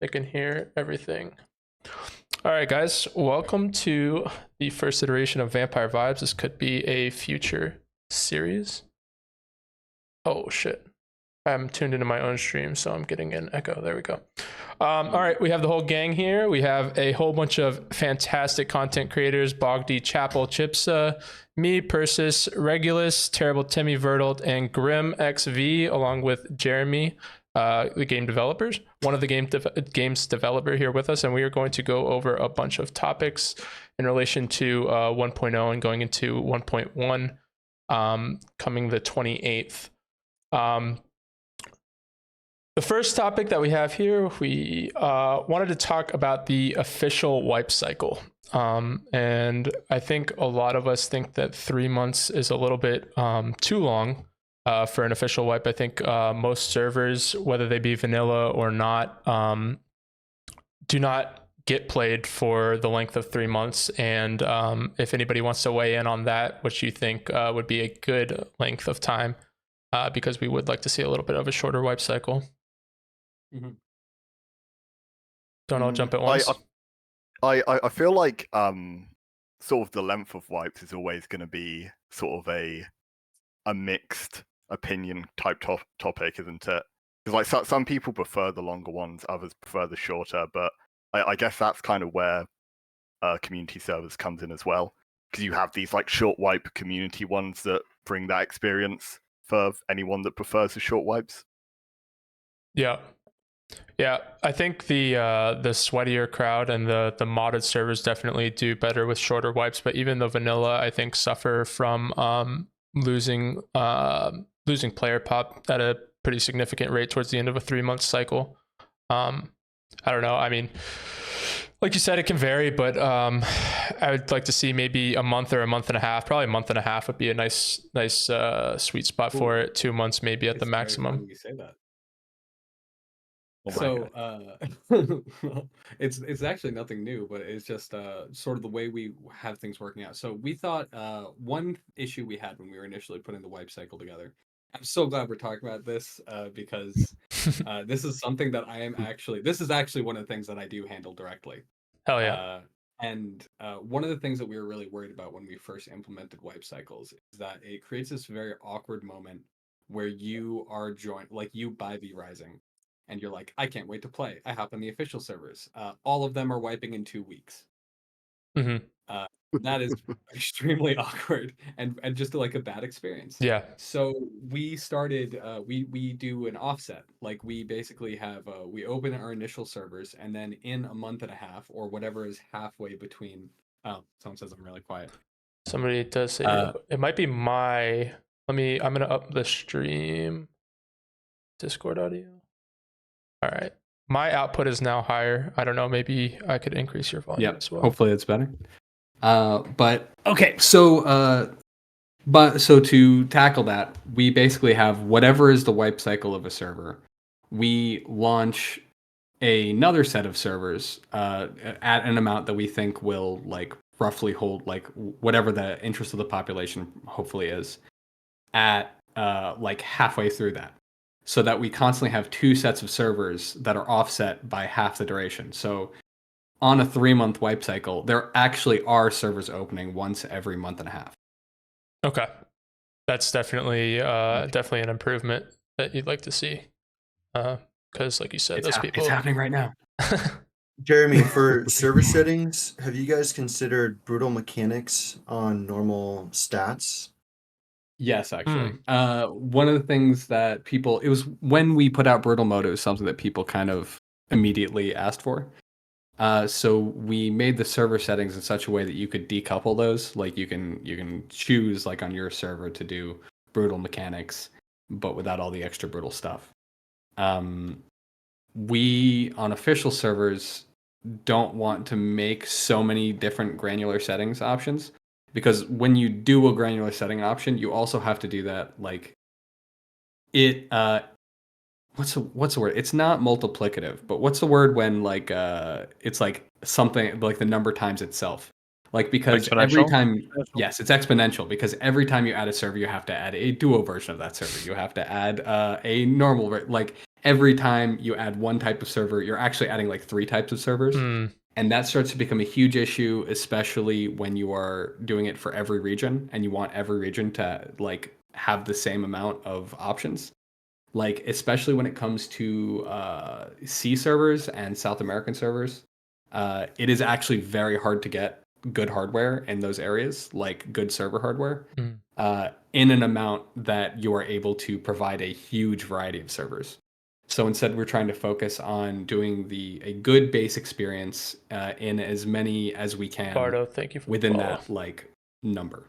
they can hear everything. All right, guys, welcome to the first iteration of Vampire Vibes. This could be a future series. Oh, shit. I'm tuned into my own stream, so I'm getting an echo. There we go. All right, we have the whole gang here. We have a whole bunch of fantastic content creators: Bogdy, Chapel, Chipsa, me, Persis, Regulus, Terrible Timmy, Vertalt, and Grim XV, along with Jeremy, the game developers. One of the game's developer here with us, and we are going to go over a bunch of topics in relation to 1.0 and going into 1.1, coming the 28th. The first topic that we have here, we wanted to talk about the official wipe cycle. And I think a lot of us think that 3 months is a little bit too long for an official wipe. I think most servers, whether they be vanilla or not, do not get played for the length of 3 months. And if anybody wants to weigh in on that, what you think would be a good length of time, because we would like to see a little bit of a shorter wipe cycle. Mm-hmm. Don't all jump at once. I feel like sort of the length of wipes is always going to be sort of a mixed opinion type topic, isn't it? Because like some people prefer the longer ones, others prefer the shorter. But I guess that's kind of where community servers comes in as well, because you have these like short wipe community ones that bring that experience for anyone that prefers the short wipes. Yeah, I think the sweatier crowd and the modded servers definitely do better with shorter wipes, but even the vanilla, I think, suffer from losing player pop at a pretty significant rate towards the end of a 3-month cycle. I don't know. I mean, like you said, it can vary, but I would like to see maybe a month or a month and a half. Probably a month and a half would be a nice sweet spot for it. 2 months maybe at the maximum. You say that. Oh So it's actually nothing new, but it's just sort of the way we have things working out. So we thought one issue we had when we were initially putting the wipe cycle together. I'm so glad we're talking about this because this is something that this is actually one of the things that I do handle directly. Hell yeah. And one of the things that we were really worried about when we first implemented wipe cycles is that it creates this very awkward moment where you are you buy V Rising. And you're like, I can't wait to play. I hop on the official servers. All of them are wiping in 2 weeks. Mm-hmm. That is extremely awkward and just like a bad experience. Yeah. So we started. We do an offset. Like we basically have we open our initial servers, and then in a month and a half or whatever is halfway between. Oh, someone says I'm really quiet. Somebody does say it might be my. I'm gonna up the stream. Discord audio. All right. My output is now higher. I don't know. Maybe I could increase your volume as well. Hopefully it's better. But okay. So to tackle that, we basically have whatever is the wipe cycle of a server. We launch another set of servers at an amount that we think will like roughly hold like whatever the interest of the population hopefully is at like halfway through that. So that we constantly have 2 sets of servers that are offset by half the duration. So on a 3-month wipe cycle, there actually are servers opening once every month and a half. Okay. That's definitely an improvement that you'd like to see. Because like you said, it's happening right now. Jeremy, for server settings, have you guys considered brutal mechanics on normal stats? Yes, actually. One of the things that it was when we put out brutal mode, it was something that people kind of immediately asked for. So we made the server settings in such a way that you could decouple those. Like you can choose like on your server to do brutal mechanics, but without all the extra brutal stuff. We on official servers don't want to make so many different granular settings options. Because when you do a granular setting option, you also have to do that like it what's the word? It's not multiplicative, but what's the word when like it's like something like the number times itself. Like because every time yes, it's exponential because every time you add a server you have to add a duo version of that server. You have to add a normal like every time you add one type of server, you're actually adding like 3 types of servers. And that starts to become a huge issue, especially when you are doing it for every region and you want every region to like have the same amount of options. Like, especially when it comes to C servers and South American servers, it is actually very hard to get good hardware in those areas, like good server hardware, in an amount that you are able to provide a huge variety of servers. So instead, we're trying to focus on doing a good base experience in as many as we can Bardo, thank you for within the follow. that like number,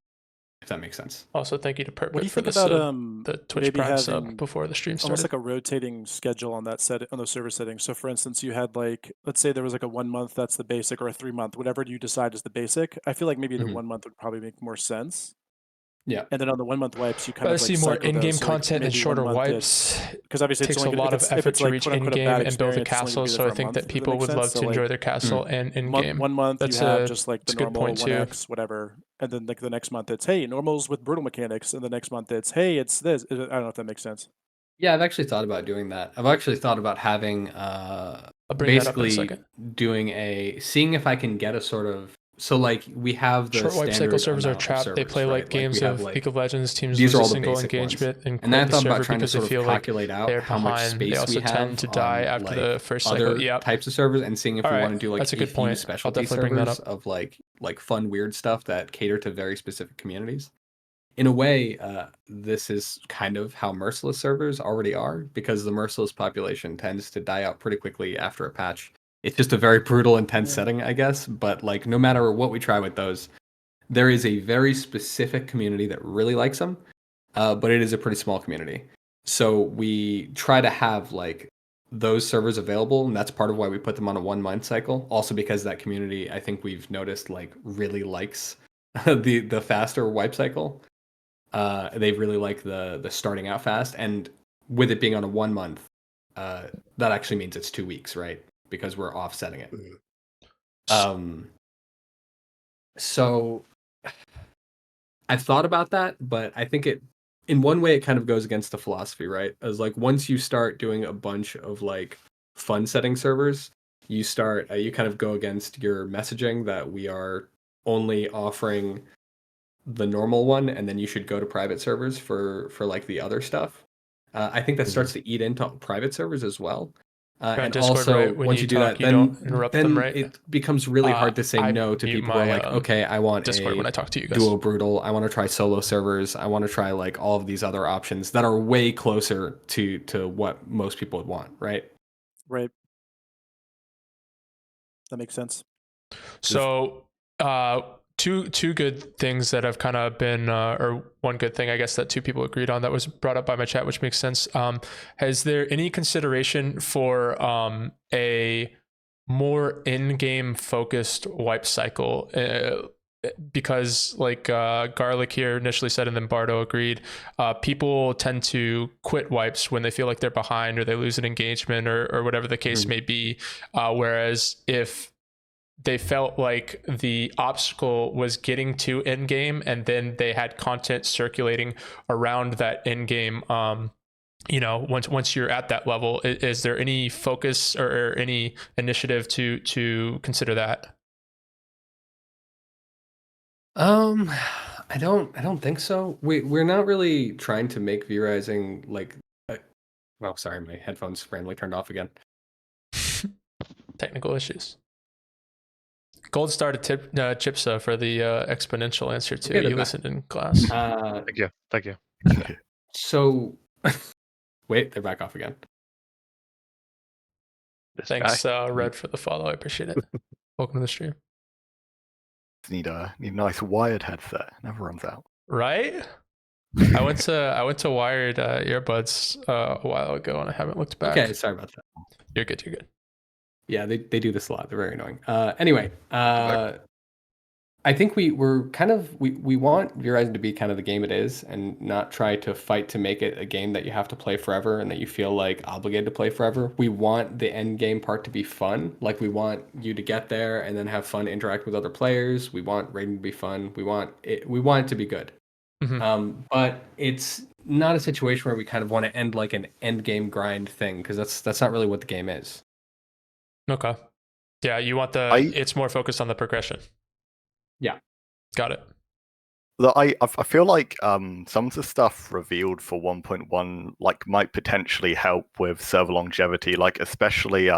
if that makes sense. Also, thank you to What do you Perpit for think the about the Twitch maybe Prime sub having before the stream almost started. like a rotating schedule on that set on those server settings? So for instance, you had like, let's say there was like a 1 month that's the basic, or a 3 month, whatever you decide is the basic. I feel like maybe the 1 month would probably make more sense. Yeah. And then on the 1 month wipes, you kind But I of like see more cycle in-game those. So, like, content and maybe 1 shorter month wipes. because obviously Takes it's a only lot gonna, of if effort it's to like reach quote unquote a in-game bad and build a experience, it's only gonna castle. be there So for I a think month, that if people makes would sense. love So to enjoy like their castle and in-game. 1 month That's you have a just like the that's a good normal point too. 1x whatever, and then like the next month it's hey normals with brutal mechanics, and the next month it's hey it's this. I don't know if that makes sense. Yeah, I've actually thought about doing that. I've actually thought about having I'll bring that up in a basically second. seeing if I can get a sort of, so like we have the Short wipe cycle standard servers are amount of trapped. They servers, play like right? games we have of like League of Legends. Teams these lose are a all the single basic ones. engagement and And then I quit the thought about server trying to because they sort of feel like calculate out they're how much behind. They space also we tend have to die on after like the first cycle. other Yep. types of servers, and seeing if All we right, want to do like that's a a good few point. I'll specialty definitely bring that servers up. of like fun weird stuff that cater to very specific communities. In a way, this is kind of how merciless servers already are, because the merciless population tends to die out pretty quickly after a patch. It's just a very brutal, intense setting, I guess. But like, no matter what we try with those, there is a very specific community that really likes them, but it is a pretty small community. So we try to have like those servers available, and that's part of why we put them on a 1 month cycle. Also, because that community, I think we've noticed, like really likes the faster wipe cycle. They really like the starting out fast, and with it being on a 1 month, that actually means it's 2 weeks, right? Because we're offsetting it. So I've thought about that, but I think in one way, it kind of goes against the philosophy, right? As like once you start doing a bunch of like fun setting servers, you start you kind of go against your messaging that we are only offering the normal one, and then you should go to private servers for like the other stuff. I think that starts to eat into private servers as well. On And Discord, also, right? When once you you do talk, that, you don't interrupt them, then right? it becomes really hard to say I no to mute people who are my, like, okay, I want Discord a when I talk to you guys. duo brutal. I want to try solo servers. I want to try like all of these other options that are way closer to what most people would want, right? Right. That makes sense. So, two good things that have kind of been, or one good thing, I guess, that two people agreed on that was brought up by my chat, which makes sense. Has there any consideration for a more in-game focused wipe cycle? Because like Garlic here initially said, and then Bardo agreed, people tend to quit wipes when they feel like they're behind or they lose an engagement or whatever the case may be. Whereas if they felt like the obstacle was getting to end game and then they had content circulating around that end game, once you're at that level, is there any focus or any initiative to consider that? I don't think so. We're not really trying to make V-Rising like well, sorry, my headphones randomly turned off again. Technical issues. Gold star to Chipsa for the exponential answer too. You listened in class. Thank you. So, wait, they're back off again. Thanks, Red, for the follow. I appreciate it. Welcome to the stream. Need a nice wired headset. Never runs out. Right? I went to wired earbuds a while ago and I haven't looked back. Okay, sorry about that. You're good. You're good. Yeah, they do this a lot. They're very annoying. Anyway, I think we want V-Rising to be kind of the game it is, and not try to fight to make it a game that you have to play forever and that you feel like obligated to play forever. We want the end game part to be fun. Like, we want you to get there and then have fun, interact with other players. We want raiding to be fun. We want it to be good. Mm-hmm. But it's not a situation where we kind of want to end like an end game grind thing, because that's not really what the game is. Okay. Yeah, you want it's more focused on the progression. Yeah. Got it. I feel like some of the stuff revealed for 1.1 like might potentially help with server longevity, like especially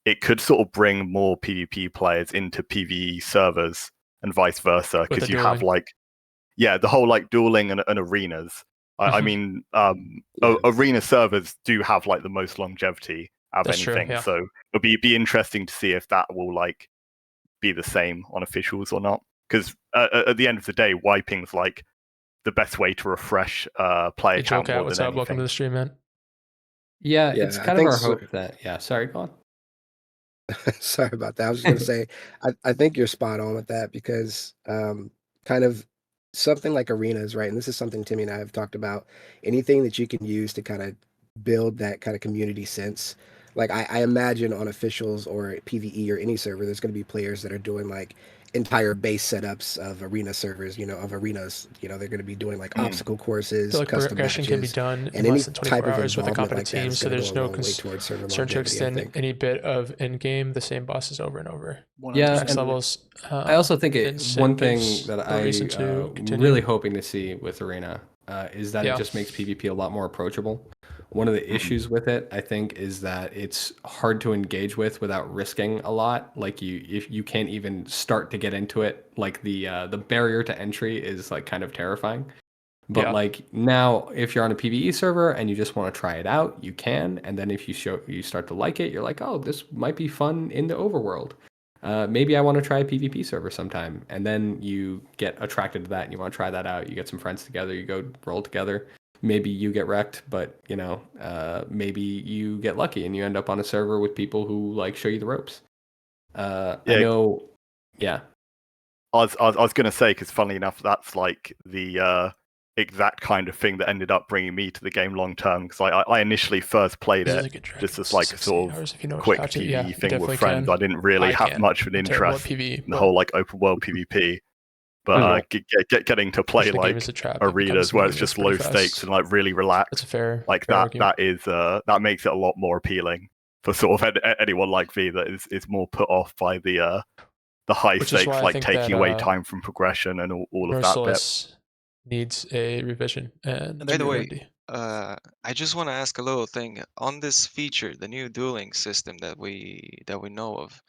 it could sort of bring more PvP players into PvE servers and vice versa, because you have like the whole like dueling and arenas. I mean arena servers do have like the most longevity out of anything, true, yeah. so it'll be interesting to see if that will like be the same on officials or not. Because at the end of the day, wiping's like the best way to refresh player Hey, count more what's than up? anything. Welcome to the stream, man. Yeah, it's kind of our hope that. Yeah, sorry, go on. Sorry about that. I was just gonna say, I think you're spot on with that, because kind of something like arenas, right? And this is something Timmy and I have talked about. Anything that you can use to kind of build that kind of community sense. Like I imagine on officials or PvE or any server, there's going to be players that are doing like entire base setups of arena servers, of arenas. They're going to be doing like obstacle courses, Like custom progression can be matches, done in and any less than 24 type of hours with a involvement competent like that team, is so going to there's go a no long way towards server concern to longevity, I extend think. any bit of in-game the same bosses over and over. Yeah, Max and levels. I also think one thing that no reason to I'm continue. really hoping to see with Arena is that it just makes PvP a lot more approachable. One of the issues with it, I think, is that it's hard to engage with without risking a lot. Like if you can't even start to get into it, like the barrier to entry is like kind of terrifying. But like now, if you're on a PvE server and you just want to try it out, you can. And then if you start to like it, you're like, oh, this might be fun in the overworld. Maybe I want to try a PvP server sometime. And then you get attracted to that and you want to try that out. You get some friends together, you go roll together. Maybe you get wrecked, but maybe you get lucky and you end up on a server with people who like show you the ropes. I know. Yeah. I was going to say, because funnily enough, that's like the exact kind of thing that ended up bringing me to the game long term. Because I initially first played it just as like a sort of quick PvE thing with friends. I didn't really have much of an interest in the whole like open world PvP. But getting to play like arenas where it's just low stakes and like really relaxed, like that is that makes it a lot more appealing for sort of anyone like me that is more put off by the high stakes, like taking away time from progression and all of that bit. Needs a revision. And by the way, I just want to ask a little thing on this feature, the new dueling system that we know of.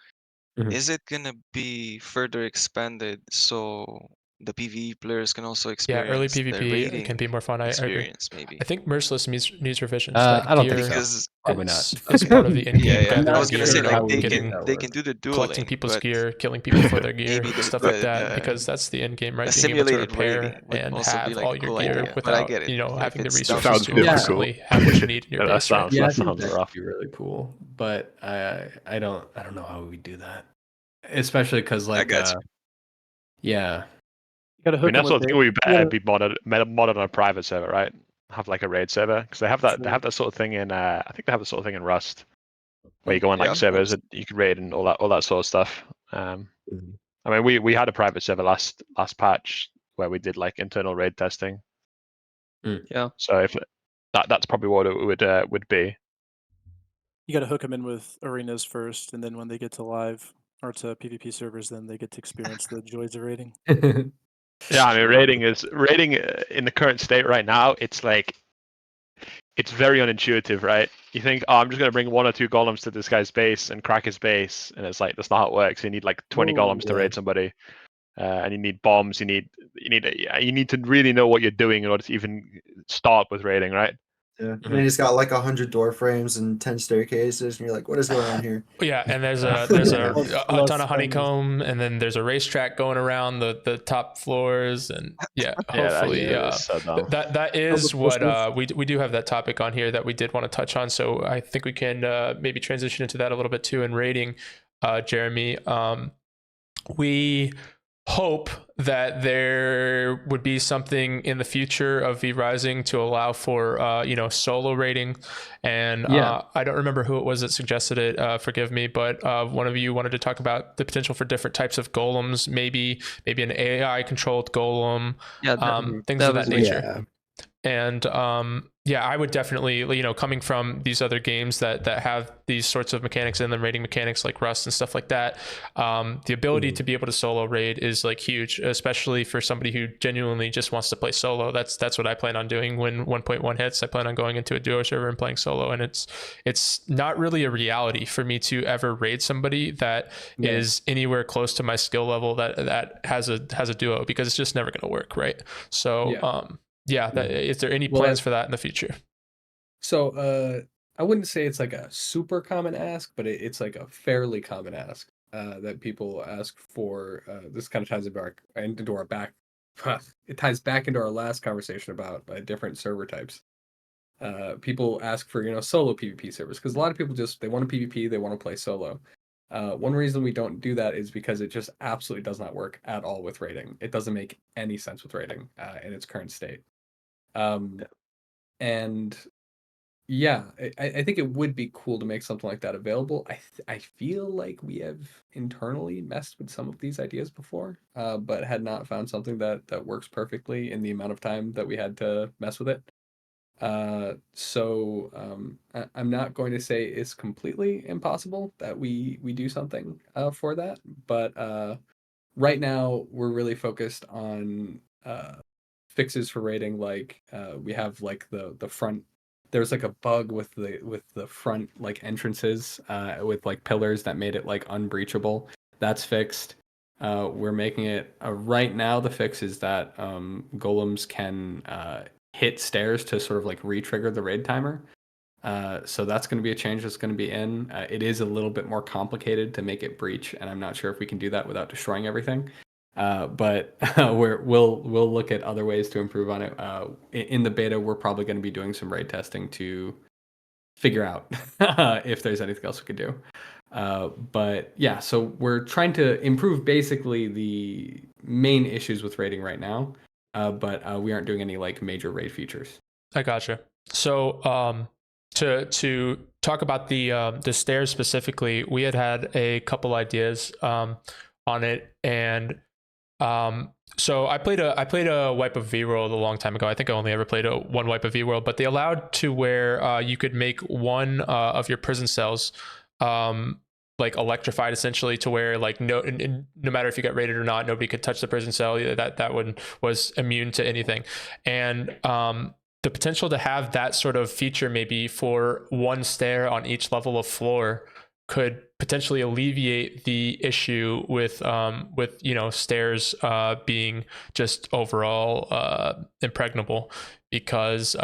Is it gonna be further expanded so the PvE players can also experience early the PvP raiding can be more fun. I agree. Maybe. I think Merciless needs revisions. I don't think so. Probably not. It's part of the in-game. I was gonna say like they can do the dueling, collecting people's gear, killing people for their gear, stuff like that, because that's the end game, right? Being able to repair and have all your gear without having the resources to constantly have what you need in your base. That sounds rough. Be really cool, but I don't know how we do that, especially because like yeah. You gotta that's what we better be modded on a private server, right? Have like a raid server, because they have that sort of thing in I think they have the sort of thing in Rust, where you go on like servers and you can raid and all that sort of stuff. I mean, we had a private server last patch where we did like internal raid testing. Yeah. So if that's probably what it would be. You got to hook them in with arenas first, and then when they get to live or to PvP servers, then they get to experience the joys of raiding. Yeah, I mean, raiding in the current state right now. It's like it's very unintuitive, right? You think, oh, I'm just gonna bring 1 or 2 golems to this guy's base and crack his base, and it's like that's not how it works. You need like 20 golems to raid somebody, and you need bombs. You need to really know what you're doing in order to even start with raiding, right? Yeah, and he's got like 100 door frames and 10 staircases, and you're like, what is going on here? Yeah, and there's a ton of honeycomb, and then there's a racetrack going around the top floors, and hopefully that is what we do have that topic on here that we did want to touch on. So I think we can maybe transition into that a little bit too in rating, Jeremy. We hope that there would be something in the future of V Rising to allow for solo rating, and I don't remember who it was that suggested it, forgive me, but one of you wanted to talk about the potential for different types of golems, maybe an AI controlled golem, things of that nature. And yeah, I would definitely, you know, coming from these other games that have these sorts of mechanics in them, raiding mechanics like Rust and stuff like that, the ability to be able to solo raid is like huge, especially for somebody who genuinely just wants to play solo. That's what I plan on doing when 1.1 hits. I plan on going into a duo server and playing solo, and it's not really a reality for me to ever raid somebody that is anywhere close to my skill level that has a duo, because it's just never going to work, right? So yeah, is there any plans for that in the future? So I wouldn't say it's like a super common ask, but it's like a fairly common ask that people ask for. This kind of ties into our back. It ties back into our last conversation about different server types. People ask for solo PvP servers because a lot of people they want to PvP, they want to play solo. One reason we don't do that is because it just absolutely does not work at all with raiding. It doesn't make any sense with raiding in its current state. And yeah, I think it would be cool to make something like that available. I feel like we have internally messed with some of these ideas before, but had not found something that works perfectly in the amount of time that we had to mess with it. I'm not going to say it's completely impossible that we do something for that, but right now we're really focused on fixes for rating. Like we have like the front. There's like a bug with the front like entrances with like pillars that made it like unbreachable. That's fixed. We're making it right now. The fix is that golems can hit stairs to sort of like re-trigger the raid timer. So that's going to be a change that's going to be in. It is a little bit more complicated to make it breach, and I'm not sure if we can do that without destroying everything. But we'll look at other ways to improve on it. In the beta, we're probably going to be doing some raid testing to figure out if there's anything else we could do. But yeah, so we're trying to improve basically the main issues with raiding right now, but we aren't doing any like major raid features. I gotcha. So to talk about the stairs specifically, we had a couple ideas on it, and so I played a wipe of VWorld a long time ago. I think I only ever played one wipe of VWorld, but they allowed to where you could make one of your prison cells like electrified, essentially, to where like no matter if you got raided or not, nobody could touch the prison cell. That one was immune to anything. And the potential to have that sort of feature maybe for one stair on each level of floor could potentially alleviate the issue with stairs being just overall impregnable. Because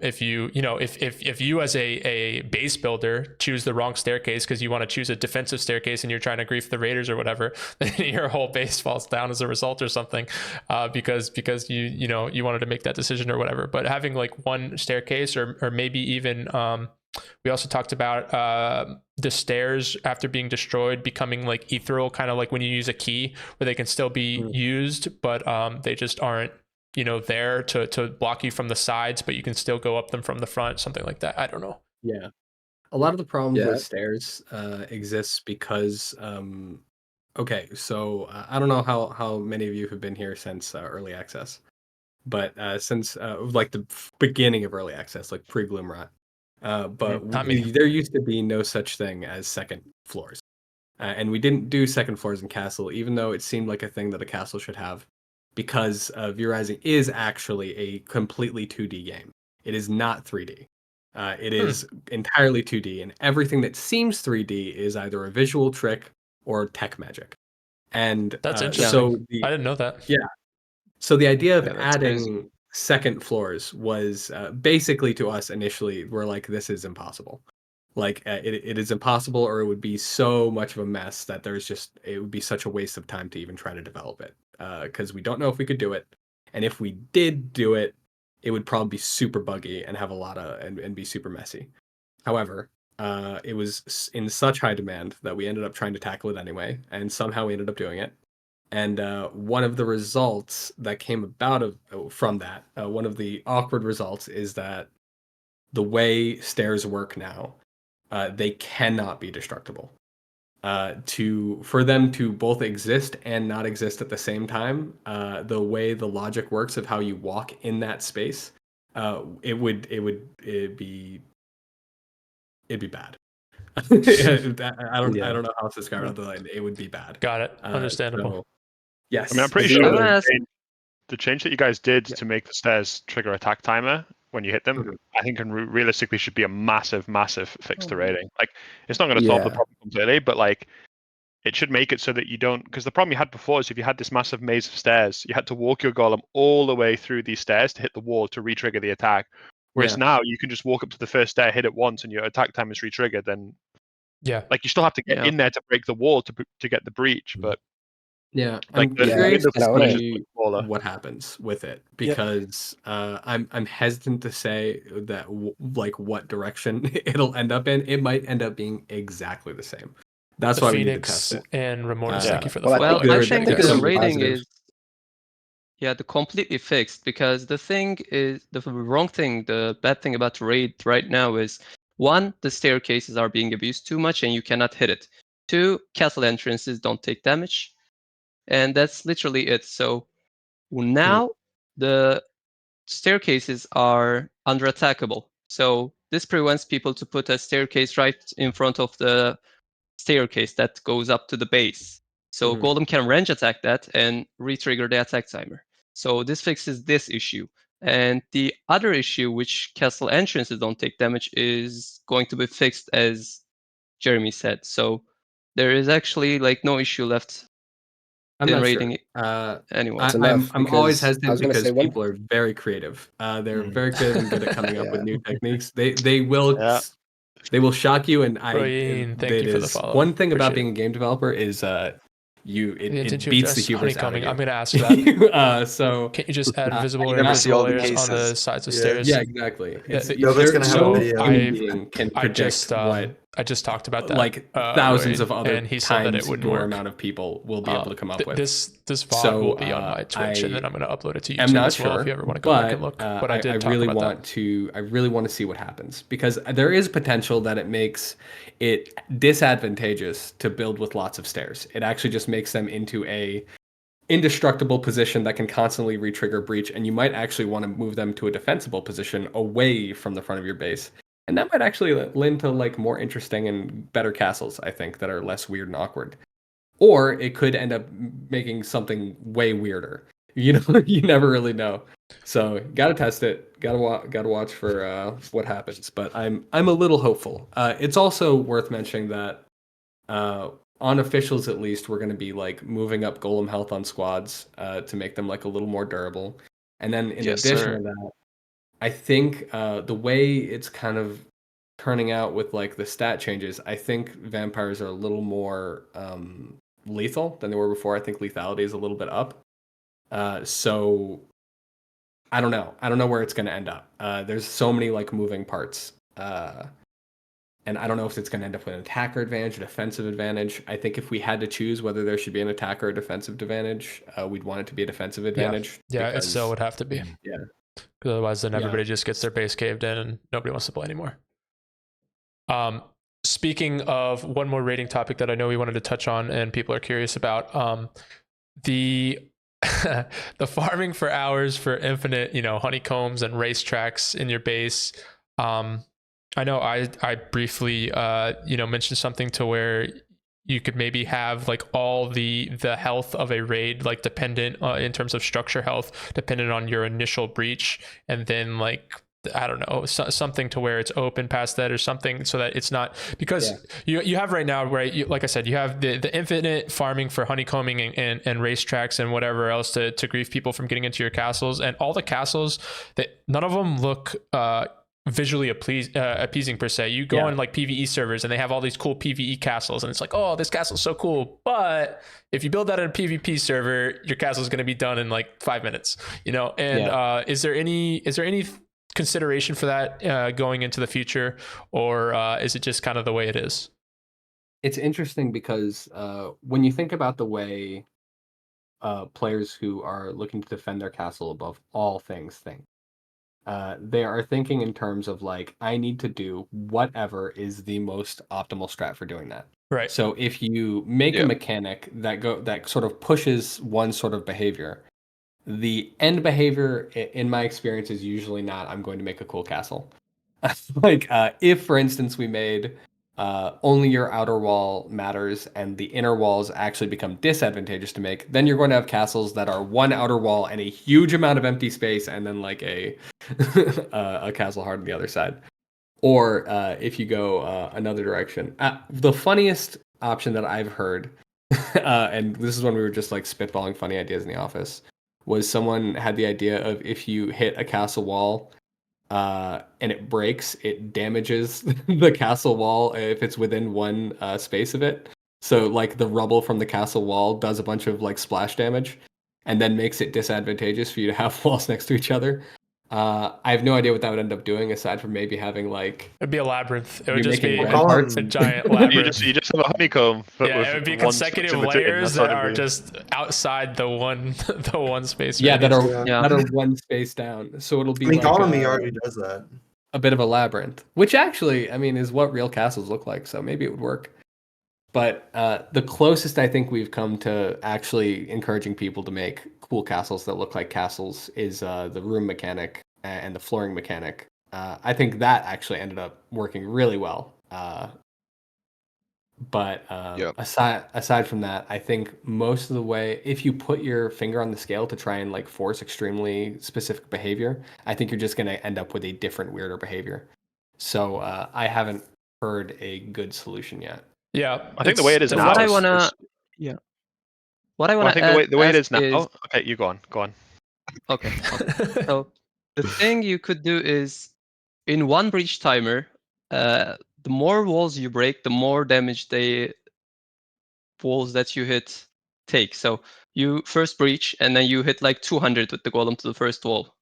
if you as a base builder choose the wrong staircase because you want to choose a defensive staircase and you're trying to grief the raiders or whatever, then your whole base falls down as a result or something, because you wanted to make that decision or whatever. But having like one staircase, or maybe even we also talked about the stairs after being destroyed becoming like ethereal, kind of like when you use a key, where they can still be used, but they just aren't there to block you from the sides, but you can still go up them from the front, something like that. I don't know. Yeah. A lot of the problem Yeah. with stairs exists because okay, so I don't know how many of you have been here since early access, but since like the beginning of early access, like pre-Gloomrot, but Not me. there used to be no such thing as second floors, and we didn't do second floors in Castle, even though it seemed like a thing that a castle should have, because V Rising is actually a completely 2D game. It is not 3D. It is entirely 2D, and everything that seems 3D is either a visual trick or tech magic. And That's interesting. so I didn't know that. yeah, so the idea of Yeah, that's crazy. adding second floors was basically, to us initially, we're like, this is impossible. Like it is impossible, or it would be so much of a mess that it would be such a waste of time to even try to develop it, because we don't know if we could do it, and if we did do it, it would probably be super buggy and have a lot of and be super messy. However, it was in such high demand that we ended up trying to tackle it anyway, and somehow we ended up doing it. And one of the results that came about from that, one of the awkward results, is that the way stairs work now, they cannot be destructible. For them to both exist and not exist at the same time, the way the logic works of how you walk in that space, it'd be bad. I don't know how to describe it other than it would be bad. Got it. Understandable. So, yes. I mean, I'm pretty Is it- sure I'm gonna the change that you guys did Yeah. to make the stairs trigger attack timer when you hit them, Mhm. I think realistically should be a massive fix to raiding. Like, it's not going to solve the Yeah. problem completely, but like, it should make it so that you don't, because the problem you had before is if you had this massive maze of stairs, you had to walk your golem all the way through these stairs to hit the wall to re-trigger the attack. Whereas Yeah. now you can just walk up to the first stair, hit it once, and your attack time is re-triggered. Then, Yeah. like, you still have to get Yeah. in there to break the wall to get the breach, but Yeah, like I'm the curious window to for collision is see much smaller. what happens with it Yeah. because I'm hesitant to say that like what direction it'll end up in. It might end up being exactly the same. That's The why we need to test Phoenix it. and Remorse, Yeah. thank you for the Well, I follow. think Well, I good. think think it's the gonna be rating positive. is the completely fixed because the thing is the wrong thing, the bad thing about raid right now is one, the staircases are being abused too much and you cannot hit it. Two, castle entrances don't take damage. And that's literally it. So now the staircases are under-attackable. So this prevents people to put a staircase right in front of the staircase that goes up to the base. So Mhm. Golem can range attack that and re-trigger the attack timer. So this fixes this issue. And the other issue, which castle entrances don't take damage, is going to be fixed as Jeremy said. So there is actually like no issue left I'm in not raiding sure. it anyway. It's enough I'm always because I hesitant was gonna because say one. people are very creative. They're Mm. very creative and good at coming up with Yeah. new techniques. They will Yeah. they will shock you. And Broyeen, thank you for the follow. one thing about Appreciate being a game developer is The it intention beats the of hubris out of honeycombing. you. I'm gonna ask that. So Can't you just add visible you or never see all invisible the layers on the cases. sides of Yeah. stairs? yeah, exactly. It's Yeah, Nova's gonna have a no video. human I- being can I predict just what I just talked about that like uh, thousands Broyeen, of other and he said that it times wouldn't your work. amount of people will be able to come up with. This VOD So, will be on my Twitch, and then I'm going to upload it to I'm YouTube not as well. sure, If you ever want to go back and look, but I did talk really about want that. to. I really want to see what happens because there is potential that it makes it disadvantageous to build with lots of stairs. It actually just makes them into a indestructible position that can constantly re-trigger breach, and you might actually want to move them to a defensible position away from the front of your base. And that might actually lend to like more interesting and better castles, I think, that are less weird and awkward. Or it could end up making something way weirder. You know, you never really know. So gotta test it. Gotta watch for what happens. But I'm a little hopeful. It's also worth mentioning that on officials at least, we're going to be like moving up golem health on squads to make them like a little more durable. And then in Yes, addition sir. to that, I think the way it's kind of turning out with like the stat changes, I think vampires are a little more lethal than they were before. I think lethality is a little bit up. So I don't know. I don't know where it's going to end up. There's so many like moving parts. And I don't know if it's going to end up with an attacker advantage, a defensive advantage. I think if we had to choose whether there should be an attacker or defensive advantage, we'd want it to be a defensive advantage. Yeah, it because, still would have to be. Yeah. Because otherwise, then Yeah. everybody just gets their base caved in, and nobody wants to play anymore. Speaking of one more rating topic that I know we wanted to touch on, and people are curious about, the the farming for hours for infinite, honeycombs and racetracks in your base. I know I briefly mentioned something to where you could maybe have like all the health of a raid like dependent in terms of structure health dependent on your initial breach, and then like I don't know, something to where it's open past that or something, so that it's not, because you have right now, right? Like I said, you have the infinite farming for honeycombing and racetracks and whatever else to grief people from getting into your castles, and all the castles that none of them look visually appeasing per se. You go on like PvE servers and they have all these cool PvE castles, and it's like, oh, this castle's so cool. But if you build that in a PvP server, your castle is going to be done in like 5 minutes, And is there any consideration for that going into the future, or is it just kind of the way it is? It's interesting because when you think about the way players who are looking to defend their castle above all things think, they are thinking in terms of like, I need to do whatever is the most optimal strat for doing that. Right. So if you make a mechanic that sort of pushes one sort of behavior, The end behavior, in my experience, is usually not, I'm going to make a cool castle. Like, if, for instance, we made only your outer wall matters and the inner walls actually become disadvantageous to make, then you're going to have castles that are one outer wall and a huge amount of empty space, and then like a a castle heart on the other side. Or if you go another direction, the funniest option that I've heard, and this is when we were just like spitballing funny ideas in the office, was someone had the idea of if you hit a castle wall and it breaks, it damages the castle wall if it's within one space of it. So like the rubble from the castle wall does a bunch of like splash damage, and then makes it disadvantageous for you to have walls next to each other. I have no idea what that would end up doing aside from maybe having like It'd be a labyrinth. It you're would just making be red hearts. a giant You labyrinth. just have a honeycomb but Yeah, with it would be one space consecutive in between. layers That's what that it'd are be. just outside the one the one space. Yeah, that radius. are Yeah. that are one space down. So it'll be I mean, like Ptolemy already does that. a bit of a labyrinth, which actually, I mean, is what real castles look like. So maybe it would work. But the closest I think we've come to actually encouraging people to make cool castles that look like castles is the room mechanic and the flooring mechanic. I think that actually ended up working really well. But Yep. aside from that, I think most of the way, if you put your finger on the scale to try and like force extremely specific behavior, I think you're just going to end up with a different, weirder behavior. So I haven't heard a good solution yet. Yeah, I think the way it is So now what I is- wanna, is- yeah, what I well, I wanna think the way it ask is now. is, Okay, you go on. Go on. okay. So the thing you could do is, in one breach timer, the more walls you break, the more damage the walls that you hit take. So you first breach, and then you hit like 200 with the golem to the first wall.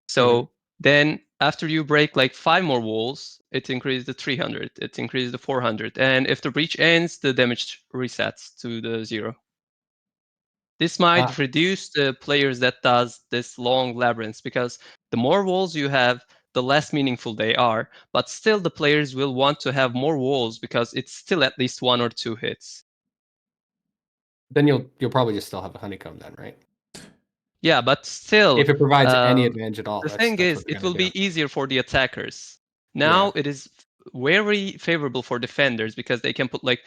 So then after you break like 5 more walls, it increases to 300, it increases to 400, and if the breach ends, the damage resets to the 0. This might reduce the players that does this long labyrinths, because the more walls you have, the less meaningful they are, but still the players will want to have more walls because it's still at least 1 or 2 hits. Then you'll probably just still have a honeycomb then, right? Yeah, but still, If it provides any advantage at all, the that's thing what is, they're it gonna will do. be easier for the attackers. Now it is very favorable for defenders because they can put like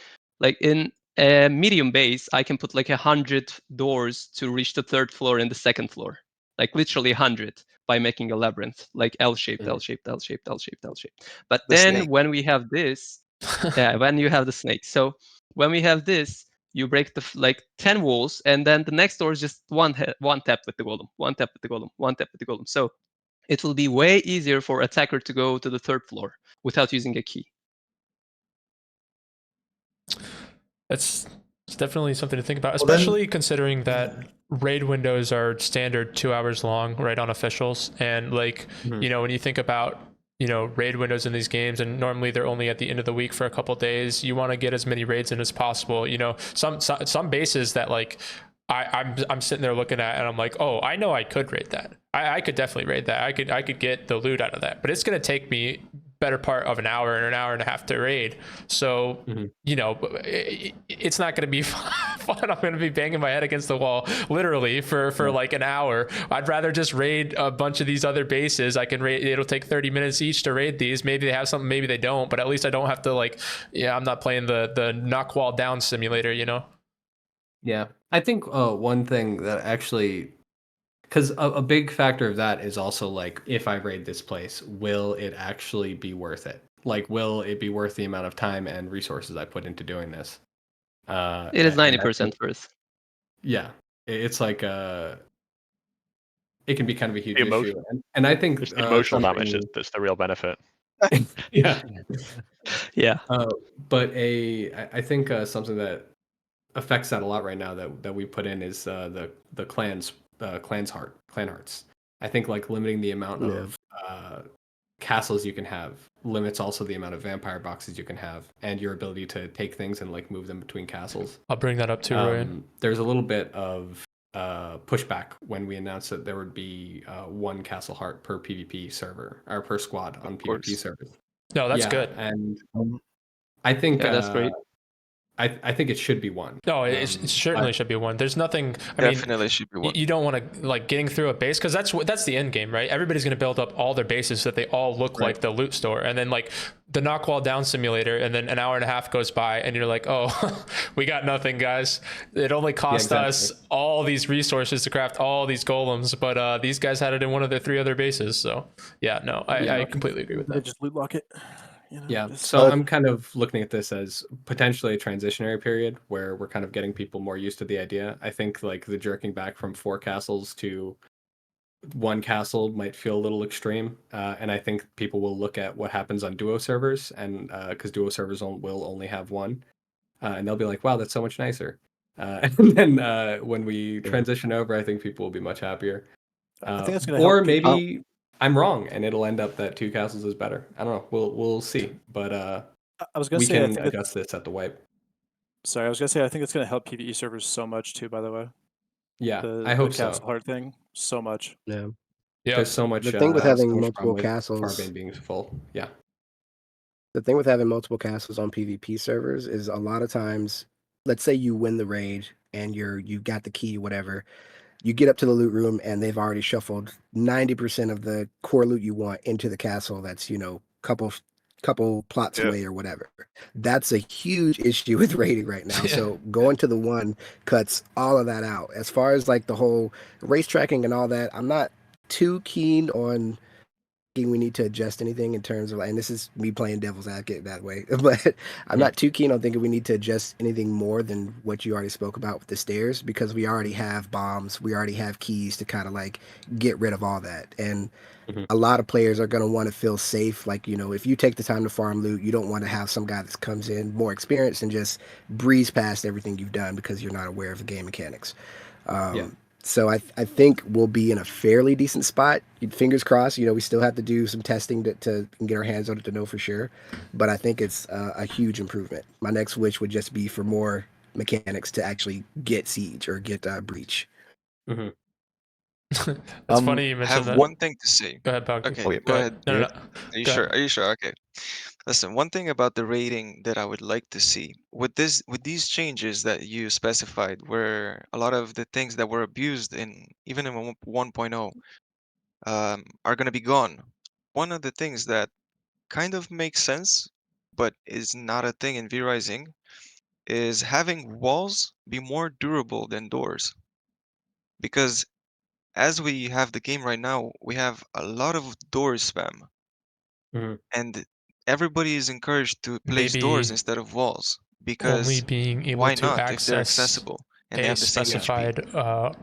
in a medium base, I can put like 100 doors to reach the 3rd floor and the 2nd floor, like literally 100 by making a labyrinth, like L-shaped, L-shaped, L-shaped, L-shaped, L-shaped. But The then snake. when we have this, yeah, when you have the snake. So when we have this, you break the like 10 walls, and then the next door is just one tap with the golem, one tap with the golem, one tap with the golem. So it will be way easier for attacker to go to the 3rd floor without using a key. It's definitely something to think about, Well, then- especially considering that raid windows are standard 2 hours long, right, on officials. And like, you know, when you think about, you know, raid windows in these games, and normally they're only at the end of the week for a couple days, you want to get as many raids in as possible. You know, some bases that like I'm sitting there looking at, and I'm like, oh, I know I could raid that. I could definitely raid that. I could get the loot out of that, but it's gonna take me better part of an hour and a half to raid. So you know, it's not gonna be fun. I'm gonna be banging my head against the wall literally for like an hour. I'd rather just raid a bunch of these other bases. I can raid. It'll take 30 minutes each to raid these. Maybe they have something, maybe they don't. But at least I don't have to like. Yeah, I'm not playing the knock wall down simulator. You know. Yeah, I think one thing that actually, because a big factor of that is also like, if I raid this place, will it actually be worth it? Like, will it be worth the amount of time and resources I put into doing this? It is And I 90% think, worth. yeah, it's like it can be kind of a huge The emotion- issue, and I think It's the emotional damage something- that's the real benefit. yeah, Yeah. but I think something that affects that a lot right now that we put in is the clan hearts. I think like limiting the amount of castles you can have limits also the amount of vampire boxes you can have and your ability to take things and like move them between castles. I'll bring that up too, Ryan. There's a little bit of pushback when we announced that there would be one castle heart per PvP server or per squad on PvP servers. No, that's Yeah, good. and I think Yeah, that's great. I think it should be 1. No, it certainly should be 1. There's nothing. I mean, Definitely should be 1. you don't want to like getting through a base because that's the end game, right? Everybody's going to build up all their bases so that they all look like the loot store, and then like the knock wall down simulator, and then an hour and a half goes by, and you're like, oh, we got nothing, guys. It only cost us all these resources to craft all these golems, but these guys had it in one of their 3 other bases. So yeah, no, I completely agree with They that. just loot lock it. You know, Yeah, just- so I'm kind of looking at this as potentially a transitionary period where we're kind of getting people more used to the idea. I think like the jerking back from 4 castles to 1 castle might feel a little extreme, and I think people will look at what happens on duo servers, and because duo servers will only have 1, and they'll be like, "Wow, that's so much nicer." And then when we transition over, I think people will be much happier. I think that's going to Or help. maybe I'm wrong, and it'll end up that 2 castles is better. I don't know. We'll see. But I was going we to say, I can think adjust this at the wipe. Sorry, I was going to say, I think it's going to help PvE servers so much too. By the way, Yeah, I the hope castle so. heart thing, so much. Yeah. Yeah, There's so much. The thing with having so much multiple problem with castles, Farbane being full. Yeah. the thing with having multiple castles on PvP servers is a lot of times, let's say you win the raid and you got the key, whatever. You get up to the loot room and they've already shuffled 90% of the core loot you want into the castle that's, couple plots away or whatever. That's a huge issue with raiding right now. Yeah. So going to the 1 cuts all of that out. As far as like the whole race tracking and all that, I'm not too keen on we need to adjust anything in terms of, and this is me playing devil's advocate that way, but I'm not too keen on thinking we need to adjust anything more than what you already spoke about with the stairs, because we already have bombs, we already have keys to kind of like get rid of all that. And a lot of players are going to want to feel safe. Like, if you take the time to farm loot, you don't want to have some guy that comes in more experienced and just breeze past everything you've done because you're not aware of the game mechanics. So I think we'll be in a fairly decent spot. Fingers crossed. We still have to do some testing to get our hands on it to know for sure. But I think it's a huge improvement. My next wish would just be for more mechanics to actually get Siege or get Breach. It's funny you I mentioned have that. one thing to say. Go ahead, Balky. Okay, go ahead. No. Are you Go sure? ahead. Are you sure? Okay. Listen, one thing about the rating that I would like to see with these changes that you specified, where a lot of the things that were abused in even in 1.0 are going to be gone. One of the things that kind of makes sense, but is not a thing in V-Rising, is having walls be more durable than doors. Because as we have the game right now, we have a lot of door spam, and everybody is encouraged to place doors Maybe instead of walls only because being able why to not if they're access accessible and they a have the same HP? specified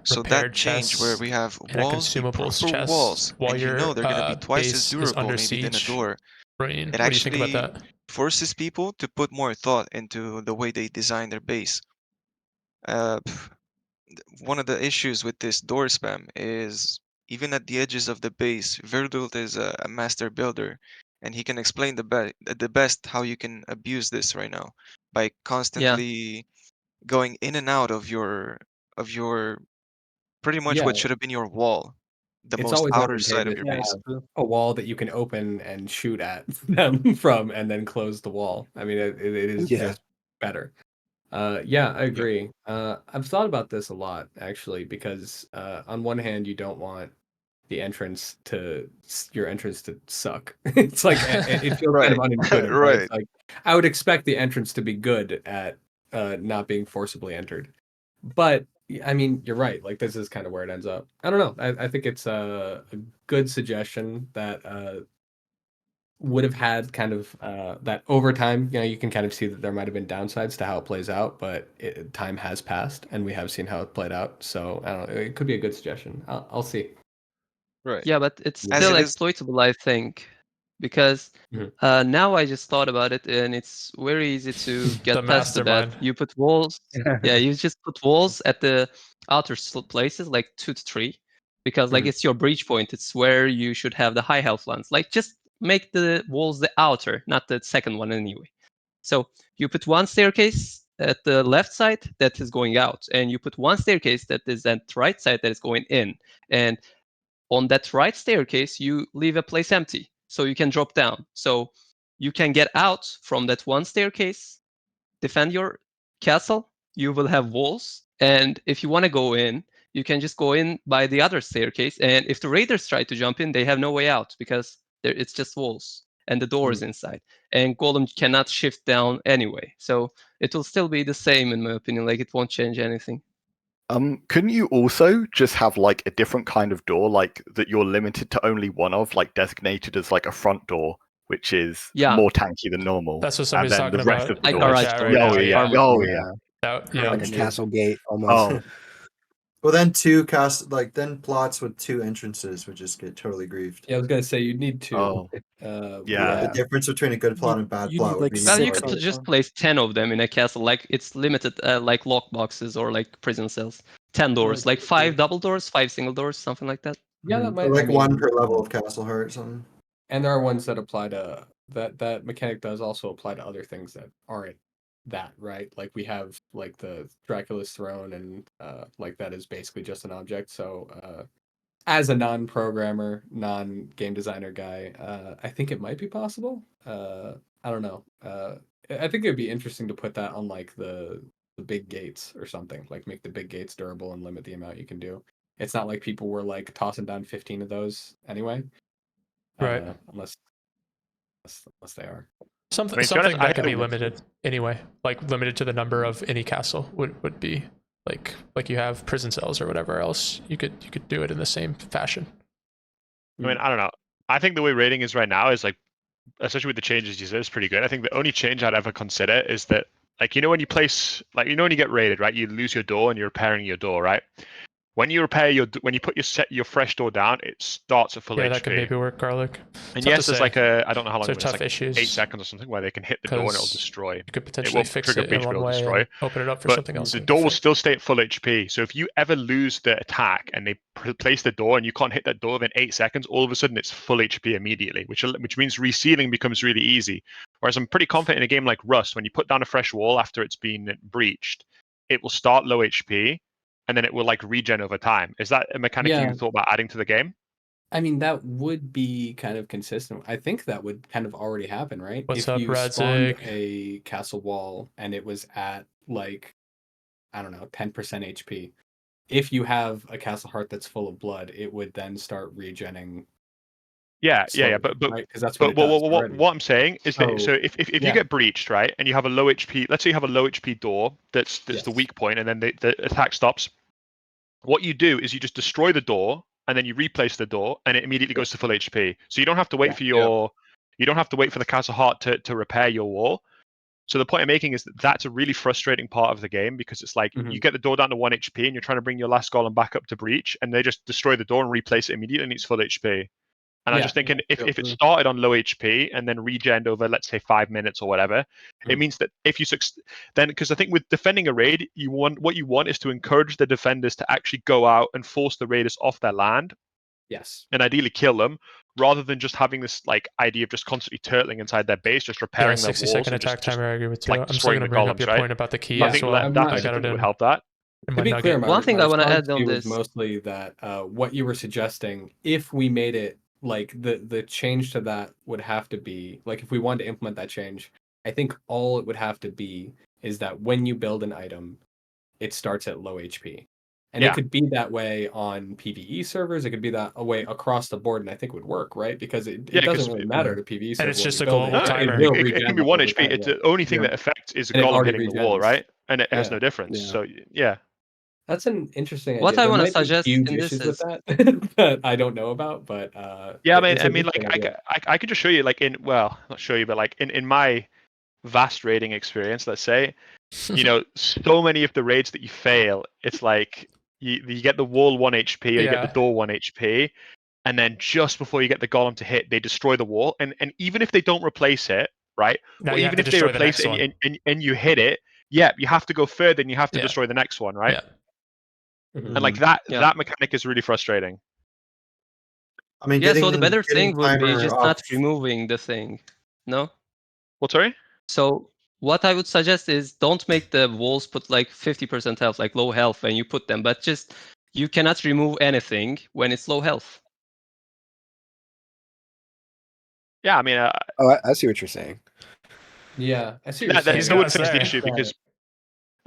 So repair that change where chest we have and a walls be consumables proper chest walls, while and your they're going to be twice as base is durable under maybe than a siege. door, Brain, it what do you think about actually that? forces people to put more thought into the way they design their base. Uh, One of the issues with this door spam is even at the edges of the base, Verdult is a master builder, and he can explain the best how you can abuse this right now by Yeah. constantly going in and out of your pretty much Yeah, what should have been your wall, the it's most always outer side of advantageous your to Yeah, base. it's have true. a wall that you can open and shoot at them from, and then close the wall. I mean, it is Yeah. just better. Yeah, I Yep. agree. I've thought about this a lot actually, because on one hand, you don't want your entrance to suck. It's like it feels kind of Right. unintuitive, right? Right. It's like I would expect the entrance to be good at not being forcibly entered. But I mean, you're right. Like this is kind of where it ends up. I don't know. I think it's a good suggestion that would have had kind of that over time. You can kind of see that there might have been downsides to how it plays out, but time has passed and we have seen how it played out. So I don't know. It could be a good suggestion. I'll see. Right. Yeah, but it's As still it is. exploitable, I think, because Mhm. now I just thought about it, and it's very easy to The get past that. mastermind. You put walls, yeah, you just put walls at the outer places, like 2 to 3, because like Mhm. it's your breach point. It's where you should have the high health ones. Like just make the walls the outer, not the second one anyway. So you put one staircase at the left side that is going out, and you put one staircase that is at the right side that is going in, and on that right staircase, you leave a place empty so you can drop down. So you can get out from that one staircase, defend your castle, you will have walls, and if you want to go in, you can just go in by the other staircase. And if the raiders try to jump in, they have no way out because it's just walls and the door is inside. And golem cannot shift down anyway, so it will still be the same in my opinion. Like it won't change anything. Couldn't you also just have like a different kind of door, like that you're limited to only one of, like designated as like a front door, which is Yeah. more tanky than normal? That's what and somebody's then talking the rest about of the in Like the doors. garage chat door. right now. Oh yeah, Armored oh door. yeah. Yeah. Like a castle gate almost. Oh, Well, then then plots with 2 entrances would just get totally griefed. Yeah, I was gonna say you'd need 2. oh, The yeah. difference between a good plot and bad You plot need would like be Well, you six could on just one. place 10 of them in a castle. Like it's limited, like lockboxes or like prison cells. 10 doors, like 5 double doors, 5 single doors, something like that. Yeah, that Or might. like one per level of Castle Heart or something. And there are ones that apply to that mechanic does also apply to other things that aren't that, right? Like we have like the Dracula's throne, and like that is basically just an object. So as a non-programmer, non-game designer guy, I think it might be possible. I don't know. I think it would be interesting to put that on like the big gates or something. Like make the big gates durable and limit the amount you can do. It's not like people were like tossing down 15 of those anyway. Right. Unless they are. Something I mean, to be honest, something I that could be don't- limited anyway, like limited to the number of any castle would be like you have prison cells or whatever else. You could do it in the same fashion. I mean, I don't know. I think the way rating is right now is like, especially with the changes you said, is pretty good. I think the only change I'd ever consider is that, like, when you place, like, when you get raided, right? You lose your door and you're repairing your door, right? When you repair when you put your fresh door down, it starts at full Yeah, HP. that could maybe work, Garlic. And Tough yes, to there's say. like I don't know how long They're it is, tough like issues. 8 seconds or something where they can hit the door and it'll 'Cause destroy. You could It potentially won't fix trigger it in breach, but one it'll way destroy. and open it up for But something else. the and door will fix- still stay at full HP. So if you ever lose the attack and they place the door and you can't hit that door within 8 seconds, all of a sudden it's full HP immediately, which means resealing becomes really easy. Whereas I'm pretty confident in a game like Rust, when you put down a fresh wall after it's been breached, it will start low HP and then it will like regen over time. Is that a mechanic Yeah. you thought about adding to the game? I mean, that would be kind of consistent. I think that would kind of already happen, right? What's if up, you spawned Radzig? a castle wall and it was at like, I don't know, 10% HP. If you have a castle heart that's full of blood, it would then start regenning. Yeah, slowly, but right? Because that's what but it does already. what I'm saying is that So, if you yeah. get breached, right, and you have a low HP, let's say you have a low HP door that's the Yes. weak point, and then the attack stops. What you do is you just destroy the door, and then you replace the door, and it immediately goes to full HP. So you don't have to wait Yeah. for you don't have to wait for the castle heart to repair your wall. So the point I'm making is that that's a really frustrating part of the game because it's like you get the door down to 1 HP and you're trying to bring your last golem back up to breach, and they just destroy the door and replace it immediately, and it's full HP. And I'm Yeah, just thinking, yeah, if it started on low HP and then regened over, let's say, 5 minutes or whatever, it means that if you then, because I think with defending a raid, what you want is to encourage the defenders to actually go out and force the raiders off their land, Yes. and ideally kill them, rather than just having this like idea of just constantly turtling inside their base, just Yeah, repairing their 60 walls second and attack just timer. I agree with you. like I'm still destroying gonna the bring up golems, your right? point about the key I as think well. I'm that not- I got specifically it would in, help that. in To my be nugget. clear, One thing my I wanna response add on to you was this- mostly that what you were suggesting, if we made it like the change to that would have to be like if we wanted to implement that change, I think all it would have to be is that when you build an item, it starts at low HP. And Yeah. it could be that way on PvE servers. It could be that way across the board, and I think would work, right? Because it Yeah, doesn't 'cause- really matter to PvE server. And it's what just you a build global it, timer. will It can regen be one over HP. time, It's yeah. the only thing Yeah. that affects is a And it golem already hitting the wall, regens. right? And it has Yeah, no difference. yeah. So yeah. That's an interesting What idea. I There wanna might be suggest huge in this issues with is- that that I don't know about, but Yeah, it's I an mean, like interesting idea. I could just show you, like not show you, but like in my vast raiding experience, let's say, so many of the raids that you fail, it's like you get the wall 1 HP or you get the Yeah. door 1 HP, and then just before you get the golem to hit, they destroy the wall, and even if they don't replace it, right? Now or you have even to if they destroy the replace next it one. and you hit it, yeah, you have to go further and you have to Yeah. destroy the next one, right? Yeah. And like that Yeah. that mechanic is really frustrating. I mean, Yeah, so the better getting thing would be timer just off. not removing the thing. No? What, sorry? So what I would suggest is don't make the walls put like 50% health, like low health when you put them, but just you cannot remove anything when it's low health. Yeah, I mean, Oh, I see what you're saying. Yeah, I see what you're that saying. He's would gonna fix the say. issue because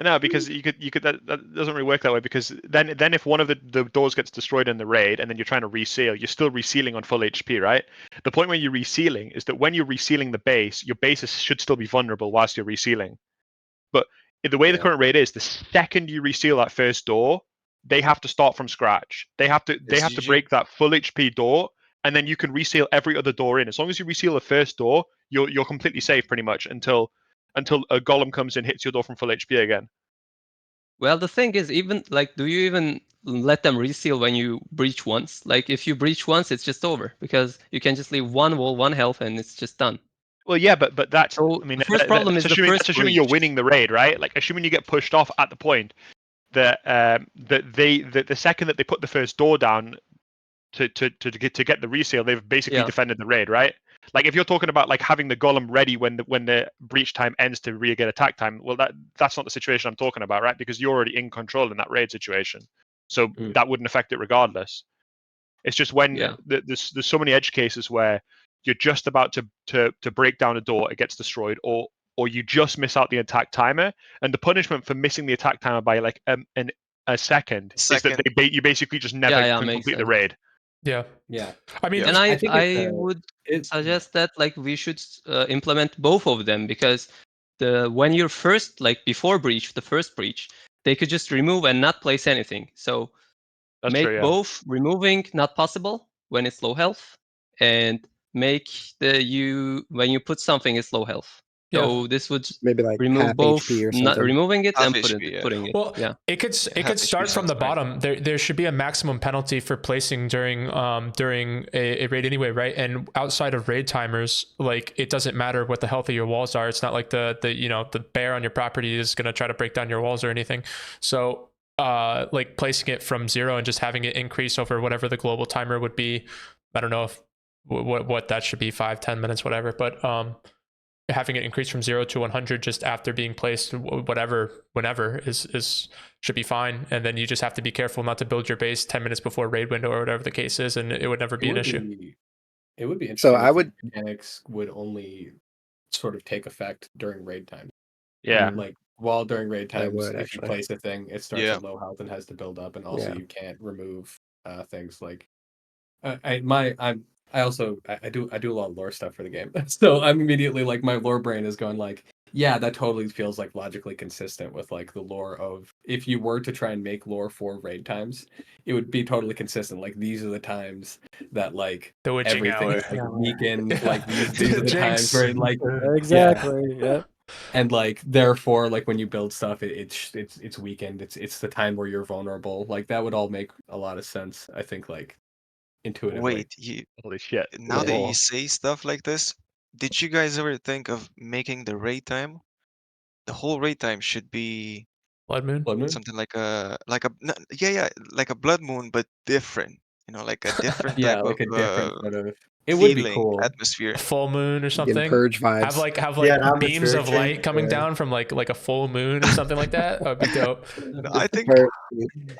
No, because you could that doesn't really work that way, because then if one of the doors gets destroyed in the raid and then you're trying to reseal, you're still resealing on full HP, right? The point where you're resealing is that when you're resealing the base, your bases should still be vulnerable whilst you're resealing. But the way the current raid is, the second you reseal that first door, they have to start from scratch. They have to break that full HP door, and then you can reseal every other door in. As long as you reseal the first door, you're completely safe pretty much until a golem comes and hits your door from full HP again. Well, the thing is, even like, do you even let them reseal when you breach once? Like, if you breach once, it's just over, because you can just leave one wall, one health, and it's just done. Well, yeah, but that's, So I mean, the first problem is the first assuming you're breach. winning the raid, right? Like, assuming you get pushed off at the point that the second that they put the first door down to get the resale, they've basically defended the raid, right? Like, if you're talking about like having the golem ready when the breach time ends to re-get attack time, well, that's not the situation I'm talking about, right? Because you're already in control in that raid situation, so that wouldn't affect it regardless. It's just when there's so many edge cases where you're just about to break down a door, it gets destroyed, or you just miss out the attack timer, and the punishment for missing the attack timer by like a second is that you basically just never can complete the raid. Yeah. I mean, and I would suggest that like we should implement both of them, because when you're first, like before breach, the first breach, they could just remove and not place anything. So that's make true, yeah. both removing not possible when it's low health, and make when you put something it's low health. So this would maybe like remove half both, HP or not something. removing it Half and HP, putting it. Well, it could start from the bottom. There should be a maximum penalty for placing during a raid anyway, right? And outside of raid timers, like, it doesn't matter what the health of your walls are. It's not like the bear on your property is going to try to break down your walls or anything. So like placing it from 0 and just having it increase over whatever the global timer would be. I don't know if what that should be, 5-10 minutes, whatever, but having it increase from 0 to 100 just after being placed, whenever is should be fine. And then you just have to be careful not to build your base 10 minutes before raid window or whatever the case is, and it would never be an issue. It would be interesting. So I would mechanics would only sort of take effect during raid time. Yeah, like while during raid times, would, if actually. you place a thing, it starts at low health and has to build up, and also Yeah. you can't remove things like I do a lot of lore stuff for the game, so I'm immediately like, my lore brain is going like, yeah, that totally feels like logically consistent with like the lore of, if you were to try and make lore for raid times, it would be totally consistent. Like, these are the times that like The witching everything hour. is like weakened. Like these are the times where like Exactly. Yeah. and like therefore, like when you build stuff, it's weakened. It's the time where you're vulnerable. Like, that would all make a lot of sense, I think, like intuitively. Wait, holy shit. now that you say stuff like this, did you guys ever think of making the raid time? The whole raid time should be Blood moon. something like like a blood moon, but different. Like a different type like a of different sort of. It would be feeling, cool. atmosphere. A full moon or Getting something. purge vibes. Have Yeah, like an beams of atmospheric light change, coming yeah. down from like a full moon or something like that. That would be dope. I think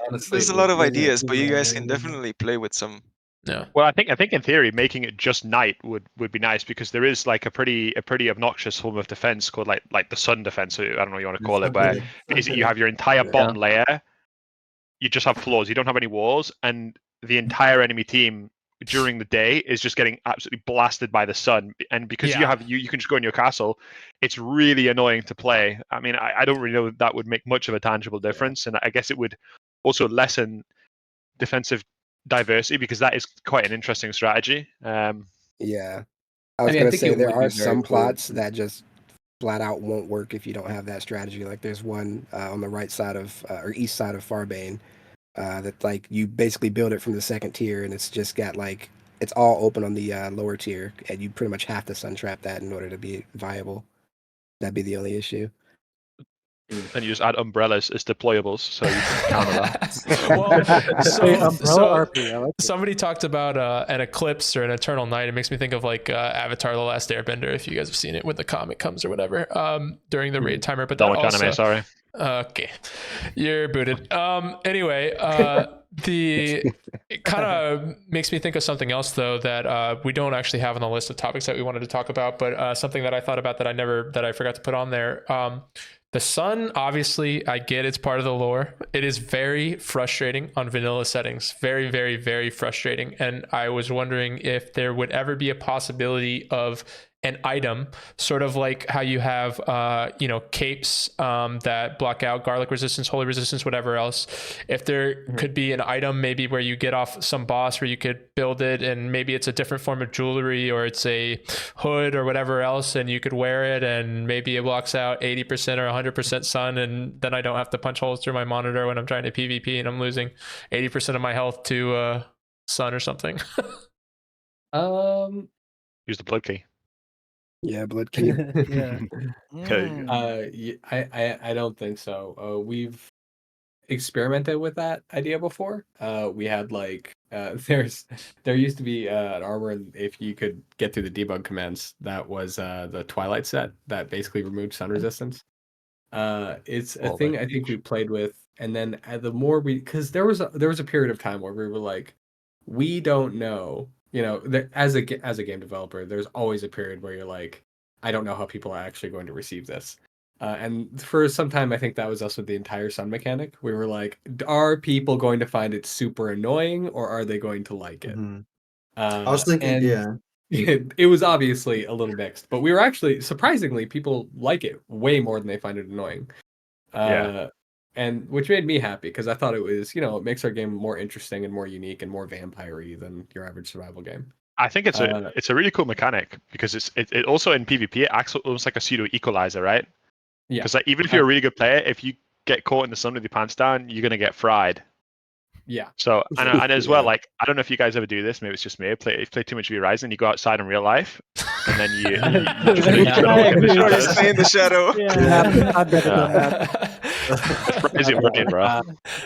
Honestly, there's a lot of ideas, but you guys can definitely play with some. Yeah. Well, I think in theory, making it just night would be nice, because there is like a pretty obnoxious form of defense called like the sun defense. I don't know what you want to call it, where basically you have your entire bottom layer, you just have floors, you don't have any walls, and the entire enemy team during the day is just getting absolutely blasted by the sun. And because you can just go in your castle, it's really annoying to play. I mean, I don't really know that would make much of a tangible difference, and I guess it would also lessen defensive diversity, because that is quite an interesting strategy. Yeah. I was going to say, there are some plots that just flat out won't work if you don't have that strategy. Like, there's one on the right side of, or east side of Farbane, that like you basically build it from the second tier, and it's just got like, it's all open on the lower tier, and you pretty much have to sun trap that in order to be viable. That'd be the only issue. And you just add umbrellas as deployables, so you can counter that. Well, Umbrella RP. I like it. somebody talked about an eclipse or an eternal night. It makes me think of like Avatar: The Last Airbender, if you guys have seen it, when the comet comes or whatever, during the raid timer. But Don't that watch also, anime, sorry. Okay, you're booted. Anyway, it kind of makes me think of something else though that we don't actually have on the list of topics that we wanted to talk about, but something that I thought about that I forgot to put on there. The sun, obviously, I get it's part of the lore. It is very frustrating on vanilla settings. Very, very, very frustrating. And I was wondering if there would ever be a possibility of an item, sort of like how you have, capes that block out garlic resistance, holy resistance, whatever else. If there could be an item maybe where you get off some boss where you could build it, and maybe it's a different form of jewelry, or it's a hood or whatever else, and you could wear it, and maybe it blocks out 80% or 100% sun, and then I don't have to punch holes through my monitor when I'm trying to PvP and I'm losing 80% of my health to sun or something. Use the blood key. Yeah, blood key. Yeah. Okay. I don't think so. We've experimented with that idea before. We had there used to be an armor, and if you could get through the debug commands, that was the Twilight set that basically removed sun resistance. It's a thing I think we played with, and then the more because there was a period of time where we were like, we don't know. As a game developer, there's always a period where you're like, I don't know how people are actually going to receive this. And for some time, I think that was us with the entire sun mechanic. We were like, are people going to find it super annoying, or are they going to like it? I was thinking, And yeah. it was obviously a little mixed, but we were actually surprisingly, people like it way more than they find it annoying. And which made me happy because I thought it was, it makes our game more interesting and more unique and more vampire-y than your average survival game. I think it's a really cool mechanic because it also in PvP it acts almost like a pseudo equalizer, right? Yeah. Because even if you're a really good player, if you get caught in the sun with your pants down, you're gonna get fried. Yeah. So and as well, like I don't know if you guys ever do this. Maybe it's just me. If you play too much Horizon, you go outside in real life, and then you just stay in the shadow. Yeah, I've never done that.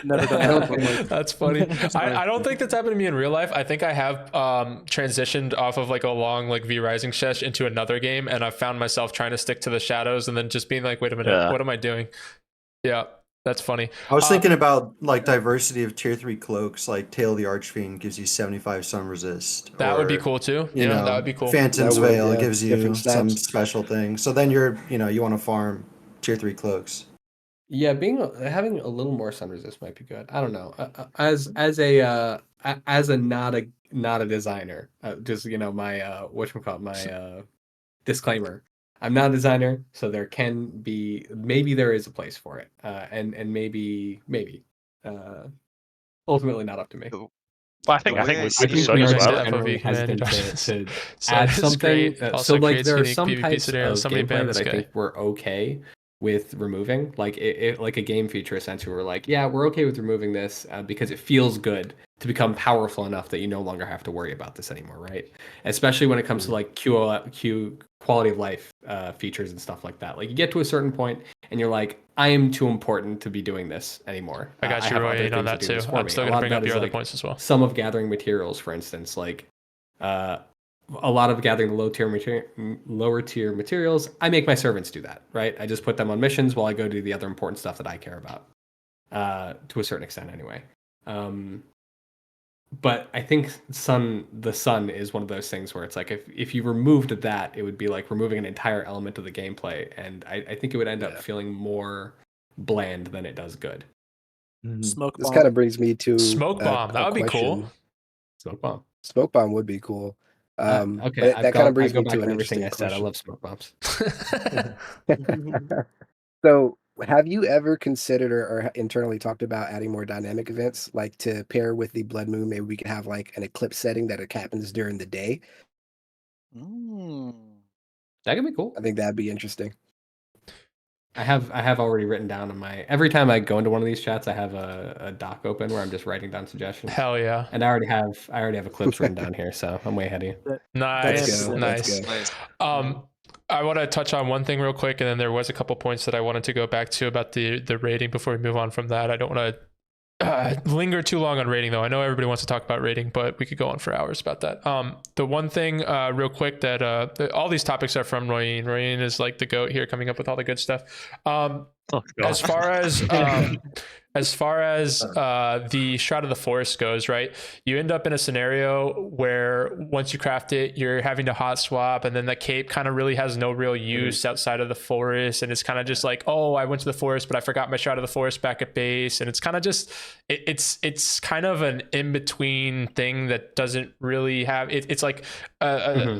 Never done that. That's funny. I don't think that's happened to me in real life. I think I have transitioned off of like a long like V Rising sesh into another game, and I've found myself trying to stick to the shadows and then just being like, wait a minute, what am I doing? Yeah, that's funny. I was thinking about like diversity of tier 3 cloaks, like Tail of the Archfiend gives you 75 sun resist. That would be cool too. Yeah, that would be cool. Phantom's Veil gives you different some stats. special thing. So then you want to farm tier 3 cloaks. Yeah, having a little more sun resist might be good. I don't know. As a not a designer, just my whatchamacallit, my disclaimer. I'm not a designer, so there can be maybe there is a place for it, and maybe ultimately not up to me. Well, I think with the think sun we as are well. just generally hesitant to Sun add is something. great. Also creates there are unique some PvP types scenarios. of Somebody gameplay ban that this I guy. think we're okay with removing. Like like a game feature essentially, we're like, yeah, we're okay with removing this because it feels good to become powerful enough that you no longer have to worry about this anymore, right? Especially when it comes to like Q quality of life features and stuff like that. Like you get to a certain point and you're like, I am too important to be doing this anymore. I got you, have Roy, other on things that do too. this for I'm me. still A gonna lot bring of up that your is, other like, points as well. some of gathering materials, for instance, like a lot of gathering the lower tier materials. I make my servants do that, right? I just put them on missions while I go do the other important stuff that I care about, to a certain extent, anyway. But I think the sun is one of those things where it's like if you removed that, it would be like removing an entire element of the gameplay, and I think it would end up feeling more bland than it does good. Smoke This bomb. kind of brings me to Smoke bomb. That would be cool. question. Smoke bomb. Smoke bomb would be cool. Okay, but that kind of brings I go me back to on an everything interesting I said. I question. love smoke bombs. So, have you ever considered or internally talked about adding more dynamic events, like to pair with the blood moon? Maybe we could have like an eclipse setting that happens during the day. That could be cool. I think that'd be interesting. I have already written down on my every time I go into one of these chats, I have a doc open where I'm just writing down suggestions. Hell yeah! And I already have eclipse written down here, so I'm way ahead of you. Nice, Let's go. Nice. I want to touch on one thing real quick, and then there was a couple points that I wanted to go back to about the rating before we move on from that. I don't want to linger too long on rating, though. I know everybody wants to talk about rating, but we could go on for hours about that. The one thing real quick that all these topics are from Royin. Royin is like the GOAT here, coming up with all the good stuff. As far as as far as the Shroud of the Forest goes, right? You end up in a scenario where once you craft it, you're having to hot swap, and then the cape kind of really has no real use outside of the forest, and it's kind of just like, oh, I went to the forest, but I forgot my Shroud of the Forest back at base, and it's kind of just it's kind of an in between thing that doesn't really have it. It's like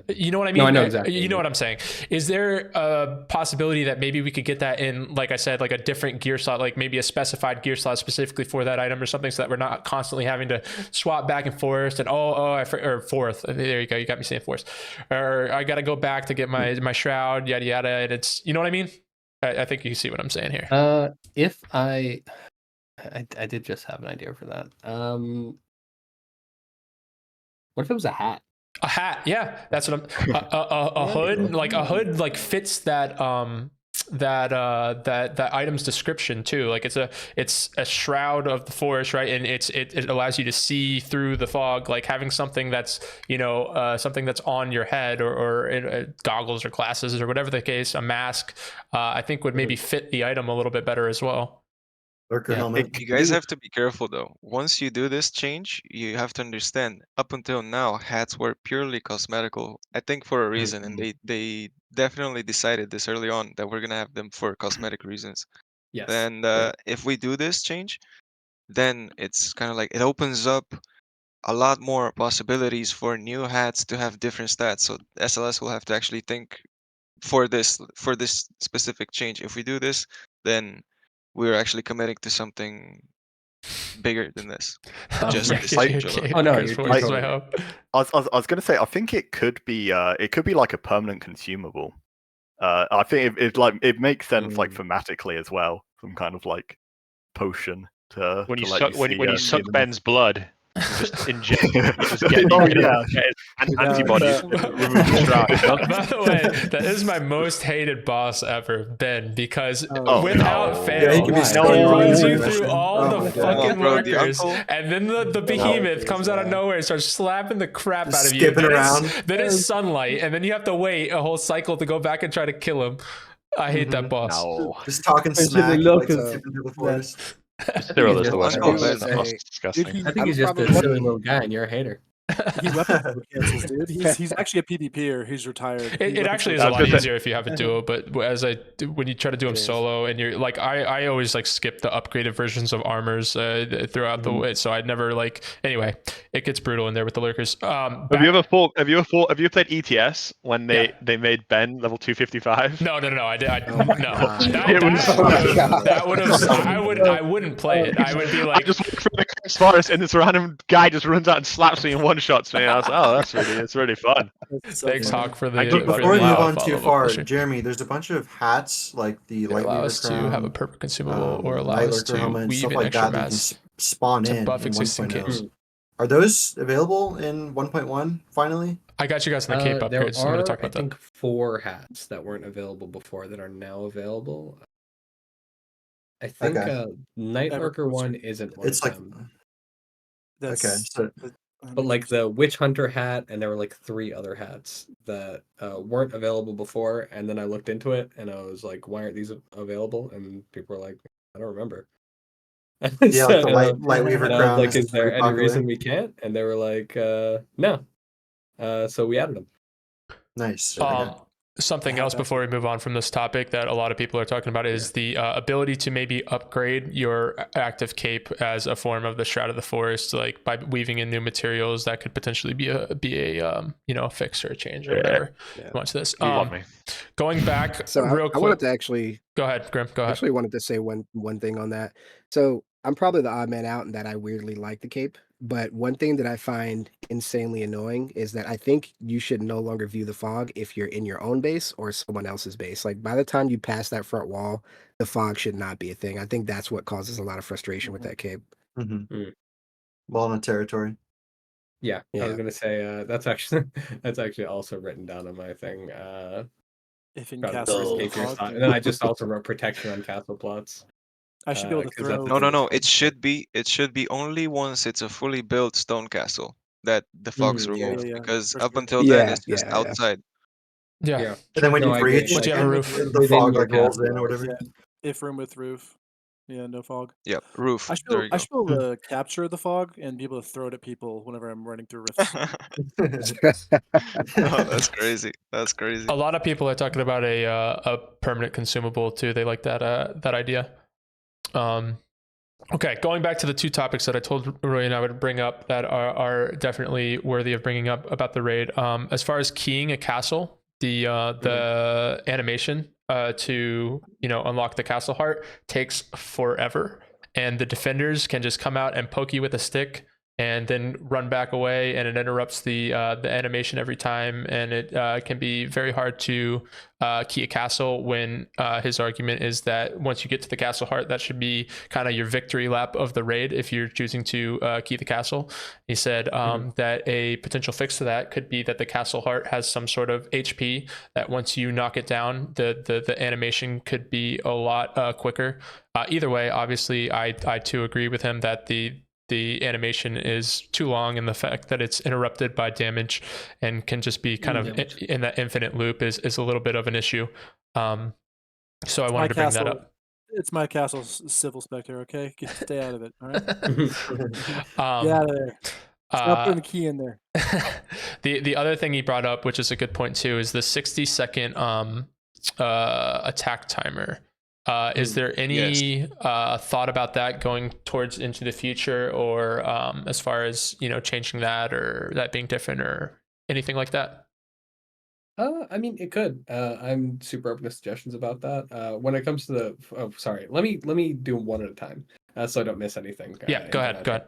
you know what I mean? No, I know exactly. You know what I'm saying? Is there a possibility that maybe we could get that in, like I said, like a different gear slot, like maybe a specified gear slot specifically for that item or something, so that we're not constantly having to swap back and forth and or fourth. There you go. You got me saying fourth. Or I got to go back to get my shroud, yada yada. And it's, you know what I mean? I think you see what I'm saying here. If I did just have an idea for that. What if it was a hat? A hat, yeah, that's what I'm. A hood, like a hood, like fits that that item's description too. Like it's a shroud of the forest, right? And it allows you to see through the fog. Like having something that's, you know, something that's on your head or goggles or glasses or whatever the case, a mask, I think would maybe fit the item a little bit better as well. Lurker helmet. You guys have to be careful though. Once you do this change, you have to understand. Up until now, hats were purely cosmetical. I think for a reason, and they definitely decided this early on that we're gonna have them for cosmetic reasons. Yes. And if we do this change, then it's kind of like it opens up a lot more possibilities for new hats to have different stats. So SLS will have to actually think for this specific change. If we do this, then we're actually committing to something bigger than this. Just Yeah, this okay, change okay. alone. Oh, no, Force you're forces totally my right. hope. I was going to say, I think it could be like a permanent consumable. I think it makes sense like thematically as well. Some kind of like potion to When you let suck you when see, you suck see them. Ben's blood, you just inject. You just get, Oh, you get yeah. his antibodies. Remove the shroud. By the way, that is my most hated boss ever, Ben, because Oh, without no. fail, Yeah, he can be Why? stuck he in runs one you mission. through all Oh the my fucking God. Bro, the lurkers, uncle- and then the behemoth comes out of nowhere and starts slapping the crap Just out of you. skipping around. Then it's sunlight, and then you have to wait a whole cycle to go back and try to kill him. I hate that boss. No. Just talking Especially smack, look, like it's- skipping through the forest. Cyril is just the worst Uncle boss. Ben. That boss is disgusting. Dude, I think I'm he's just a probably- silly little guy, and you're a hater. he weapon cancels, dude. He's actually a PvPer. He's retired. It actually is I a was lot gonna say- easier if you have a duo, but when you try to do them It is. solo, and you're like, I always like skip the upgraded versions of armors throughout the way, so I'd never like. Anyway, it gets brutal in there with the lurkers. Have you played ETS when they made Ben level 255? No, I did. Oh my No, God. It was- that would have. I wouldn't play it. I would be I like, just walk through the Chaos forest and this random guy just runs out and slaps me and one shots me. I was like, oh, it's really fun. thanks, Hawk, for the. I keep- for Before we the move on follow too up far, question. Jeremy, there's a bunch of hats like the They light allow weaver us to crown, have a perfect consumable, or allow light us lurker to helmet, and weave stuff in like extra that. That you can mass spawn to in buff existing 1.0. capes. Are those available in 1.1 finally? I got you guys in the cape There upgrades. So I'm going are, to talk I about that. think, 4 hats that weren't available before that are now available. I think Okay. Night Ever- Lurker one isn't one It's of like them. That's, okay. So But like the Witch Hunter hat, and there were like 3 other hats that weren't available before. And then I looked into it, and I was like, "Why aren't these available?" And people were like, "I don't remember." yeah, like the light weaver and I was crown. like, is "Is there pretty any popular. reason we can't?" And they were like, "No." So we added them. Nice. Okay. Something Yeah, else that- before we move on from this topic that a lot of people are talking about is the ability to maybe upgrade your active cape as a form of the Shroud of the Forest, like by weaving in new materials that could potentially be a fix or a change or whatever. Yeah. Watch this. You want me? Going back So real I quick. wanted to actually Go ahead, Grim. Go I ahead. actually wanted to say one thing on that. So I'm probably the odd man out in that I weirdly like the cape. But one thing that I find insanely annoying is that I think you should no longer view the fog if you're in your own base or someone else's base. Like by the time you pass that front wall, the fog should not be a thing. I think that's what causes a lot of frustration with that cape. Mm-hmm. Well, in a territory. Yeah, I was Yeah. gonna say that's actually also written down on my thing. if in Got castle, escape your spot. And then I just also wrote protection on castle plots. I should be able to 'cause that's throw. No. It should be only once it's a fully built stone castle that the fog's Mm, yeah, removed. yeah, Because for up sure. until then Yeah, it's just yeah. outside. Yeah. Yeah. And then when No, you I breach, agree. Once you have a and roof. the Within fog your like rolls castle in or whatever. Yeah, if room with roof. Yeah, no fog. Yep, roof. I should There be you I go. should be able to capture the fog and be able to throw it at people whenever I'm running through rifts. Oh, that's crazy. That's crazy. A lot of people are talking about a permanent consumable too. They like that idea. Okay, going back to the two topics that I told Roy and I would bring up that are definitely worthy of bringing up about the raid. As far as keying a castle, the animation to unlock the castle heart takes forever, and the defenders can just come out and poke you with a stick and then run back away, and it interrupts the animation every time, and it can be very hard to key a castle when his argument is that once you get to the castle heart, that should be kind of your victory lap of the raid if you're choosing to key the castle. He said that a potential fix to that could be that the castle heart has some sort of HP that once you knock it down, the animation could be a lot quicker. Either way, obviously, I too agree with him that the animation is too long, and the fact that it's interrupted by damage and can just be kind of in that infinite loop is a little bit of an issue. So I wanted to bring that up. It's my castle's civil specter, okay? Stay out of it, all right? Get Um, out of there. Stop putting the key in there. the other thing he brought up, which is a good point too, is the 60-second attack timer. Is there any thought about that going towards into the future, or as far as changing that, or that being different, or anything like that? I mean, it could. I'm super open to suggestions about that. When it comes to sorry, let me do one at a time, so I don't miss anything. Yeah, go ahead.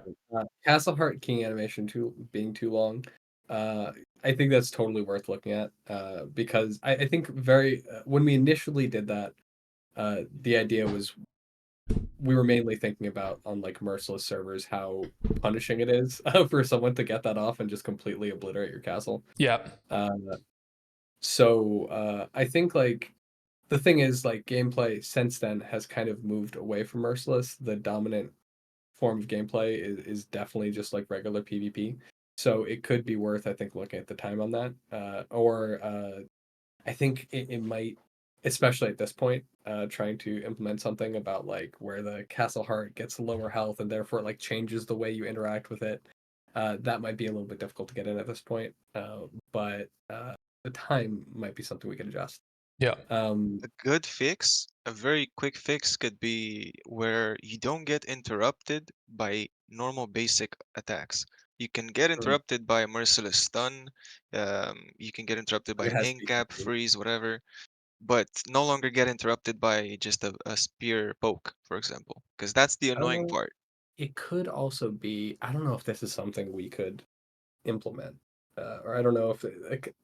Castle Heart King animation being too long. I think that's totally worth looking at. Because I think when we initially did that, the idea was we were mainly thinking about on like merciless servers how punishing it is for someone to get that off and just completely obliterate your castle. Yeah. So I think like the thing is like gameplay since then has kind of moved away from merciless. The dominant form of gameplay is definitely just like regular PvP. So it could be worth I think looking at the time on that. Or I think it might, especially at this point, trying to implement something about like where the castle heart gets lower health and therefore like changes the way you interact with it. That might be a little bit difficult to get in at this point. But the time might be something we can adjust. Yeah. A good fix, a very quick fix could be where you don't get interrupted by normal basic attacks. You can get interrupted by a merciless stun. You can get interrupted by It an has to be incap, freeze, whatever, but no longer get interrupted by just a spear poke, for example, because that's the I don't annoying know. part. It could also be. I don't know if this is something we could implement, or I don't know if like.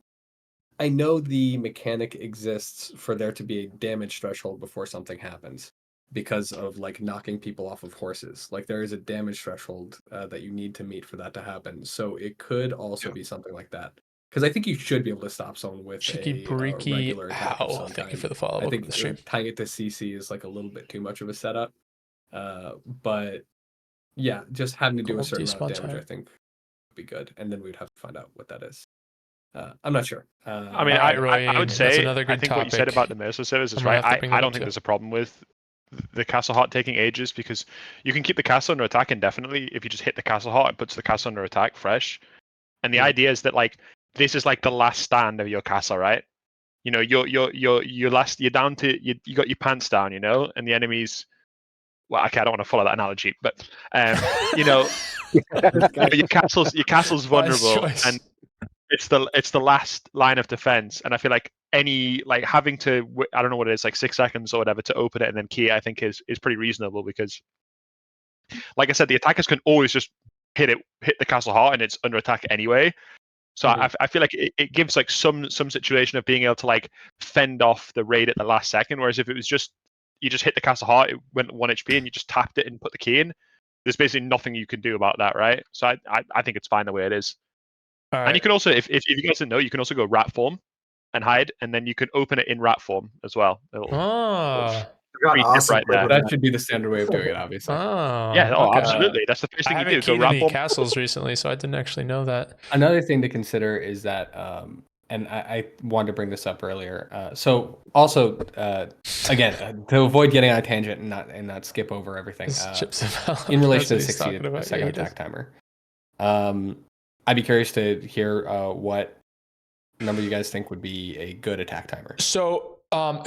I know the mechanic exists for there to be a damage threshold before something happens because of like knocking people off of horses. Like there is a damage threshold that you need to meet for that to happen. So it could also Yeah. be something like that. Because I think you should be able to stop someone with Shiki a Briki, regular attack of some thank you kind. for the follow. I Welcome think to the stream. tying it to CC is like a little bit too much of a setup. But yeah, just having to do a Gold certain amount of despawn damage, time. I think, would be good. And then we'd have to find out what that is. I'm not sure. I mean, All right, I would Roy, say that's another I good think what you said topic. about the merciless service is I'm gonna right. have to bring I that don't up think too. there's a problem with the castle heart taking ages because you can keep the castle under attack indefinitely if you just hit the castle heart. It puts the castle under attack fresh. And the idea is that like this is like the last stand of your castle, right? You know, you're down to you got your pants down, and the enemy's well, okay, I don't want to follow that analogy, but you know, your castle's vulnerable and it's the last line of defense, and I feel like having to I don't know what it is, like 6 seconds or whatever to open it and then key it, I think is pretty reasonable because, like I said, the attackers can always just hit the castle heart and it's under attack anyway. So I feel like it gives like some situation of being able to like fend off the raid at the last second, whereas if it was just you just hit the castle heart, it went 1 HP and you just tapped it and put the key in, there's basically nothing you can do about that, right? So I think it's fine the way it is. All And right. you can also, if you guys didn't know, you can also go rat form and hide, and then you can open it in rat form as well. Oh. Got awesome right there. That should be the standard way of doing it, obviously. Yeah, okay. absolutely. That's the first I thing you haven't do. Go keyed rat any form. castles recently, so I didn't actually know that. Another thing to consider is that and I wanted to bring this up earlier. So also, again, to avoid getting on a tangent and not skip over everything, in relation to the 60-second attack timer, I'd be curious to hear what number you guys think would be a good attack timer. So I'll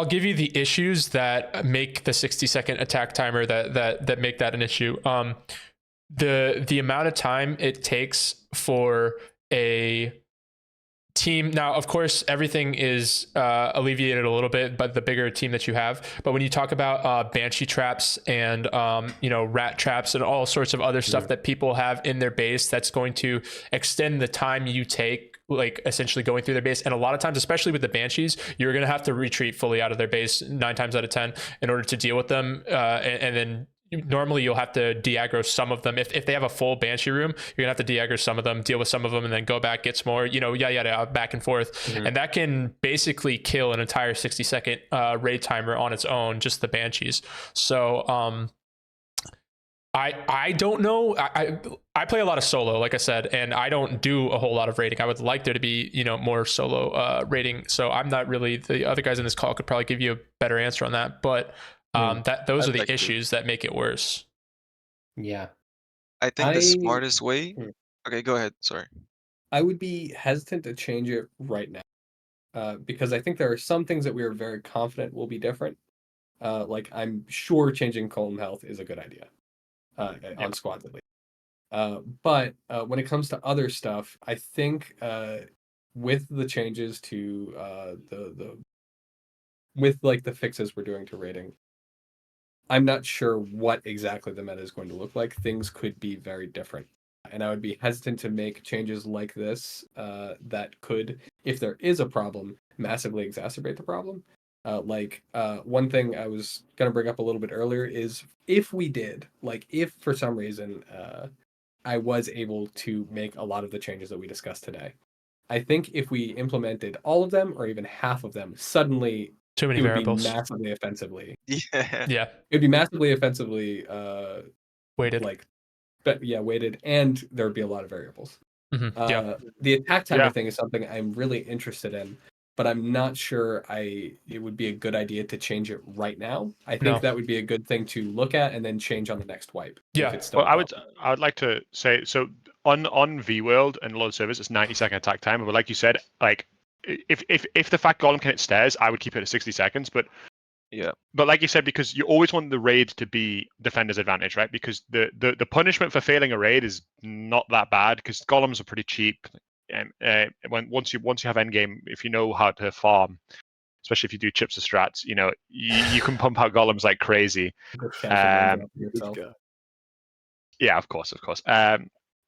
give you the issues that make the 60-second attack timer that make that an issue. The amount of time it takes for a team. Now, of course, everything is alleviated a little bit, but the bigger team that you have. But when you talk about banshee traps and rat traps and all sorts of other stuff that people have in their base, that's going to extend the time you take, like essentially going through their base. And a lot of times, especially with the banshees, you're going to have to retreat fully out of their base 9 times out of 10 in order to deal with them, and then normally you'll have to de-aggro some of them. If they have a full banshee room, you're gonna have to de-aggro some of them, deal with some of them, and then go back, get some more, yada, back and forth. And that can basically kill an entire 60-second raid timer on its own, just the banshees. So I don't know. I play a lot of solo, like I said, and I don't do a whole lot of raiding. I would like there to be, more solo raiding. So I'm not really, the other guys in this call could probably give you a better answer on that, but those are the issues that make it worse. Yeah. I think the smartest way. Okay, go ahead. Sorry. I would be hesitant to change it right now, because I think there are some things that we are very confident will be different. Like I'm sure changing column health is a good idea on squads at least. But when it comes to other stuff, I think with the changes to with like the fixes we're doing to rating, I'm not sure what exactly the meta is going to look like. Things could be very different. And I would be hesitant to make changes like this that could, if there is a problem, massively exacerbate the problem. One thing I was going to bring up a little bit earlier is if for some reason I was able to make a lot of the changes that we discussed today, I think if we implemented all of them or even half of them, suddenly too many variables. Be massively offensively. Yeah. It would be massively offensively weighted. Weighted, and there would be a lot of variables. The attack timer thing is something I'm really interested in, but I'm not sure it would be a good idea to change it right now. I think that would be a good thing to look at and then change on the next wipe. Yeah. Well, I would like to say, so on VWorld and a lot of servers, it's 90-second attack timer. But like you said, like if the fact golem can hit stairs, I would keep it at 60 seconds. But like you said, because you always want the raid to be defender's advantage, right? Because the punishment for failing a raid is not that bad because golems are pretty cheap. And once you have endgame, if you know how to farm, especially if you do chips or strats, you can pump out golems like crazy. Yeah, of course.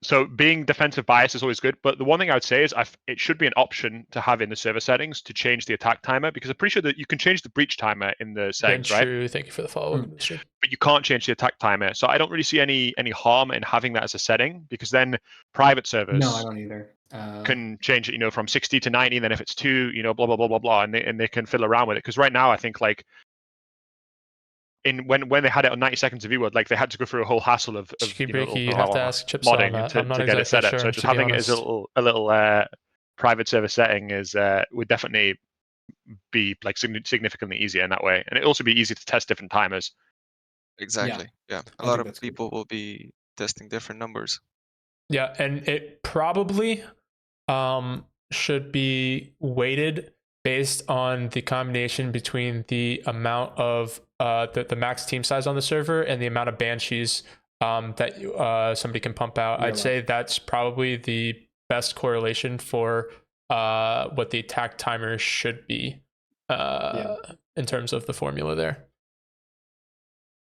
So being defensive bias is always good, but the one thing I would say is it should be an option to have in the server settings to change the attack timer, because I'm pretty sure that you can change the breach timer in the settings, right? True. Thank you for the follow-up. But you can't change the attack timer. So I don't really see any harm in having that as a setting, because then private servers No, I don't either. Can change it, from 60 to 90, and then if it's 2, blah, blah, blah, blah, blah, and they can fiddle around with it. Because right now I think like when they had it on 90 seconds of VWorld, like they had to go through a whole hassle of you have to ask Chips modding on that. to get it set up. So just having it as a little private server setting would definitely be like significantly easier in that way, and it'd also be easy to test different timers. Exactly. Yeah. A lot of people will be testing different numbers. Yeah, and it probably should be weighted based on the combination between the amount of the max team size on the server and the amount of banshees that somebody can pump out. I'd say that's probably the best correlation for what the attack timer should be in terms of the formula there.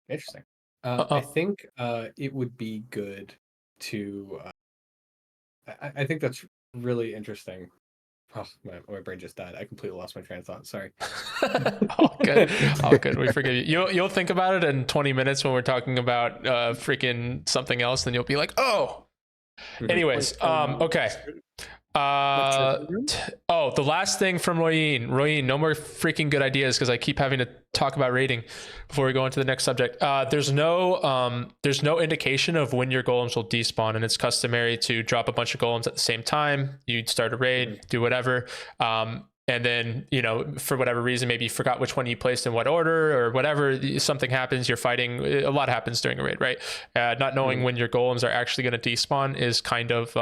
Interesting. I think it would be good to. I think that's really interesting. Oh, my brain just died. I completely lost my train of thought. Sorry. All good. We forgive you. You'll think about it in 20 minutes when we're talking about freaking something else. Then you'll be like, oh. Anyways, okay. The last thing from Royin. Royin, no more freaking good ideas because I keep having to talk about rating before we go into the next subject. There's no indication of when your golems will despawn, and it's customary to drop a bunch of golems at the same time. You'd start a raid, do whatever. And then, for whatever reason, maybe you forgot which one you placed in what order or whatever, something happens, you're fighting. A lot happens during a raid, right? Not knowing when your golems are actually going to despawn is kind of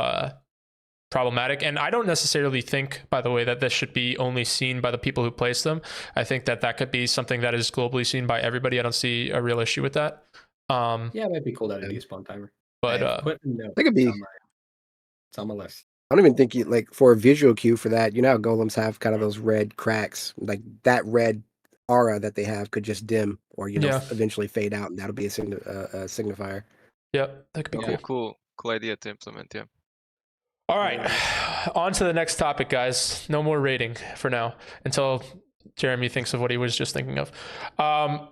problematic. And I don't necessarily think, by the way, that this should be only seen by the people who place them. I think that could be something that is globally seen by everybody. I don't see a real issue with that. Yeah, it might be cool to have a despawn timer. But that could be. It's on my list. I don't even think you like for a visual cue for that. You know how golems have kind of those red cracks, like that red aura that they have could just dim or eventually fade out, and that'll be a signifier. Yeah, that could be cool idea to implement. Yeah. All right, on to the next topic, guys. No more rating for now until Jeremy thinks of what he was just thinking of.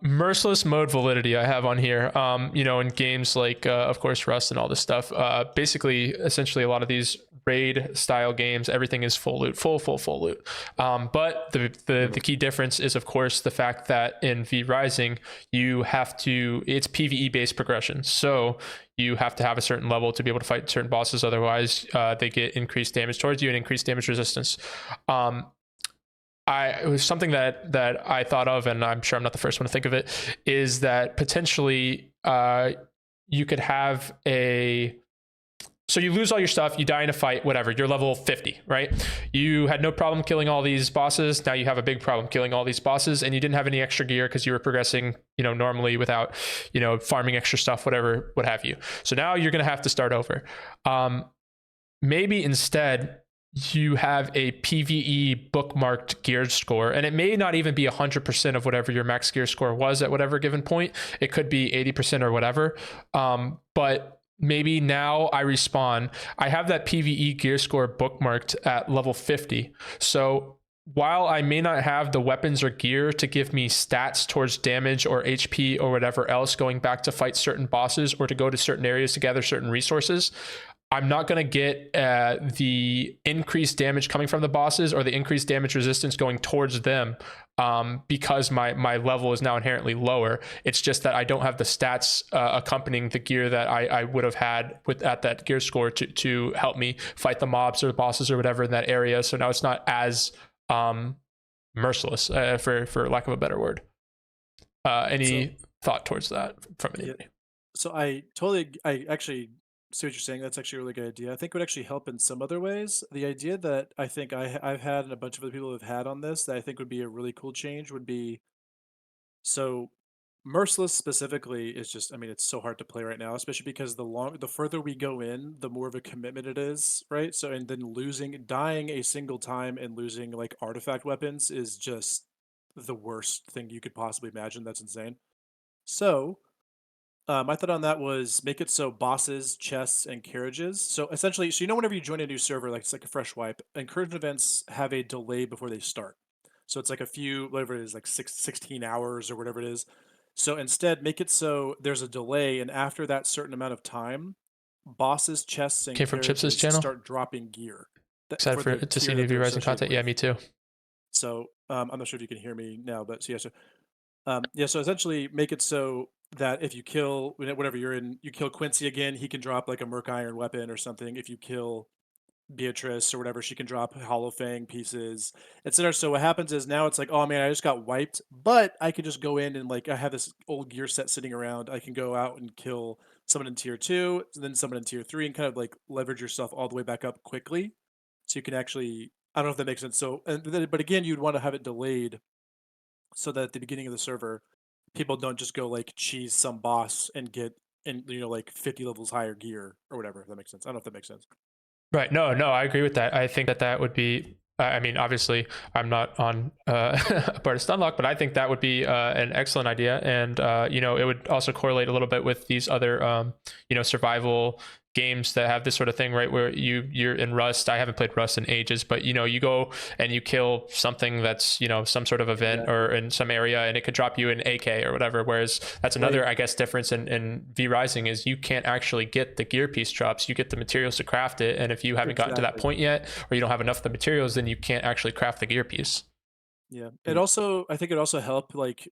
Merciless mode validity I have on here. In games like, of course, Rust and all this stuff. Essentially, a lot of these raid style games, everything is full loot, full loot. But the key difference is, of course, the fact that in V Rising, it's PvE based progression. So you have to have a certain level to be able to fight certain bosses. Otherwise, they get increased damage towards you and increased damage resistance. It was something that I thought of, and I'm sure I'm not the first one to think of it, is that potentially you could have so you lose all your stuff, you die in a fight, whatever, you're level 50, right? You had no problem killing all these bosses. Now you have a big problem killing all these bosses, and you didn't have any extra gear because you were progressing, normally without, farming extra stuff, whatever, what have you. So now you're going to have to start over. Maybe instead you have a PvE bookmarked gear score, and it may not even be 100% of whatever your max gear score was at whatever given point. It could be 80% or whatever. But maybe now I respawn, I have that PvE gear score bookmarked at level 50. So while I may not have the weapons or gear to give me stats towards damage or HP or whatever else going back to fight certain bosses or to go to certain areas to gather certain resources, I'm not going to get the increased damage coming from the bosses or the increased damage resistance going towards them because my level is now inherently lower. It's just that I don't have the stats accompanying the gear that I would have had at that gear score to help me fight the mobs or the bosses or whatever in that area. So now it's not as merciless, for lack of a better word. Any thought towards that from anybody? So I actually see what you're saying. That's actually a really good idea. I think it would actually help in some other ways. The idea that I think I've had and a bunch of other people have had on this that I think would be a really cool change would be, so Merciless specifically is just, it's so hard to play right now, especially because the further we go in, the more of a commitment it is, right? So, and then dying a single time and losing like artifact weapons is just the worst thing you could possibly imagine. That's insane. So my thought on that was make it so bosses, chests, and carriages. So essentially, whenever you join a new server, like it's like a fresh wipe, incursion events have a delay before they start. So it's like a few, whatever it is, like 16 hours or whatever it is. So instead, make it so there's a delay, and after that certain amount of time, bosses, chests, and Came from Chips' carriages channel? start dropping gear. Except for to see new Rising content. Yeah, me too. So I'm not sure if you can hear me now, but so yeah. So essentially, make it so that if you kill whatever you're in, you kill Quincy again, he can drop like a Merc Iron weapon or something. If you kill Beatrice or whatever, she can drop Hollow Fang pieces, etc. So what happens is now it's like, oh man, I just got wiped, but I could just go in and like I have this old gear set sitting around. I can go out and kill someone in tier 2, then someone in tier 3, and kind of like leverage yourself all the way back up quickly. So you can actually, I don't know if that makes sense. So, but again, you'd want to have it delayed so that at the beginning of the server, people don't just go like cheese some boss and get like 50 levels higher gear or whatever. If that makes sense. I don't know if that makes sense. Right. No, I agree with that. I think that would be, obviously I'm not on a part of Stunlock, but I think that would be an excellent idea. And, it would also correlate a little bit with these other, survival games that have this sort of thing, right? Where you're in Rust. I haven't played Rust in ages, but you go and you kill something that's some sort of event or in some area, and it could drop you an AK or whatever. Whereas that's another, I guess, difference in V Rising is you can't actually get the gear piece drops. You get the materials to craft it, and if you haven't gotten to that point yet, or you don't have enough of the materials, then you can't actually craft the gear piece. Yeah, I think it also helped like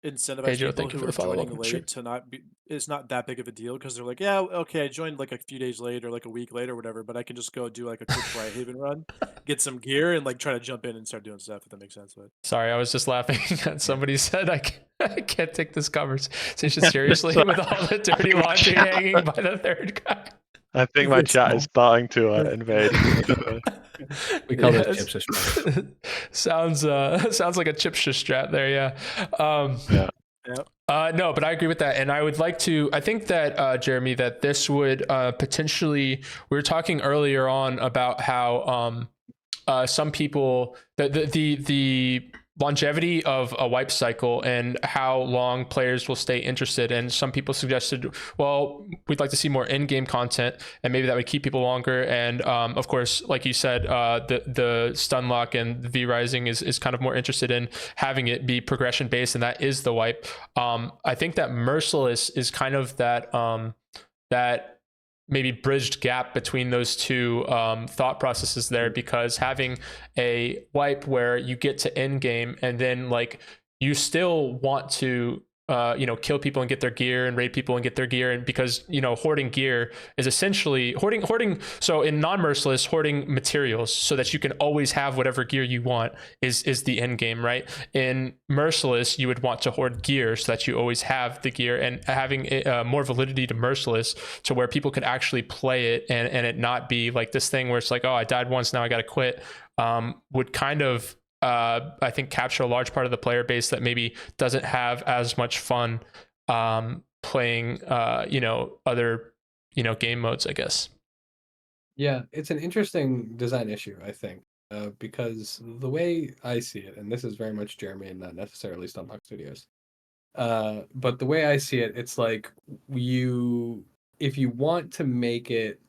incentivize Pedro, people thank you who for are the follow. joining Welcome, late to not be. It's not that big of a deal because they're like, yeah, okay, I joined like a few days late or like a week later or whatever, but I can just go do like a quick Brighthaven run, get some gear, and like try to jump in and start doing stuff. If that makes sense. But sorry, I was just laughing at somebody said I can't take this conversation seriously with all the dirty laundry hanging by the third guy. I think my chat is starting to invade. We call those chipsa strats. sounds like a chipsa strat there. Yeah. yeah. No, but I agree with that. And I would like to, I think that, Jeremy, that this would potentially, we were talking earlier on about how some people, the longevity of a wipe cycle and how long players will stay interested. And some people suggested, well, we'd like to see more in-game content, and maybe that would keep people longer. And of course, like you said, the stun lock and V Rising is kind of more interested in having it be progression based, and that is the wipe. I think that Merciless is kind of that maybe bridged gap between those two thought processes there, because having a wipe where you get to end game and then like you still want to kill people and get their gear and raid people and get their gear, and because hoarding gear is essentially hoarding. So in non-merciless, hoarding materials so that you can always have whatever gear you want is the end game, right? In merciless, you would want to hoard gear so that you always have the gear, and having more validity to merciless to where people could actually play it and it not be like this thing where it's like, oh, I died once, now I got to quit, would kind of I think capture a large part of the player base that maybe doesn't have as much fun playing other game modes, I guess. Yeah, it's an interesting design issue, I think, because the way I see it, and this is very much Jeremy and not necessarily Stunlock Studios, but the way I see it, it's like if you want to make it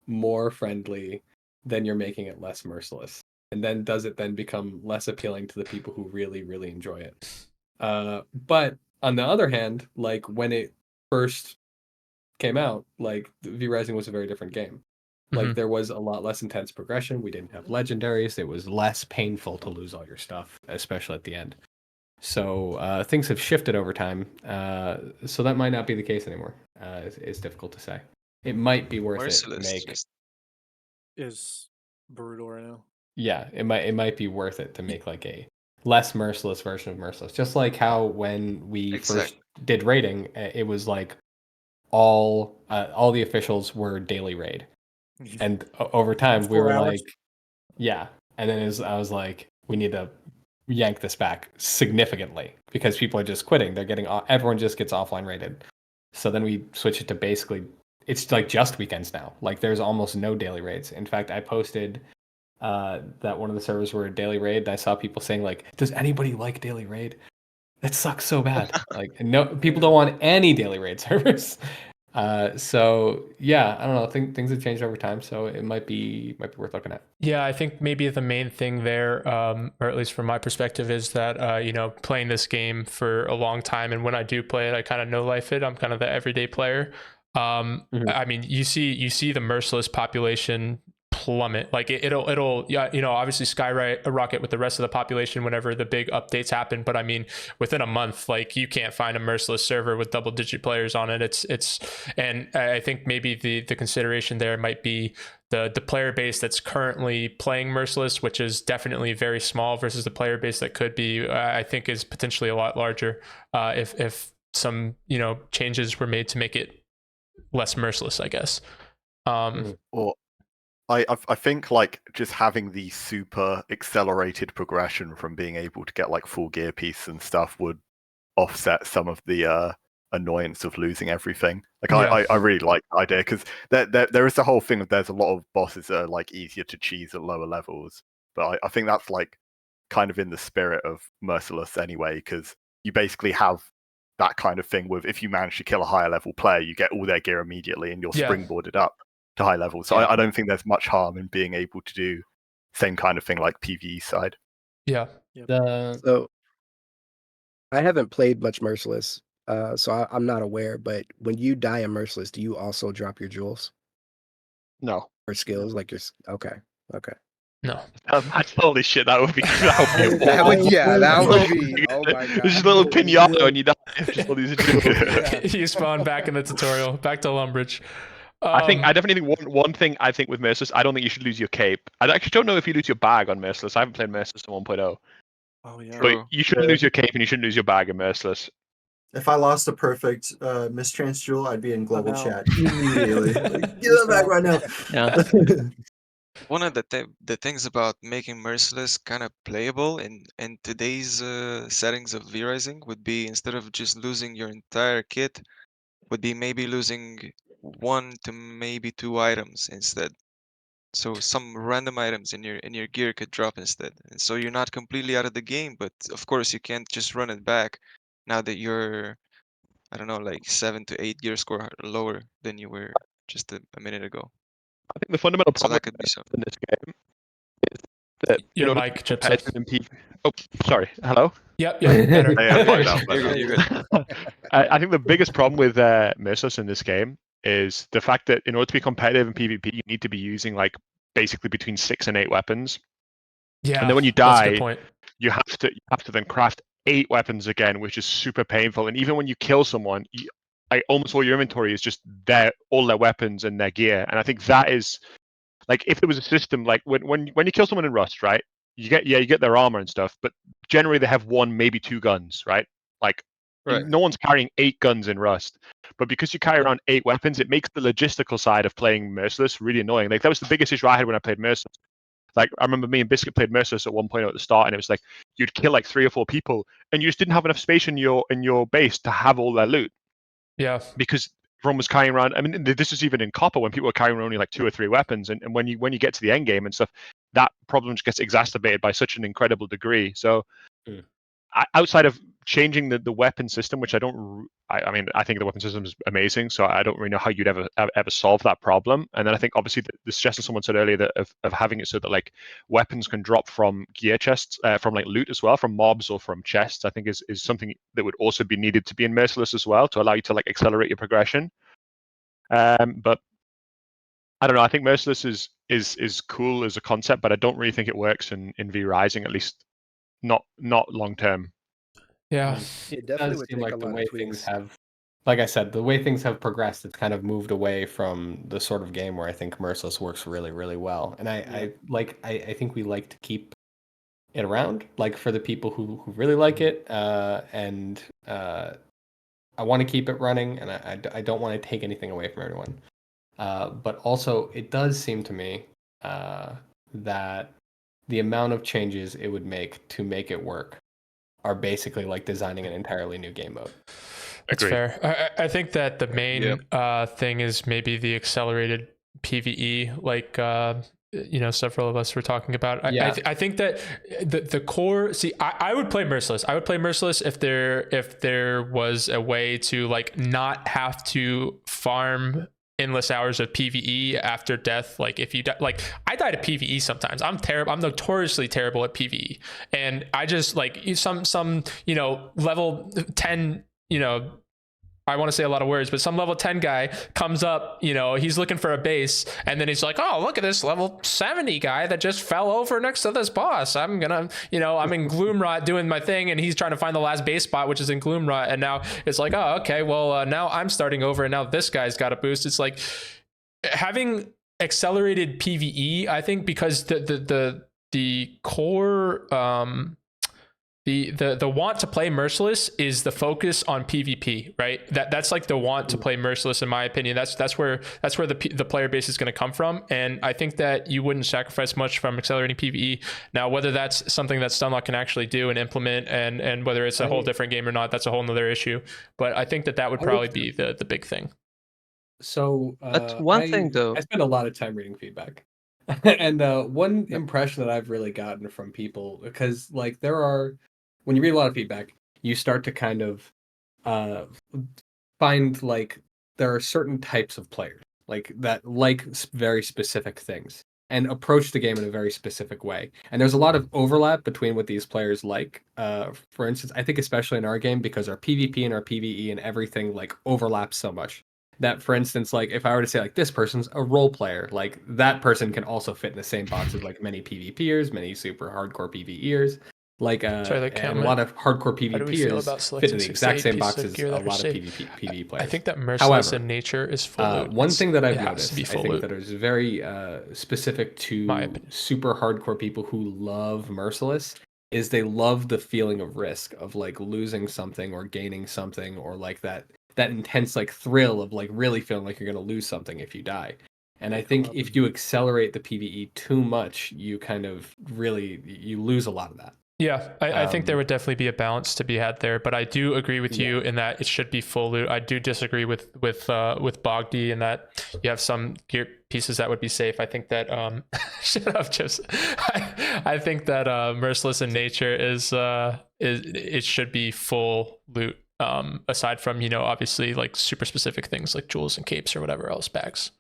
more friendly, then you're making it less merciless. And then does it then become less appealing to the people who really, really enjoy it? But on the other hand, like when it first came out, like V Rising was a very different game. Like there was a lot less intense progression. We didn't have legendaries. It was less painful to lose all your stuff, especially at the end. So things have shifted over time. So that might not be the case anymore. It's difficult to say. It might be worth it to Merciless make. Is brutal right now. Yeah, it might be worth it to make like a less merciless version of merciless. Just like how when we first did raiding, it was like all the officials were daily raid, and over time we were like, yeah, and then I was like, we need to yank this back significantly because people are just quitting. They're getting everyone just gets offline raided. So then we switch it to basically it's like just weekends now. Like there's almost no daily raids. In fact, I posted that one of the servers were a daily raid. And I saw people saying like, "Does anybody like daily raid? That sucks so bad." Like, no, people don't want any daily raid servers. So yeah, I don't know. I think things have changed over time, so it might be worth looking at. Yeah, I think maybe the main thing there, or at least from my perspective, is that playing this game for a long time, and when I do play it, I kind of know life it. I'm kind of the everyday player. I mean, you see the merciless population plummet. Like it'll obviously skyrocket with the rest of the population whenever the big updates happen, but I mean within a month, like you can't find a merciless server with double digit players on it. It's and I think maybe the consideration there might be the player base that's currently playing merciless, which is definitely very small, versus the player base that could be I think is potentially a lot larger if some changes were made to make it less merciless, I guess. Or I think like just having the super accelerated progression from being able to get like full gear piece and stuff would offset some of the annoyance of losing everything. Like I really like the idea because there is the whole thing of there's a lot of bosses that are like easier to cheese at lower levels, but I think that's like kind of in the spirit of Merciless anyway, because you basically have that kind of thing with if you manage to kill a higher level player, you get all their gear immediately and you're springboarded up. to high level. So Yeah. I don't think there's much harm in being able to do same kind of thing like PvE side. Yeah. So I haven't played much Merciless, so I'm not aware. But when you die in Merciless, do you also drop your jewels No. or skills? Like your okay. No. That's holy shit. That would be awful. That would that would So be. Oh my god. There's just a little pinata and you die. Just all these jewels. Yeah. You spawn back in the tutorial, back to Lumbridge. I definitely think one thing I think with Merciless, I don't think you should lose your cape. I actually don't know if you lose your bag on Merciless. I haven't played Merciless in 1.0. Oh yeah. But you shouldn't lose your cape and you shouldn't lose your bag in Merciless. If I lost a perfect mistrans jewel, I'd be in global out. chat immediately. Like, get that back right now. Yeah. One of the things about making Merciless kind of playable in today's settings of V-Rising would be, instead of just losing your entire kit, would be maybe losing 1 to maybe 2 items instead. So some random items in your gear could drop instead, and so you're not completely out of the game. But of course, you can't just run it back now that you're, I don't know, like 7 to 8 gear score lower than you were just a minute ago. I think the fundamental So problem that could be something. in this game is that Your in order mic, to be Chip competitive says. in PvP. Oh, sorry. Hello. Yep, better. Yeah, fine now, You're fine good. now. You're good. I think the biggest problem with Merciless in this game is the fact that in order to be competitive in PvP, you need to be using like basically between 6 and 8 weapons. Yeah. And then when you that's a good die, point. you have to then craft 8 weapons again, which is super painful. And even when you kill someone, almost all your inventory is just all their weapons and their gear. And I think that is like, if there was a system like when you kill someone in Rust, right? You get their armor and stuff, but generally they have 1, maybe 2 guns, right? Like Right. no one's carrying 8 guns in Rust. But because you carry around 8 weapons, it makes the logistical side of playing Merciless really annoying. Like that was the biggest issue I had when I played Merciless. Like I remember me and Biscuit played Merciless at one point at the start, and it was like you'd kill like 3 or 4 people, and you just didn't have enough space in your base to have all their loot Yeah. because everyone was carrying around. I mean, this is even in Copper when people were carrying around only like 2 or 3 weapons, and when you get to the end game and stuff, that problem just gets exacerbated by such an incredible degree. So outside of changing the weapon system, which I mean, I think the weapon system is amazing, so I don't really know how you'd ever solve that problem. And then I think obviously the suggestion someone said earlier that of having it so that like weapons can drop from gear chests, from like loot as well, from mobs or from chests, I think is something that would also be needed to be in Merciless as well to allow you to like accelerate your progression. But I don't know. I think Merciless is cool as a concept, but I don't really think it works in V Rising, at least not long term. Yeah. It It definitely does would seem take like a the lot way of things tweaks. have, like I said, the way things have progressed, it's kind of moved away from the sort of game where I think Merciless works really, really well. And I think we like to keep it around, like for the people who really like it, and I want to keep it running, and I don't want to take anything away from everyone. But also, it does seem to me that the amount of changes it would make to make it work are basically like designing an entirely new game mode. That's Agreed. fair. I think that the main Yeah. thing is maybe the accelerated PvE, like several of us were talking about. Yeah. I think that the core. See, I would play Merciless. I would play Merciless if there was a way to like not have to farm endless hours of PvE after death. Like if you like, I died at PvE sometimes. I'm terrible. I'm notoriously terrible at PvE, and I just like some level 10. I want to say a lot of words, but some level 10 guy comes up, he's looking for a base, and then he's like, oh, look at this level 70 guy that just fell over next to this boss. I'm gonna, I'm in Gloomrot doing my thing, and he's trying to find the last base spot, which is in Gloomrot, and now it's like, oh, okay, well, now I'm starting over, and now this guy's got a boost. It's like having accelerated PvE, I think, because the core the want to play Merciless is the focus on PvP, right? That's like the want to play Merciless, in my opinion. That's where the player base is going to come from, and I think that you wouldn't sacrifice much from accelerating PvE. Now, whether that's something that Stunlock can actually do and implement, and whether it's a whole different game or not, that's a whole nother issue. But I think that would probably be the big thing. So That's one thing, though. I spend a lot of time reading feedback. And one impression that I've really gotten from people, because like when you read a lot of feedback, you start to kind of find like there are certain types of players. like that, like very specific things, and approach the game in a very specific way. And there's a lot of overlap between what these players like. For instance, I think especially in our game, because our PvP and our PvE and everything like overlaps so much that, for instance, like if I were to say like this person's a role player, like that person can also fit in the same box as like many PvPers, many super hardcore PvEers. Like Sorry, like and a lot of hardcore how do we feel PvPers about fit selecting in the 6 to exact 8 same pieces box of as gear a that are lot of safe? PvP I players. think that merciless However, in nature is full loot. one thing that I've it has to be noticed, I full think loot. that is very specific My to opinion. super hardcore people who love merciless, is they love the feeling of risk of like losing something or gaining something, or like that intense like thrill of like really feeling like you're going to lose something if you die. And I think if you accelerate the PvE too much, you kind of really you lose a lot of that. Yeah, I think there would definitely be a balance to be had there, but I do agree with you in that it should be full loot. I do disagree with Bogdy in that you have some gear pieces that would be safe. I think that shut up, Chips. I think that merciless in nature is it should be full loot. Aside from obviously like super specific things like jewels and capes or whatever else bags.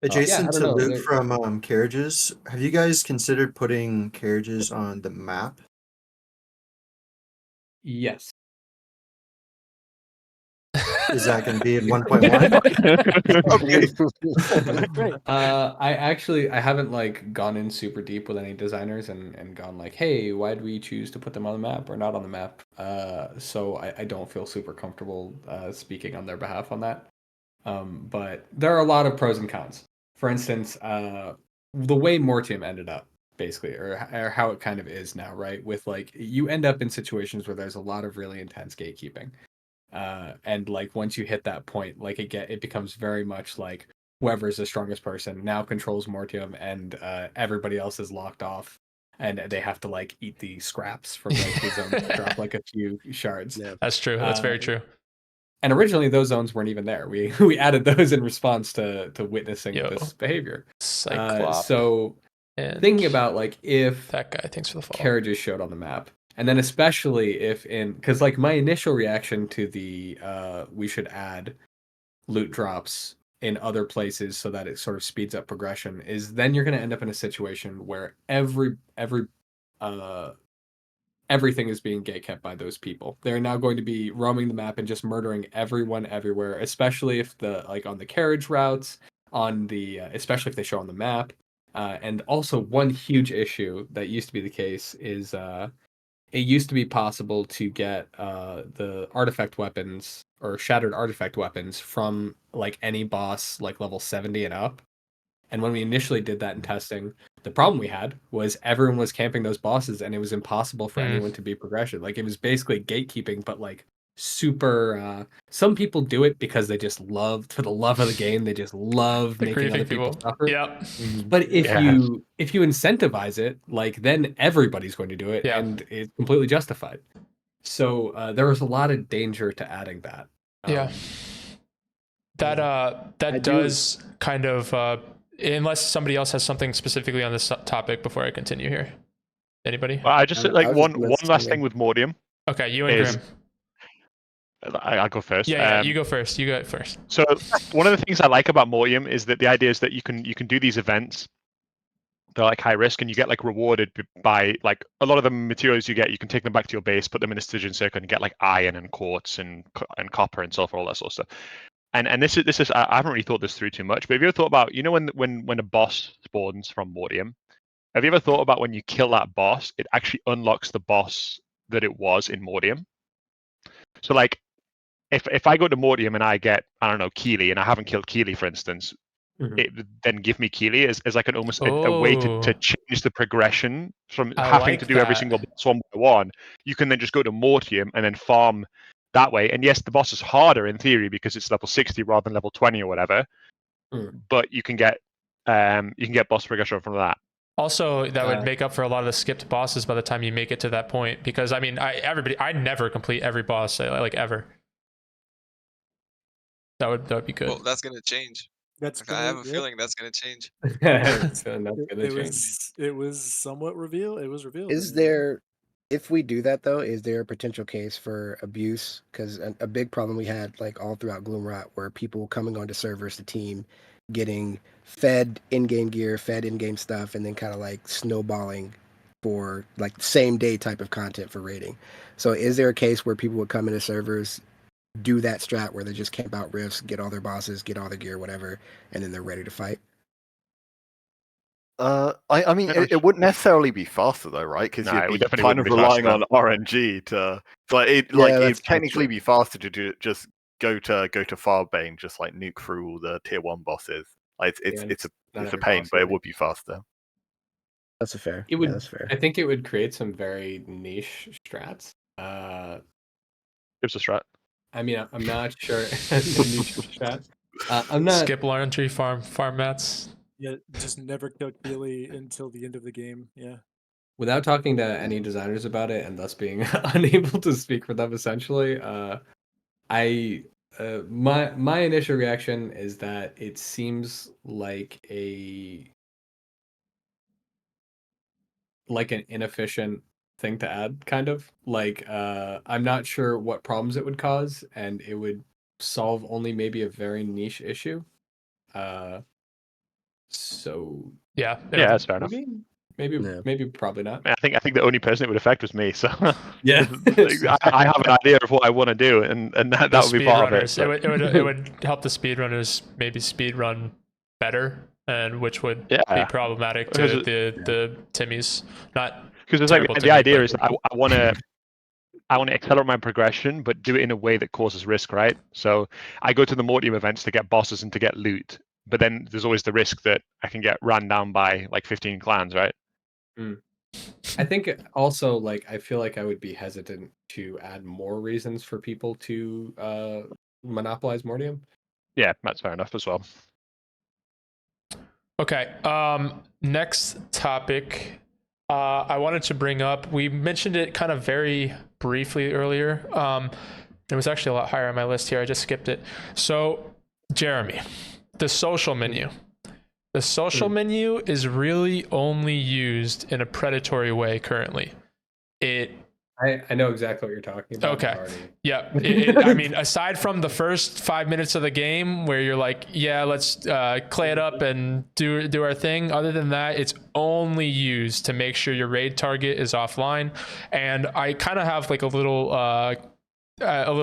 Adjacent I don't to know. loot from carriages, have you guys considered putting carriages on the map? Yes. Is that going to be in 1.1? Great. I haven't like gone in super deep with any designers and gone like, hey, why do we choose to put them on the map or not on the map? So I don't feel super comfortable speaking on their behalf on that. But there are a lot of pros and cons. For instance, the way Mortium ended up, basically, or how it kind of is now, right? With like, you end up in situations where there's a lot of really intense gatekeeping. And like once you hit that point, like it becomes very much like whoever's the strongest person now controls Mortium, and everybody else is locked off, and they have to like eat the scraps from like the zone, drop like a few shards. Yeah. That's true. That's very true. And originally those zones weren't even there. We added those in response to witnessing Yo, this behavior. Cyclop. So and thinking about like if that guy, thanks for the follow. carriages showed on the map, and then especially if because like my initial reaction to the we should add loot drops in other places so that it sort of speeds up progression, is then you're going to end up in a situation where uh everything is being gatekept by those people. They're now going to be roaming the map and just murdering everyone everywhere, especially if the like on the carriage routes, on the especially if they show on the map. And also one huge issue that used to be the case is it used to be possible to get the artifact weapons or shattered artifact weapons from like any boss like level 70 and up. And when we initially did that in testing, the problem we had was everyone was camping those bosses, and it was impossible for anyone to be progression. Like it was basically gatekeeping, but like super. Some people do it because they just love, for the love of the game, they just love The making other griefing people people. suffer. Yep. But if Yeah. you incentivize it, like then everybody's going to do it, Yeah. and it's completely justified. So there was a lot of danger to adding that. Yeah. That I do- does kind of unless somebody else has something specifically on this topic before I continue here. Anybody? Well, I just I like was one just gonna one last say- thing with Mordium. Okay, you and Is- Grim. I'll go first. Yeah, you go first. You go first. So one of the things I like about Mortium is that the idea is that you can do these events. They're like high risk, and you get like rewarded by like a lot of the materials you get. You can take them back to your base, put them in a Stygian circle, and get like iron and quartz and copper and sulfur, all that sort of stuff. And this is I haven't really thought this through too much, but have you ever thought about when a boss spawns from Mortium? Have you ever thought about when you kill that boss, it actually unlocks the boss that it was in Mortium? So like if I go to Mortium and I get, I don't know, Keely, and I haven't killed Keely, for instance, it would then give me Keely as like an almost a way to change the progression from I having like to do that. every single boss one by one. You can then just go to Mortium and then farm that way. And yes, the boss is harder in theory because it's level 60 rather than level 20 or whatever. But you can get boss progression from that. Also, that would make up for a lot of the skipped bosses by the time you make it to that point. Because I mean, I never complete every boss like ever. That would be good. Well, that's gonna change. That's I have a feeling that's gonna change. It was somewhat revealed. It was revealed. Is there, if we do that though, is there a potential case for abuse? Because a big problem we had like all throughout Gloomrot were people coming onto servers to team getting fed in-game gear, fed in-game stuff, and then kind of like snowballing for like same day type of content for raiding. So is there a case where people would come into servers, do that strat where they just camp out rifts, get all their bosses, get all their gear, whatever, and then they're ready to fight? I mean, it wouldn't necessarily be faster though, right? Because No, you'd it be definitely kind wouldn't of be relying faster. on RNG to, Yeah, it'd technically true. be faster to do just go to Farbane, just like nuke through all the tier 1 bosses. Like it's not a every pain, boss but it really. would be faster. That's a fair. It would. Yeah, that's fair. I think it would create some very niche strats. Gives a strat. I mean, I'm not sure. A niche strat. I'm not. Skip laundry, farm mats. Yeah, just never kill Keely until the end of the game. Yeah. Without talking to any designers about it and thus being unable to speak for them, essentially, I my initial reaction is that it seems like an inefficient thing to add, kind of like I'm not sure what problems it would cause, and it would solve only maybe a very niche issue. So Yeah. Yeah, that's fair enough. maybe probably not. I think the only person it would affect was me. So Yeah. I have an idea of what I want to do, and that The would be part of it. speedrunners. It would help the speedrunners maybe speedrun better, and which would be Yeah. problematic to Because the Timmies. Not because it's like terrible the Timmy, idea but- is I want to accelerate my progression, but do it in a way that causes risk, right? So I go to the Mortium events to get bosses and to get loot, but then there's always the risk that I can get ran down by like 15 clans, right? I think also like I feel like I would be hesitant to add more reasons for people to monopolize Mortium. Yeah, that's fair enough as well. Okay. Next topic. I wanted to bring up. We mentioned it kind of very briefly earlier. It was actually a lot higher on my list here. I just skipped it. So, Jeremy, the social menu. The social menu is really only used in a predatory way currently. I know exactly what you're talking about. Okay. Already. Yeah. I mean, aside from the first 5 minutes of the game where you're like, yeah, let's clay it up and do our thing. Other than that, it's only used to make sure your raid target is offline. And I kind of have like a little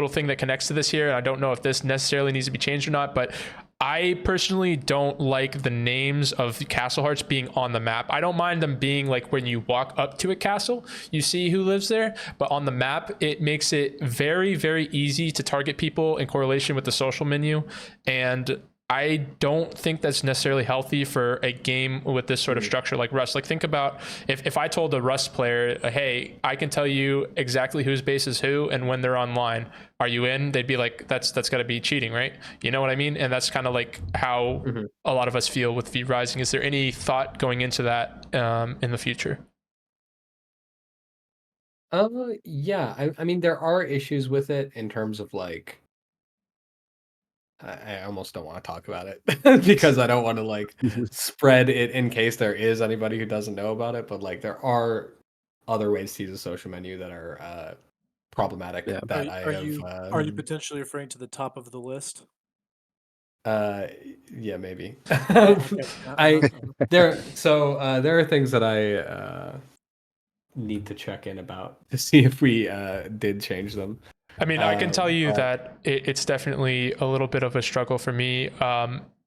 thing that connects to this here. And I don't know if this necessarily needs to be changed or not, but I personally don't like the names of castle hearts being on the map. I don't mind them being like when you walk up to a castle, you see who lives there, but on the map, it makes it very, very easy to target people in correlation with the social menu. And I don't think that's necessarily healthy for a game with this sort of structure like Rust. Like think about if I told a Rust player, hey, I can tell you exactly whose base is who and when they're online. Are you in? They'd be like, that's got to be cheating, right? You know what I mean? And that's kind of like how a lot of us feel with V Rising. Is there any thought going into that in the future? Yeah. I mean, there are issues with it in terms of like. I almost don't want to talk about it because I don't want to like spread it in case there is anybody who doesn't know about it. But like, there are other ways to use a social menu that are problematic. Yeah. That Are you potentially referring to the top of the list? Yeah, maybe. Okay. there are things that I need to check in about to see if we did change them. I mean, I can tell you that it's definitely a little bit of a struggle for me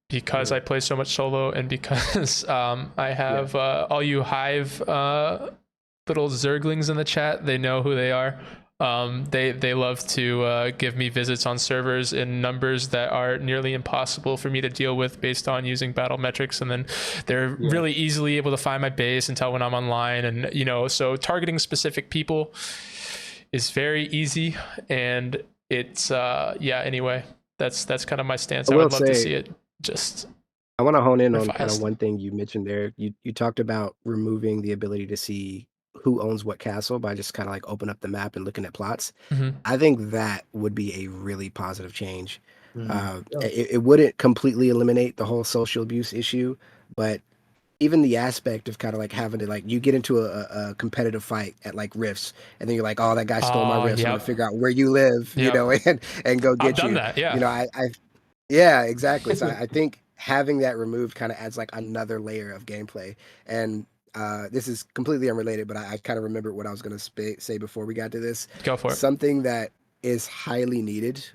because I play so much solo and because I have all you Hive little Zerglings in the chat. They know who they are. They love to give me visits on servers in numbers that are nearly impossible for me to deal with based on using battle metrics, and then they're really easily able to find my base and tell when I'm online, and so targeting specific people is very easy, and it's anyway, that's kind of my stance. I would love to see it just. I want to hone in on fast. kind of one thing you mentioned there. You talked about removing the ability to see who owns what castle by just kind of like open up the map and looking at plots. I think that would be a really positive change. It wouldn't completely eliminate the whole social abuse issue, but even the aspect of kind of like having to like you get into a competitive fight at like rifts and then you're like, oh, that guy stole my rifts. I'm gonna figure out where you live, and go get I've done you. that, yeah. Yeah, exactly. So I think having that removed kind of adds like another layer of gameplay. And this is completely unrelated, but I kind of remembered what I was going to say before we got to this. Go for it. Something that is highly needed,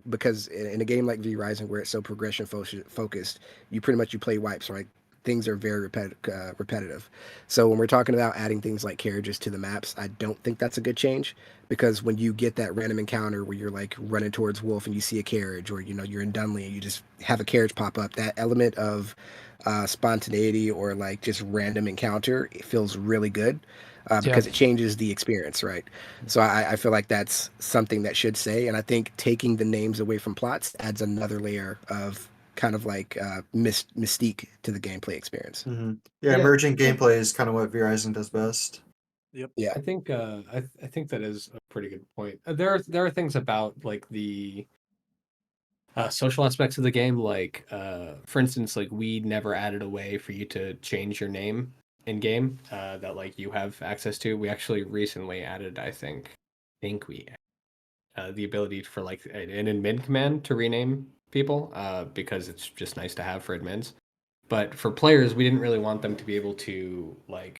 because in a game like V Rising, where it's so progression focused, you pretty much you play wipes, right? Things are very repetitive. So when we're talking about adding things like carriages to the maps, I don't think that's a good change, because when you get that random encounter where you're like running towards Wolf and you see a carriage, or you're in Dunley and you just have a carriage pop up, that element of spontaneity or like just random encounter, it feels really good. Because it changes the experience, right? So I feel like that's something that should stay, and I think taking the names away from plots adds another layer of kind of like mystique to the gameplay experience. Mm-hmm. Yeah, emerging gameplay is kind of what V Rising does best. Yep. Yeah, I think I think that is a pretty good point. There are things about like the social aspects of the game, like for instance, like we never added a way for you to change your name in game that like you have access to. We actually recently added, I think we the ability for like an admin command to rename people because it's just nice to have for admins. But for players, we didn't really want them to be able to like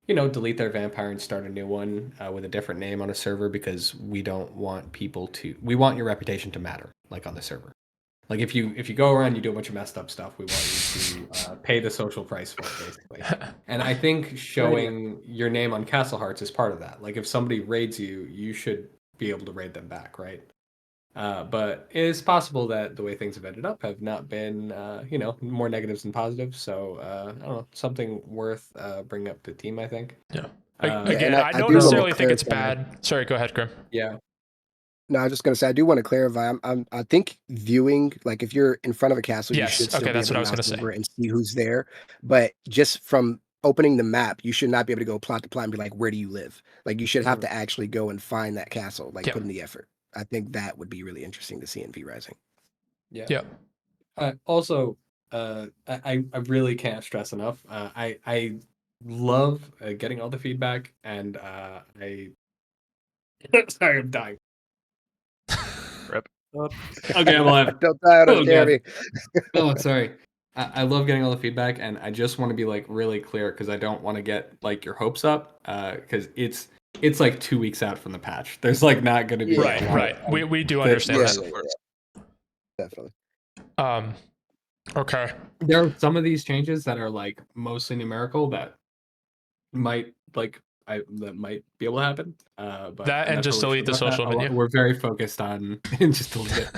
delete their vampire and start a new one with a different name on a server, because we don't want people to. We want your reputation to matter, like on the server. Like if you go around, you do a bunch of messed up stuff, we want you to pay the social price for it, basically. And I think showing your name on Castle Hearts is part of that. Like if somebody raids you, you should be able to raid them back, right? But it is possible that the way things have ended up have not been, more negatives than positives. So I don't know, something worth bringing up to the team, I think. Yeah. and Again, I don't do wanna necessarily think it's clarify- bad. Sorry, go ahead, Grim. Yeah. No, I was just gonna say I do want to clarify. I think viewing, like if you're in front of a castle, you Yes, should still okay, be that's able what to I was mouse gonna say. over and see who's there. But just from opening the map, you should not be able to go plot to plot and be like, where do you live? Like you should have to actually go and find that castle, like Yeah. put in the effort. I think that would be really interesting to see in V Rising. Yeah. Yeah. Also, I really can't stress enough. I love getting all the feedback, and I sorry, I'm dying. Rip. Okay, I'm alive. Don't die on us, Oh, Jeremy. Oh, sorry. I love getting all the feedback, and I just want to be like really clear, because I don't want to get like your hopes up, because it's like 2 weeks out from the patch. There's like not going to be Yeah. a lot Right. of, We do the- understand Yeah, that. definitely. Okay. There are some of these changes that are like mostly numerical that might that might be able to happen. But That I'm and not just totally delete sure the about that. social menu. We're very focused on just delete it.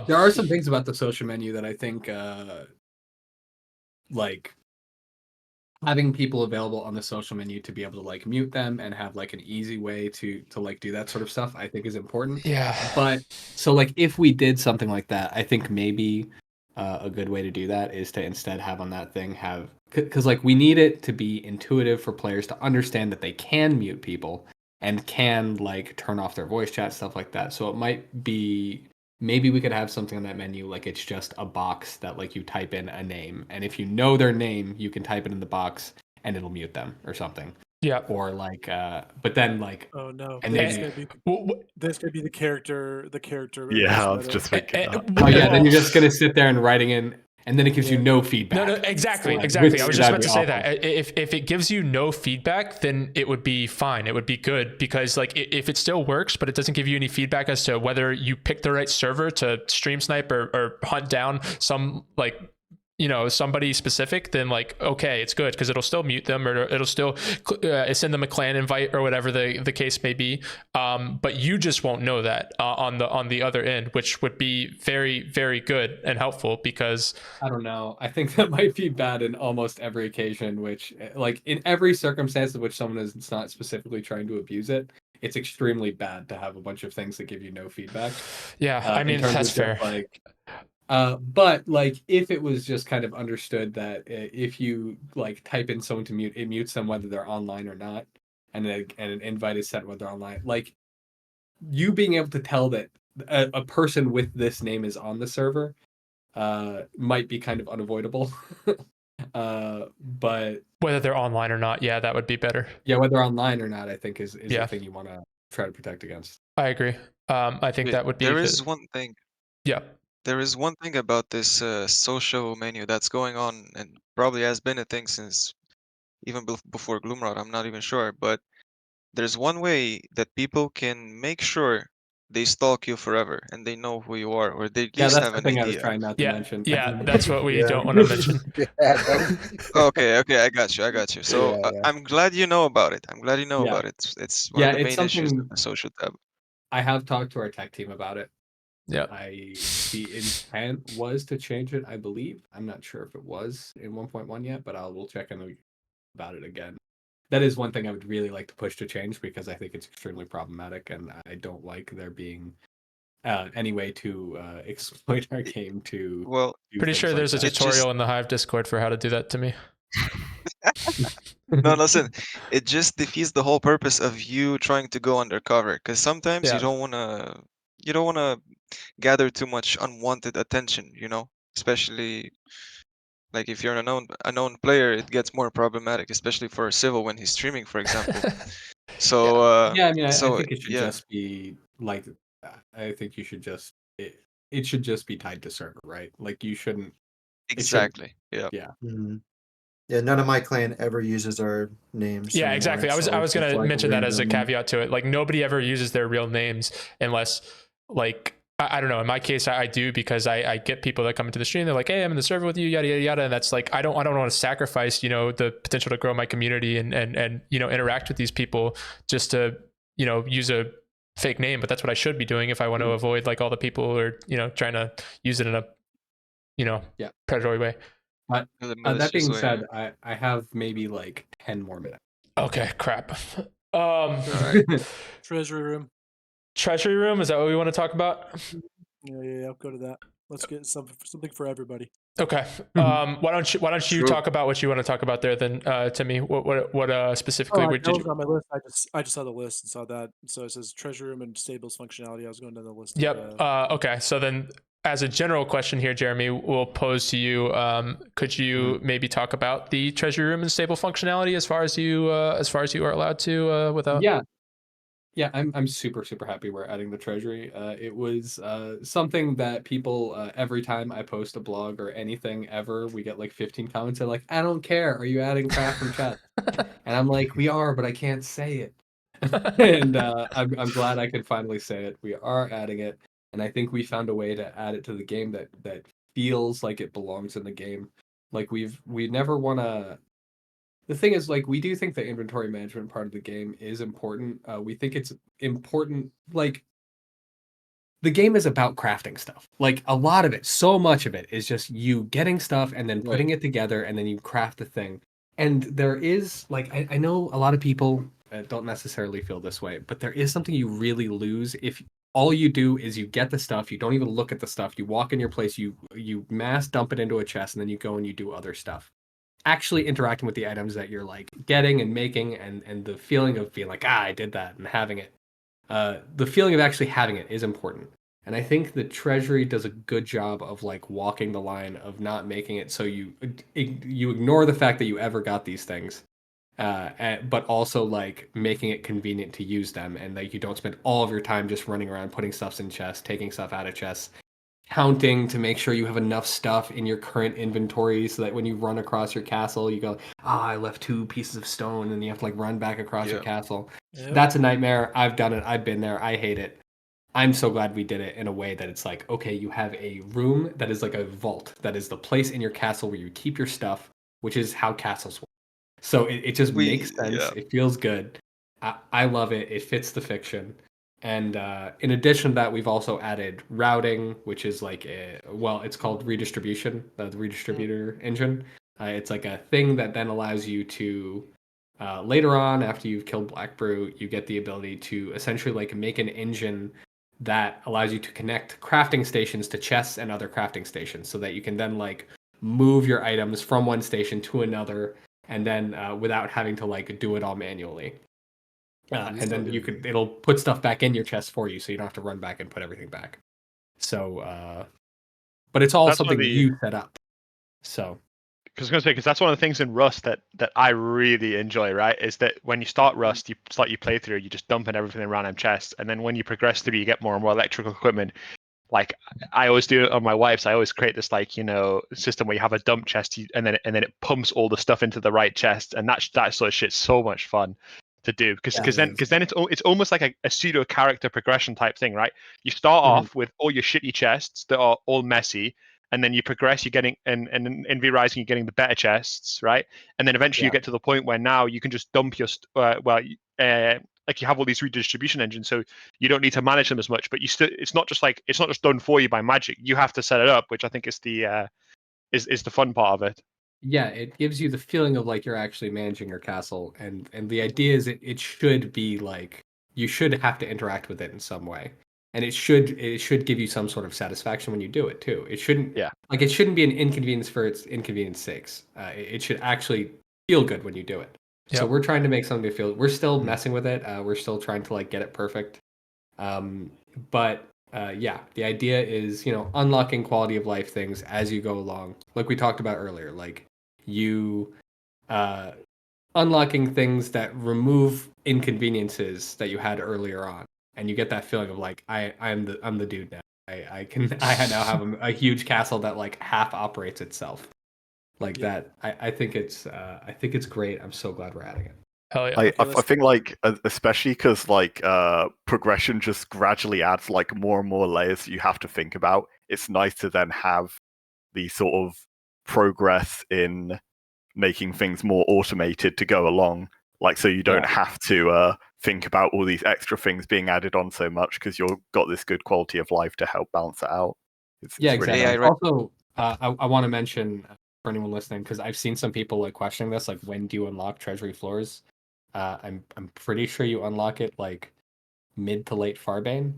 There are some things about the social menu that I think like having people available on the social menu to be able to like mute them and have like an easy way to like do that sort of stuff, I think is important. Yeah. But so like if we did something like that, I think maybe a good way to do that is to instead have on that thing have, because like we need it to be intuitive for players to understand that they can mute people and can like turn off their voice chat, stuff like that. So it might be, maybe we could have something on that menu like it's just a box that like you type in a name, and if you know their name, you can type it in the box and it'll mute them or something. Yeah. Or like but then like, Oh no, and this then gonna be this gonna be the character. Yeah, I was meta. just thinking that. oh yeah, then you're just gonna sit there and writing in, and then it gives you no feedback. No, exactly, Which- exactly. I was just that'd about be to say awful. that. If it gives you no feedback, then it would be fine. It would be good, because like if it still works, but it doesn't give you any feedback as to whether you picked the right server to stream snipe or hunt down some like somebody specific, then like okay, it's good, because it'll still mute them, or it'll still send them a clan invite or whatever the case may be. But you just won't know that on the other end, which would be very, very good and helpful, because I don't know. I think that might be bad in almost every occasion, which like in every circumstance in which someone is not specifically trying to abuse it, it's extremely bad to have a bunch of things that give you no feedback. yeah, I mean, in terms that's of just, fair. like but like if it was just kind of understood that if you like type in someone to mute, it mutes them whether they're online or not, and an invite is sent whether they're online. Like you being able to tell that a person with this name is on the server might be kind of unavoidable. But Whether they're online or not, yeah, that would be better. yeah, whether online or not, I think is Yeah. the thing you want to try to protect against. I agree. I think that would be There good. is one thing. Yeah. There is one thing about this social menu that's going on, and probably has been a thing since even before Gloomrod. I'm not even sure, but there's one way that people can make sure they stalk you forever and they know who you are, or they at Yeah, least that's have the an thing I was idea. trying not to Yeah, mention. yeah, that's what we Yeah. don't want to mention. Yeah, don't. Okay, I got you. So Yeah, yeah. I'm glad you know about it. I'm glad you know Yeah. about it. It's one Yeah, of the it's main issues of something the social tab. I have talked to our tech team about it. Yeah. The intent was to change it, I believe. I'm not sure if it was in 1.1 yet, but we'll check in about it again. That is one thing I would really like to push to change because I think it's extremely problematic, and I don't like there being any way to exploit our game to Well, do Pretty things sure like there's a that. it just tutorial in the Hive Discord for how to do that to me. no, listen, it just defeats the whole purpose of you trying to go undercover. Because sometimes Yeah. you don't wanna gather too much unwanted attention, you know? Especially like if you're an unknown player, it gets more problematic, especially for Civil when he's streaming, for example. So Yeah, I mean, I so think it should yeah, just be like, I think you should just it should just be tied to server, right? Like you shouldn't. It shouldn't. exactly. Yeah. Yeah. Mhm. Yeah, none of my clan ever uses our names Yeah, anymore. exactly. I It's was always gonna just like mention that as a random. caveat to it. Like nobody ever uses their real names unless like I don't know. In my case, I do because I get people that come into the stream. They're like, "Hey, I'm in the server with you," yada yada yada. And that's like I don't want to sacrifice the potential to grow my community and interact with these people just to use a fake name. But that's what I should be doing if I want to avoid like all the people who are trying to use it in a Yeah. predatory way. But The that malicious being way. said, I have maybe like 10 more minutes. Okay, crap. Alright. Treasury room. Treasury room, is that what we want to talk about? Yeah. I'll go to that. Let's get something for everybody. Okay. Why don't you True. talk about what you want to talk about there then, Timmy? What specifically Oh, what that did was you? on my list. I just saw the list and saw that. So it says treasury room and stables functionality. I was going down the list. Yep. Okay. So then, as a general question here, Jeremy, we'll pose to you. Could you maybe talk about the treasury room and stable functionality as far as you are allowed to without? Yeah, I'm super happy we're adding the treasury. It was something that people every time I post a blog or anything ever, we get like 15 comments. They're like, "I don't care. Are you adding craft from chat?" And I'm like, "We are, but I can't say it." And I'm glad I could finally say it. We are adding it, and I think we found a way to add it to the game that feels like it belongs in the game. Like we never want to. The thing is, like, we do think the inventory management part of the game is important. We think it's important. Like, the game is about crafting stuff. Like, a lot of it, so much of it is just you getting stuff and then putting it together and then you craft the thing. And there is, like, I know a lot of people don't necessarily feel this way, but there is something you really lose if all you do is you get the stuff, you don't even look at the stuff, you walk in your place, you mass dump it into a chest, and then you go and you do other stuff. Actually interacting with the items that you're like getting and making, and the feeling of being like, I did that, and having it, the feeling of actually having it is important. And I think the treasury does a good job of like walking the line of not making it so you ignore the fact that you ever got these things, but also like making it convenient to use them, and like you don't spend all of your time just running around putting stuff in chests, taking stuff out of chests, counting to make sure you have enough stuff in your current inventory so that when you run across your castle, you go, I left 2 pieces of stone, and you have to like run back across your Yeah. castle. Yep. That's a nightmare. I've done it. I've been there. I hate it. I'm so glad we did it in a way that it's like, okay, you have a room that is like a vault, that is the place in your castle where you keep your stuff, which is how castles work. So it just makes sense. Yeah. It feels good. I love it. It fits the fiction. And in addition to that, we've also added routing, which is like it's called redistribution, the redistributor engine. It's like a thing that then allows you to later on, after you've killed Black Brute, you get the ability to essentially like make an engine that allows you to connect crafting stations to chests and other crafting stations, so that you can then like move your items from one station to another, and then without having to like do it all manually. And then it'll put stuff back in your chest for you, so you don't have to run back and put everything back. So, but it's all That's one of something the you set up. So, because that's one of the things in Rust that I really enjoy, right? Is that when you start Rust, you start your playthrough, you just dump in everything in random chests, and then when you progress through, you get more and more electrical equipment. like I always do it on my wipes. I always create this like system where you have a dump chest, and then it pumps all the stuff into the right chest, and that sort of shit's so much fun to do because then it's almost like a pseudo character progression type thing, right? You start off with all your shitty chests that are all messy, and then you progress. You're getting and in V Rising you're getting the better chests, right? And then eventually you get to the point where now you can just dump your like you have all these redistribution engines, so you don't need to manage them as much. But it's not just done for you by magic. You have to set it up, which I think is the is the fun part of it. Yeah, it gives you the feeling of like you're actually managing your castle, and the idea is it should be like you should have to interact with it in some way, and it should give you some sort of satisfaction when you do it too. It shouldn't it shouldn't be an inconvenience for its inconvenience sakes. It should actually feel good when you do it. So we're trying to make something feel. We're still messing with it. We're still trying to like get it perfect. But yeah, the idea is unlocking quality of life things as you go along, like we talked about earlier. Like you unlocking things that remove inconveniences that you had earlier on, and you get that feeling of like I'm the dude now. I now have a huge castle that like half operates itself like that. I think it's great. I'm so glad we're adding it. Hell yeah. I think like especially because like progression just gradually adds like more and more layers you have to think about. It's nice to then have the sort of progress in making things more automated to go along, like so you don't have to think about all these extra things being added on so much because you've got this good quality of life to help balance it out. It's exactly. Really nice. Also, I want to mention for anyone listening, because I've seen some people like questioning this, like when do you unlock treasury floors? I'm pretty sure you unlock it like mid to late Farbane.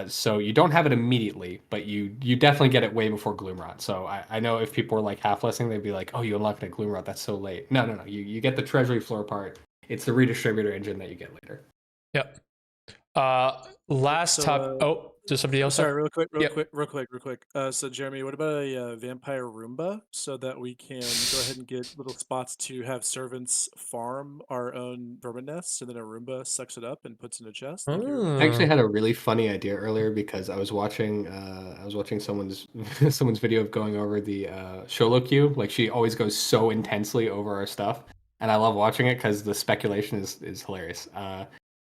So you don't have it immediately, but you definitely get it way before Gloomrot. So I know if people were like half listening, they'd be like, "Oh, you unlocked it at Gloomrot? That's so late." No. You get the treasury floor part. It's the redistributor engine that you get later. Yep. Last top. Oh, does somebody else? Sorry, real quick. So Jeremy, what about a vampire Roomba so that we can go ahead and get little spots to have servants farm our own vermin nests, and then a Roomba sucks it up and puts in a chest? Thank you very much. I actually had a really funny idea earlier because I was watching someone's someone's video of going over the Sholo queue. Like she always goes so intensely over our stuff, and I love watching it because the speculation is hilarious.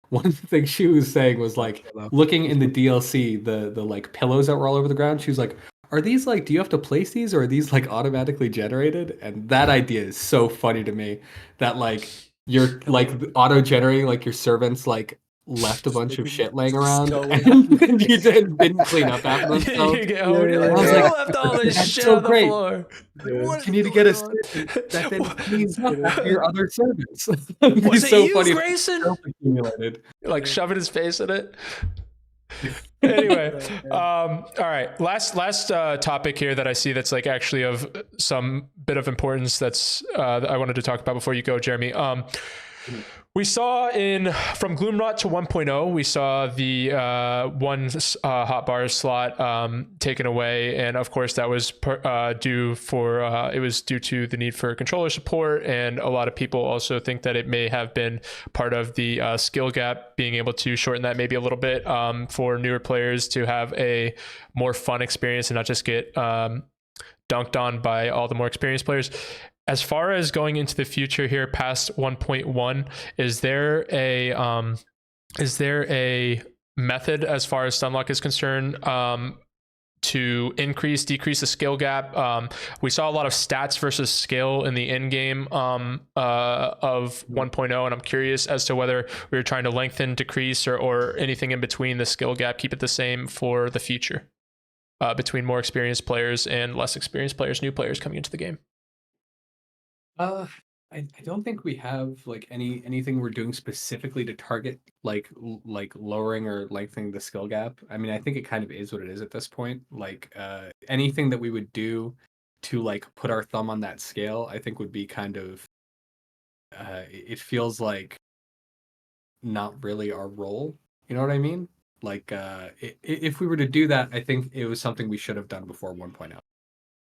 One thing she was saying was like looking in the DLC, the like pillows that were all over the ground. She was like, "Are these like? Do you have to place these, or are these like automatically generated?" And that idea is so funny to me. That like you're like auto generating like your servants like left a bunch of shit laying around and you didn't clean up after themselves. You get home, you're like, I was "Who like, left all this that's shit so on the great. floor?" You need to get a servant that then cleans up after your other servants. Was it so you, funny if Grayson? accumulated. Like shoving his face in it. Anyway, all right. Last topic here that I see that's like actually of some bit of importance that I wanted to talk about before you go, Jeremy. We saw from Gloomrot to 1.0, we saw the one hotbar slot taken away, and of course that was due to the need for controller support, and a lot of people also think that it may have been part of the skill gap, being able to shorten that maybe a little bit for newer players to have a more fun experience and not just get dunked on by all the more experienced players. As far as going into the future here past 1.1, is there a method as far as stunlock is concerned to decrease the skill gap? We saw a lot of stats versus skill in the in-game of 1.0, and I'm curious as to whether we were trying to lengthen, decrease, or anything in between the skill gap, keep it the same for the future between more experienced players and less experienced players, new players coming into the game. I don't think we have like anything we're doing specifically to target like lowering or lengthening the skill gap. I mean, I think it kind of is what it is at this point. Like anything that we would do to like put our thumb on that scale, I think would be kind of it feels like not really our role. You know what I mean? Like if we were to do that, I think it was something we should have done before 1.0.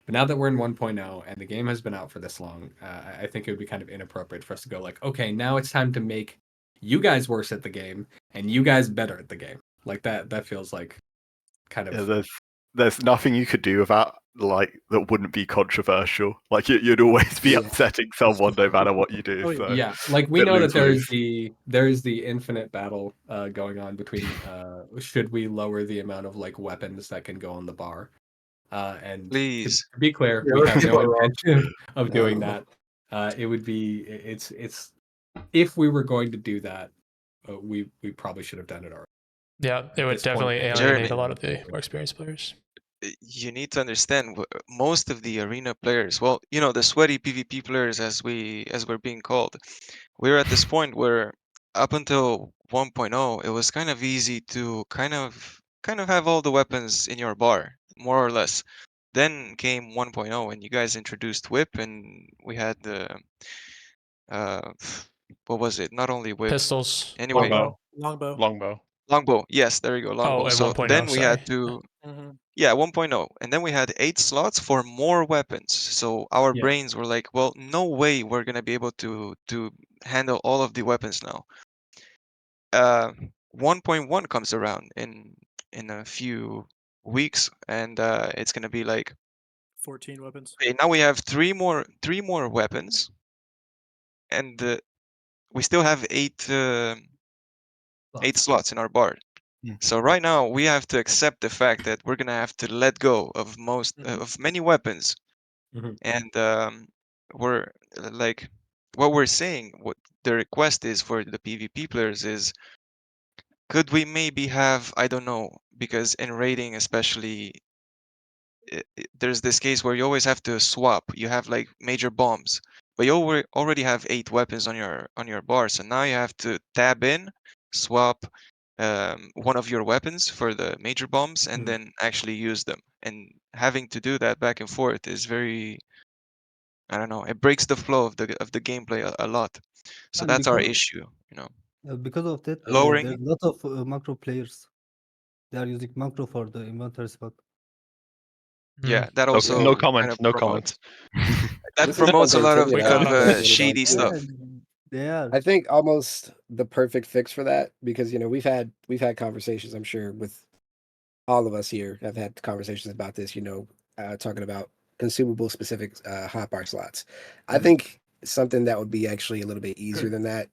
But now that we're in 1.0 and the game has been out for this long, I think it would be kind of inappropriate for us to go like, okay, now it's time to make you guys worse at the game and you guys better at the game. Like that feels like kind Yeah, of. there's nothing you could do about like that wouldn't be controversial. Like you'd always be Yeah. upsetting someone no matter what you do. Oh, yeah. So Yeah, like we bit know that lose-lose. there's the infinite battle going on between should we lower the amount of like weapons that can go on the bar. And Please. to be clear, Yeah, we let's have keep no it wrong. intention of doing No. that. It would be it's if we were going to do that, we probably should have done it already. Yeah, it At would this point, definitely it- alienate Jeremy. a lot of the more experienced players. You need to understand most of the arena players, well, the sweaty PvP players as we're being called, we're at this point where up until 1.0 it was kind of easy to kind of have all the weapons in your bar, more or less. Then came 1.0 and you guys introduced whip and we had the uh what was it? Not only whip. Pistols. Anyway, Longbow. Longbow. Longbow. longbow. Yes, there you go, Oh, longbow. at So 1.0, then we had sorry. to Mm-hmm. Yeah, 1.0. And then we had 8 slots for more weapons. So our Yeah. brains were like, well, no way we're gonna be able to handle all of the weapons now. 1.1 comes around in a few weeks, and it's gonna be like, 14 weapons. okay, now we have three more weapons, and we still have eight slots in our bar. Mm. So right now we have to accept the fact that we're gonna have to let go of of many weapons. Mhm. And we're like what we're saying, what the request is for the PvP players is, could we maybe have, I don't know, because in raiding especially, there's this case where you always have to swap. You have like major bombs, but you already have 8 weapons on your bar, so now you have to tab in, swap one of your weapons for the major bombs, and then actually use them. And having to do that back and forth is very, I don't know. It breaks the flow of the gameplay a lot. So And that's our because issue. because of that, Lowering. there's a lot of macro players. They are using macro for the inventory spot. Yeah, that No, also no kind comments. of No promotes. comments. That This is promotes a something lot Timmy of and We I have comment. talked a little shady about too. Yeah, stuff. they are. I think almost the perfect fix for that, because we've had conversations, I'm sure, with all of us here have had conversations about this, talking about consumable specific hotbar slots. I think something that would be actually a little bit easier than that,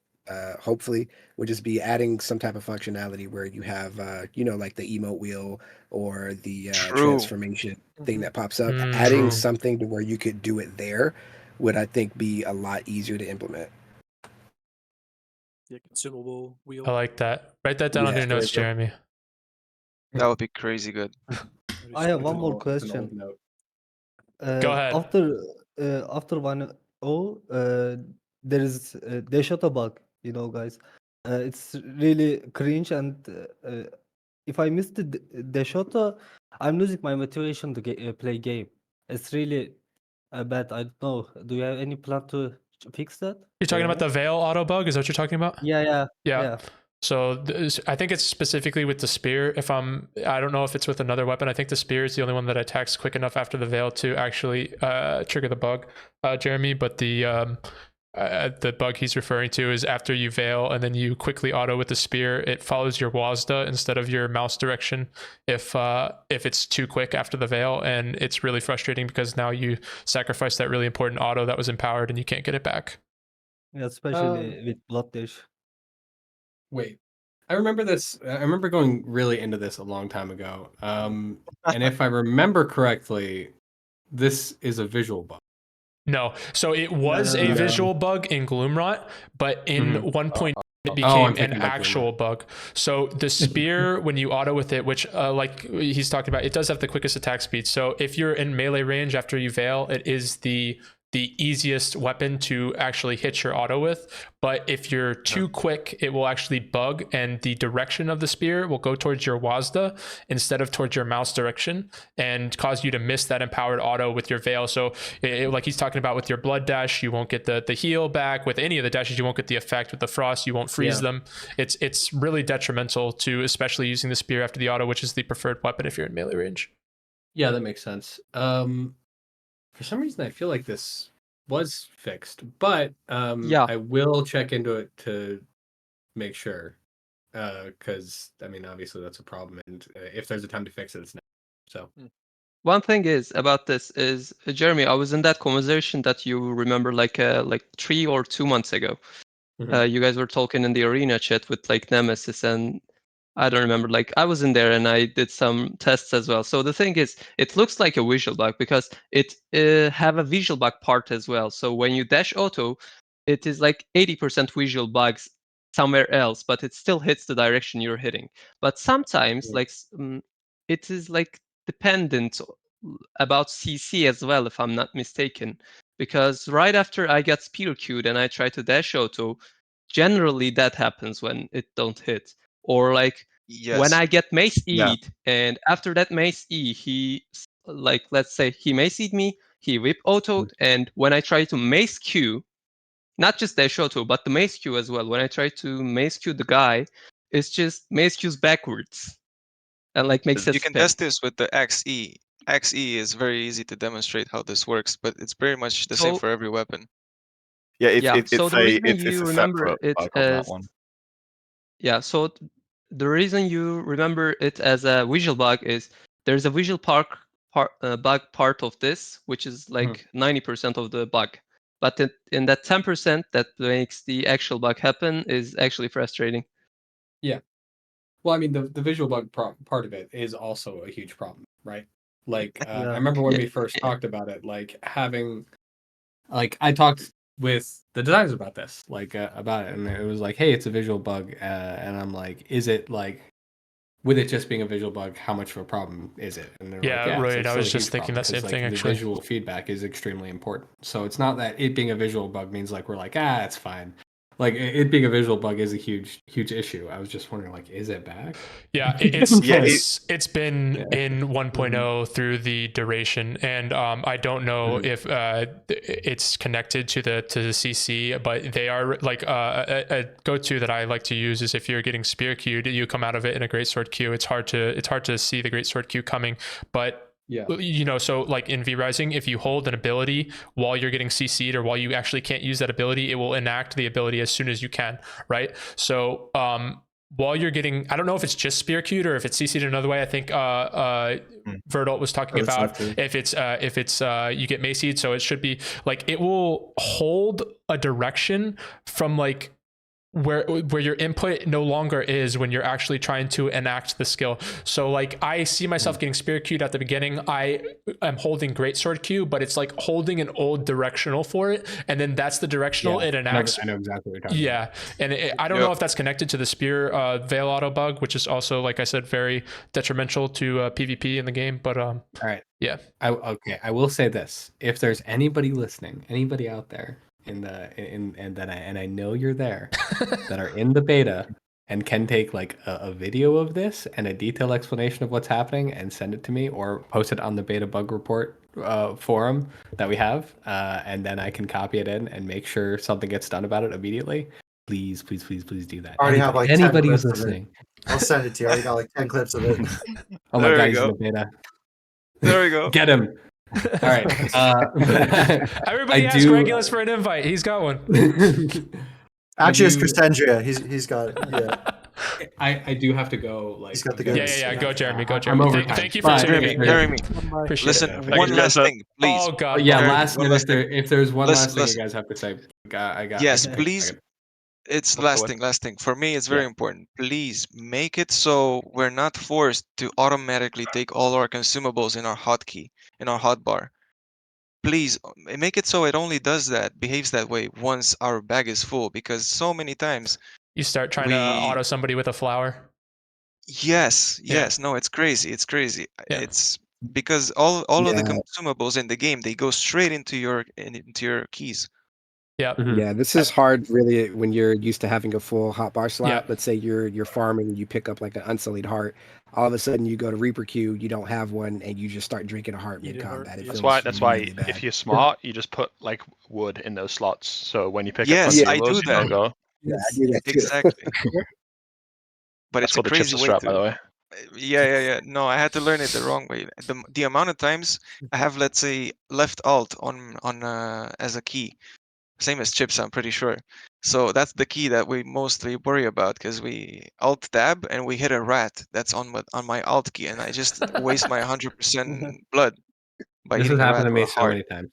hopefully, would just be adding some type of functionality where you have, like the emote wheel or the True. transformation thing that pops up. Mm, Adding true. something to where you could do it there would, I think, be a lot easier to implement. Yeah, consumable wheel. I like that. Write that down on Yeah. your notes, Jeremy. That would be crazy good. That'd be I have super one It's an more cool. old, it's an old question. note. Go ahead. After 1.0, there is they shot a bug, guys. It's really cringe, and if I missed the shota, I'm losing my motivation to play game. It's really bad. I don't know. Do you have any plan to fix that? You're talking about the veil auto bug? Is that what you're talking about? Yeah. Yeah. So I think it's specifically with the spear. I don't know if it's with another weapon. I think the spear is the only one that attacks quick enough after the veil to actually trigger the bug, Jeremy. But the bug he's referring to is after you veil and then you quickly auto with the spear, it follows your WASD instead of your mouse direction if it's too quick after the veil, and it's really frustrating because now you sacrifice that really important auto that was empowered and you can't get it back. Yeah, especially with Blood Dash. Wait, I remember this. I remember going really into this a long time ago. And if I remember correctly, this is a visual bug. No. So it No, was no, a no. visual bug in Gloomrot, but in Mhm. 1.0 it I'm became an thinking about actual bug. So the spear, when you auto with it, which like he's talking about, it does have the quickest attack speed. So if you're in melee range after you veil, it is the easiest weapon to actually hit your auto with. But if you're too quick, it will actually bug, and the direction of the spear will go towards your WASD instead of towards your mouse direction, and cause you to miss that empowered auto with your veil. So like he's talking about with your blood dash, you won't get the heal back. With any of the dashes, you won't get the effect. With the frost, you won't freeze them. It's really detrimental to especially using the spear after the auto, which is the preferred weapon if you're in melee range. Yeah, that makes sense. For some reason, I feel like this was fixed, but Yeah. I will check into it to make sure. because I mean, obviously that's a problem, and if there's a time to fix it, it's now. So One thing is about this is Jeremy, I was in that conversation that you remember like 3 or 2 months ago. Mhm. You guys were talking in the arena chat with like Nemesis, and I don't remember. Like I was in there and I did some tests as well. So the thing is, it looks like a visual bug because it have a visual bug part as well. So when you dash auto, it is like 80% visual bugs somewhere else, but it still hits the direction you're hitting. But sometimes, Yeah. like it is like dependent about CC as well, if I'm not mistaken. Because right after I got spear queued and I try to dash auto, generally that happens when it don't hit. Or like when Yes. I get mace Yeah. E'd, and after that mace E, like let's say he mace E'd me, he whip autoed, and when I try to mace Q, not just dash auto, but the mace Q as well. When I try to mace Q the guy, it's just mace Q's backwards and like makes it You can spin. test this with the XE. XE is very easy to demonstrate how this works, but it's pretty much the same So for every weapon. Yeah, yeah, so the reason it's you a remember separate it bug on that as one. yeah, so the reason you remember it as a visual bug is there's a visual bug part of this, which is like 90% of the bug. But in that 10% that makes the actual bug happen is actually frustrating. Yeah. Well, I mean, the visual bug part of it is also a huge problem, right? Like, I Yeah. remember when Yeah, we first yeah. talked about it, like having, like, I talked with the designers about this, like, about it, and it was like, hey, it's a visual bug, and I'm like, is it like, with it just being a visual bug, how much of a problem is it? And they're like, Yeah, yeah, right. it's I still was a just huge thinking problem that because same thing like the actually. visual feedback is extremely important. So it's not that it being a visual bug means like we're like, it's fine. Like it being a visual bug is a huge issue. I was just wondering, like, is it back? Yeah, it's Yeah, it's been Yeah. in 1.0 through the duration, and I don't know if it's connected to the CC, but they are like a go-to that I like to use is if you're getting spear queued, you come out of it in a greatsword queue. It's hard to see the greatsword queue coming, but Yeah. you know, so like in V Rising, if you hold an ability while you're getting CC'd or while you actually can't use that ability, it will enact the ability as soon as you can, right? So while you're getting, I don't know if it's just spear queued or if it's CC'd another way. I think Verdalt was talking about if it's you get maced, so it should be like it will hold a direction from like where your input no longer is when you're actually trying to enact the skill. So like I see myself getting spear queued at the beginning. I am holding greatsword queue, but it's like holding an old directional for it, and then that's the directional it enacts. I know exactly what you're talking about. And I don't know if that's connected to the spear veil auto bug, which is also, like I said, very detrimental to PvP in the game. But All right. yeah. I will say this: if there's anybody listening, anybody out there and I know you're there, that are in the beta and can take like a video of this and a detailed explanation of what's happening and send it to me or post it on the beta bug report forum that we have, and then I can copy it in and make sure something gets done about it immediately. Please do that. I already have like 10 anybody who's clips of it. listening. I'll send it to you. I already got like 10 clips of it. Oh my There god, we he's in go. the beta. There we go. Get him. All right. Everybody ask Regulus for an invite. He's got one. Actually, it's Chrysandria. He's got it. Yeah. I do have to go. Like, He's got the because, goods. Yeah. Go, Jeremy. Go, I'm Jeremy. overtime. Thank you for tuning in. Jeremy. Appreciate Listen, it. one last thing, please. Oh God. Yeah, Jeremy, last one minute. last thing. If there's one last thing Listen. you guys have to say, I got. Yes, I can take a please. second. It's What's the last thing. For me, it's very Yeah. important. Please make it so we're not forced to automatically take all our consumables in our hotkey, in our hotbar. Please make it so it only does that, behaves that way once our bag is full, because so many times You start trying to auto somebody with a flower. Yes, Yeah. no, it's crazy. Yeah. It's because all of the Yeah. consumables in the game, they go straight into your keys. Yeah. Yeah, this is hard really when you're used to having a full hotbar slot. Yeah. Let's say you're farming, you pick up like an unsullied heart. All of a sudden you go to Reaper queue, you don't have one, and you just start drinking a heart Eat mid a heart, combat. It yeah. feels That's why really bad. if you're smart, you just put like wood in those slots. So when you pick up Yes, I consumables, do you that. don't go. Yeah, I do that too. Exactly. But That's it's a called the chips crazy are way strap, by to. the way. Yeah. No, I had to learn it the wrong way. The amount of times I have, let's say, left alt on as a key, same as chips, I'm pretty sure. So that's the key that we mostly worry about, because we alt tab and we hit a rat that's on my alt key, and I just waste my 100% blood by This has eating a happened rat to or me a so heart. many times.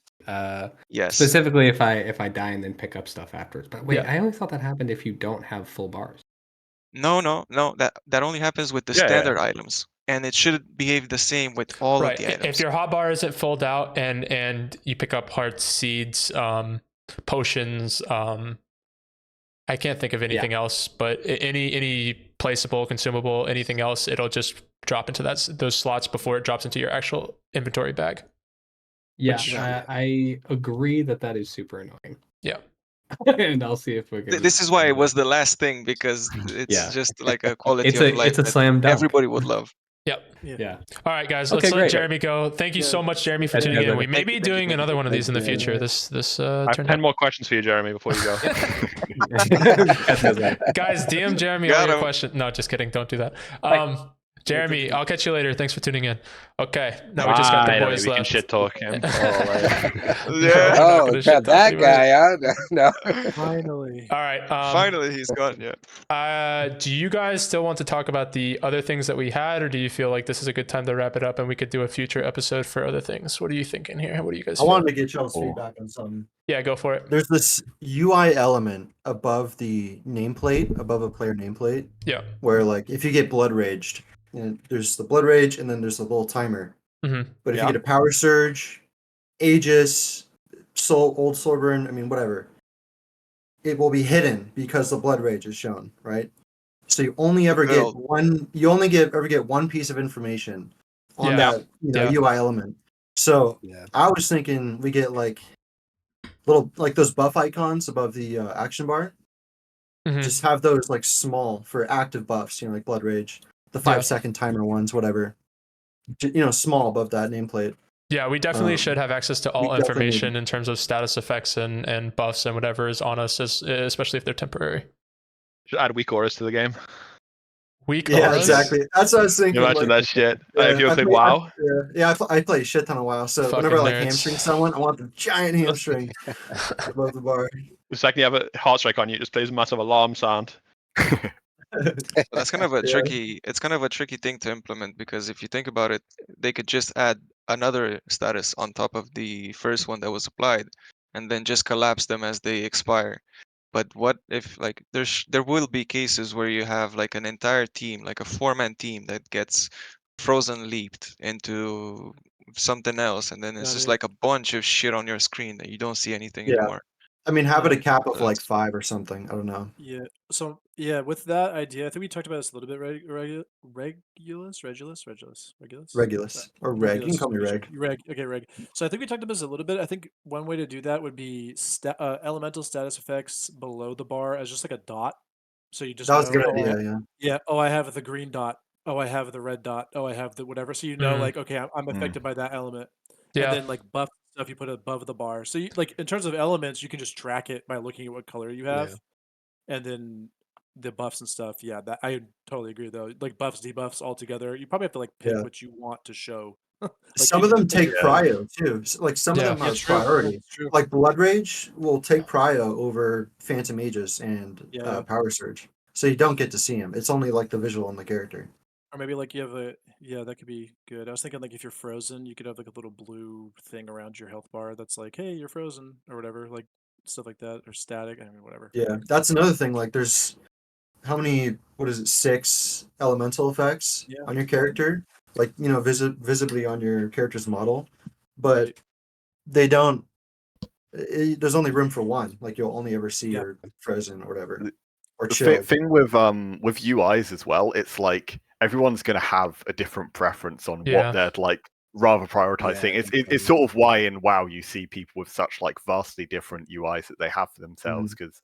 Yes. Specifically if I die and then pick up stuff afterwards. But wait, Yeah. I always thought that happened if you don't have full bars. No. That only happens with the Yeah, yeah. standard items, and it should behave the same with all of the If items. your hotbar isn't filled out and you pick up hearts, seeds, potions, I can't think of anything else, but any placeable, consumable, anything else, it'll just drop into those slots before it drops into your actual inventory bag. Yeah, Which- I agree that is super annoying. Yeah. And I'll see if we can. This is why it was the last thing, because it's just like a quality of life it's a that slam dunk. everybody would love. Yep. Yeah. All right, guys. Okay, Let's let great. Jeremy go. Thank you Yeah, so much, Jeremy, for thank tuning you, in. guys. We may be doing another one of these in the Thank you. future. This I have turned 10 out. more questions for you, Jeremy, before you go. Guys, DM Jeremy Got all your him. questions. No, just kidding. Don't do that. Jeremy, I'll catch you later. Thanks for tuning in. Okay, now we just got the Finally, boys we can left. shit talk him. Yeah. We're not Oh, gonna shit got talk that anymore. guy, huh? No. Finally. All right. Finally, he's gone. Yeah. Do you guys still want to talk about the other things that we had, or do you feel like this is a good time to wrap it up and we could do a future episode for other things? What are you thinking here? What do you guys I feel? wanted to get y'all's feedback on something. Yeah, go for it. There's this UI element above the nameplate, above a player nameplate, Yeah. where like if you get blood raged, and there's the blood rage, and then there's a little timer. Mm-hmm. But if Yeah. you get a power surge, Aegis, old soul burn, I mean whatever, it will be hidden because the blood rage is shown, right? So you only ever Good get old- one. You only get one piece of information on Yeah. that UI element. So Yeah. I was thinking we get like little like those buff icons above the action bar. Mhm. Just have those like small for active buffs, like blood rage, the 5-second timer ones, whatever. Small above that nameplate. Yeah, we definitely should have access to all we definitely information in terms of status effects and buffs and whatever is on us, especially if they're temporary. Should add weak auras to the game. Weak Yeah, auras? exactly. That's what I was Can thinking. you imagine like, that shit? yeah, If you I play play- WoW, I play a shit ton of WoW. So Fucking whenever I like nerds. hamstring someone, I want the giant hamstring above the bar. the second you have a heart strike on you, it just plays a massive alarm sound. That's kind of a Yeah. tricky. It's kind of a tricky thing to implement, because if you think about it, they could just add another status on top of the first one that was applied, and then just collapse them as they expire. But what if like there will be cases where you have like an entire team, like a 4-man team, that gets frozen leaped into something else, and then it's Got just it. like a bunch of shit on your screen that you don't see anything Yeah. anymore. I mean, have it a cap of So like that's- 5 or something. I don't know. Yeah. So yeah, with that idea, I think we talked about this a little bit. Regulus. Regulus or Reg. You can call me Reg. Reg. Okay, Reg. So I think we talked about this a little bit. I think one way to do that would be elemental status effects below the bar as just like a dot. So you just That was a know, good oh, idea. Yeah. yeah. Oh, I have the green dot. Oh, I have the red dot. Oh, I have the whatever. So you know, Mhm. like, okay, I'm affected by that element. Yeah. And then like buff stuff you put above the bar. So you, like in terms of elements, you can just track it by looking at what color you have, and then the buffs and stuff. Yeah, that I totally agree though. Like buffs, debuffs all together. You probably have to like pick Yeah. what you want to show. Some if of you them pick take your- prio too. Like some Yeah. of them are That's true. priority. That's true. Like blood rage will take prio over phantom aegis and Yeah. power surge. So you don't get to see him. It's only like the visual on the character. Or maybe like you have that could be good. I was thinking like if you're frozen, you could have like a little blue thing around your health bar that's like, hey, you're frozen or whatever, like stuff like that, or static. I mean, whatever. Yeah, that's another thing. Like, there's how many? What is it? 6 elemental effects Yeah. on your character. Like visibly on your character's model, but Right. they don't. There's only room for one. Like you'll only ever see Yeah. your frozen or whatever, or The chilled. thing with UIs as well, it's like everyone's going to have a different preference on Yeah. what they're like rather prioritizing. It's sort of why in WoW you see people with such like vastly different UIs that they have for themselves, because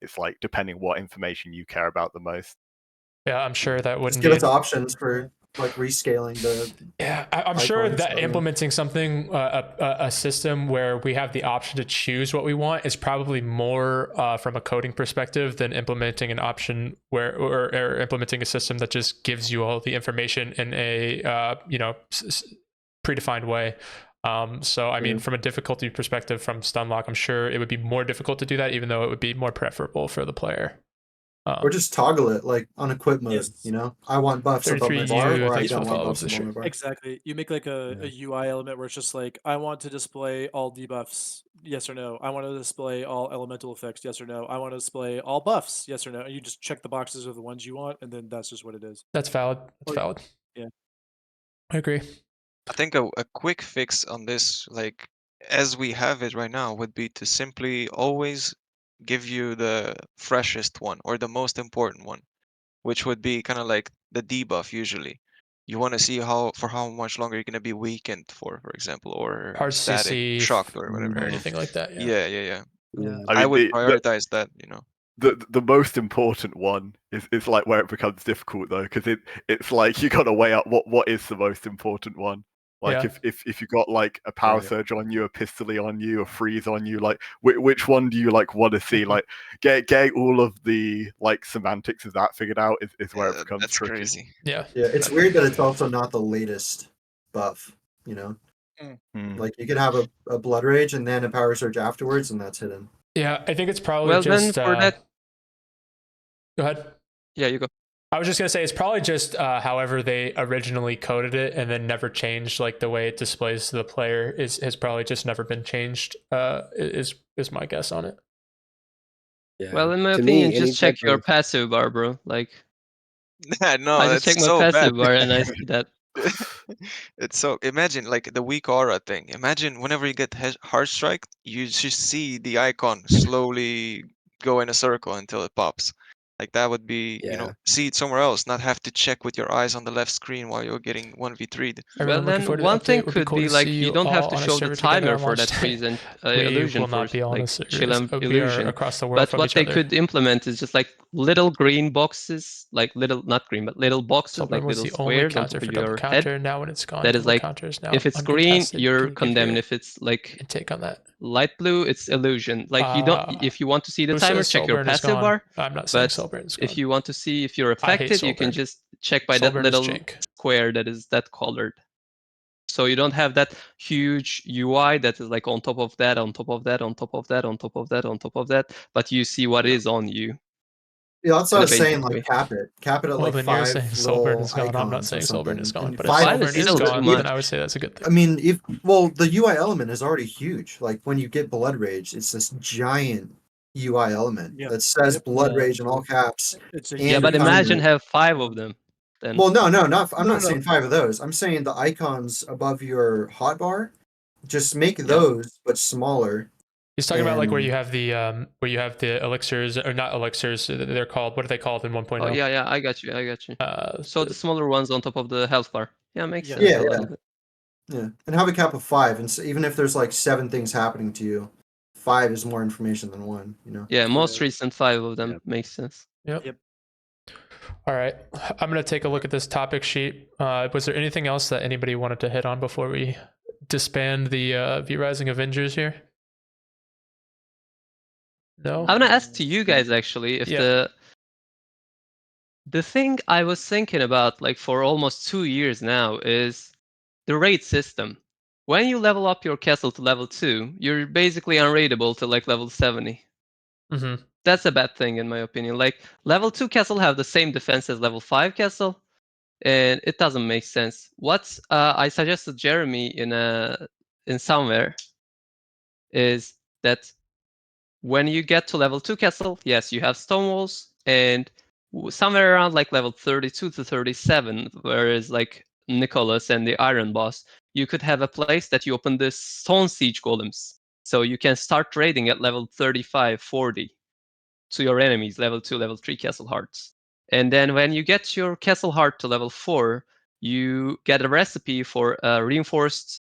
it's like depending what information you care about the most. Yeah, I'm sure that Just wouldn't give be. us options for like rescaling the. Yeah, I'm sure icons, that so, yeah. implementing something, a system where we have the option to choose what we want is probably more from a coding perspective than implementing an option where, or implementing a system that just gives you all the information in a predefined way. So I mean, Yeah. from a difficulty perspective, from Stunlock, I'm sure it would be more difficult to do that, even though it would be more preferable for the player. Or just toggle it like on equip mode. Yes. You know, I want buffs above my bar, 33U, or I thanks for don't the want follow up buffs for the above my stream. bar. Exactly. You make like a Yeah. UI element where it's just like, I want to display all debuffs, yes or no. I want to display all elemental effects, yes or no. I want to display all buffs, yes or no. And you just check the boxes of the ones you want, and then that's just what it is. That's valid. That's Or- valid. yeah. I agree. I think a quick fix on this, like as we have it right now, would be to simply always give you the freshest one or the most important one, which would be kind of like the debuff usually. You want to see how much longer you're going to be weakened for example, or Hard static, CC shocked, or or whatever. anything like that. Yeah. Yeah. Yeah. I I mean, would prioritize that, you know. the most important one is like where it becomes difficult though, because it's like you got to weigh up what is the most important one. Like Yeah. if you got like a power Right. surge on you, a pistol on you, a freeze on you, like which one do you like want to see? Like getting all of the like semantics of that figured out is where it becomes That's tricky. crazy. Yeah. Yeah, it's weird that it's also not the latest buff. You know, Hmm. like you could have a blood rage and then a power surge afterwards, and that's hidden. Yeah. I think it's probably Well, just. then for that, Go ahead. yeah, you go. I was just gonna say it's probably just however they originally coded it and then never changed. Like the way it displays to the player has probably just never been changed. Is my guess on it. Yeah. Well, in my To opinion, me, any just check type your of passive bar, bro. Like, No, I just that's check my so bad. passive bar and I see that. It's so, imagine like the weak aura thing. Imagine whenever you get heart strike, you just see the icon slowly go in a circle until it pops. Like that would be, you know, yeah. see it somewhere else, not have to check with your eyes on the left screen while you're getting 1v3'd. Everyone Well, looking then forward to the one thing update. Would be could cool be to see like you you don't have all to on a show the server together timer on for launch that day. freeze and We illusion will for not be on a like server. chill We are illusion. across the world But from what each they other. could implement is just like little green boxes, like little, not green, but little boxes, Soulburn like was little the only squares on counter top for of double your head. counter. Now when it's gone, That is double like, counter is now if it's green, uncontested. Can you're you give condemned. your If it's like intake on that? light blue, it's illusion. Like you don't, if you want to see the Who timer, says check your Soulburn is passive gone? bar. I'm not saying But Soulburn is if gone. you want to see if you're I hate affected, you can Soulburn. just check by that Soulburn is little jank. square that is that colored. So you don't have that huge UI that is like on top of that, on top of that, on top of that, on top of that, on top of that, but you see what is on you. Yeah, that's what I was saying. Basically. Like cap it at Well, like then you're 5 saying Soulburn little is gone. I'm not icons or saying Soulburn is something. gone. And But if 5 Five is Soulburn is still too gone, much. then I would say that's a good I thing. mean, if well, the UI element is already huge. Like when you get blood rage, it's this giant UI element Yep. that says Yep. blood Yeah, rage in all true. caps. It's a Yeah, And but the huge imagine timer. have 5 of them. Then Well, no, not. I'm No, not no. saying 5 of those. I'm saying the icons above your hotbar. Just make Yeah. those, but smaller. He's talking about like where And you have the elixirs, or not elixirs. They're called, what are they called in 1.0? oh yeah, I got you. So the smaller ones on top of the health bar. Yeah, makes Yeah. sense Yeah, a yeah. little bit. Yeah, and have a cap of 5, and so even if there's like 7 things happening to you, 5 is more information than 1. You know. Yeah, most recent 5 of them makes sense. Yep. Yep. All right. I'm going to take a look at this topic sheet. Was there anything else that anybody wanted to hit on before we disband the V Rising Avengers here? No? I want to ask to you guys actually if Yeah. the thing I was thinking about like for almost 2 years now is the raid system. When you level up your castle to level 2, you're basically unraidable to like level 70. Mm-hmm. That's a bad thing in my opinion. Like level 2 castle have the same defense as level 5 castle, and it doesn't make sense. What I suggested Jeremy in somewhere is that when you get to level 2 castle, yes, you have stone walls, and somewhere around like level 32 to 37, whereas like Nicholas and the Iron Boss, you could have a place that you open the stone siege golems. So you can start raiding at level 35, 40 to your enemies, level 2, level 3 castle hearts. And then when you get your castle heart to level 4, you get a recipe for reinforced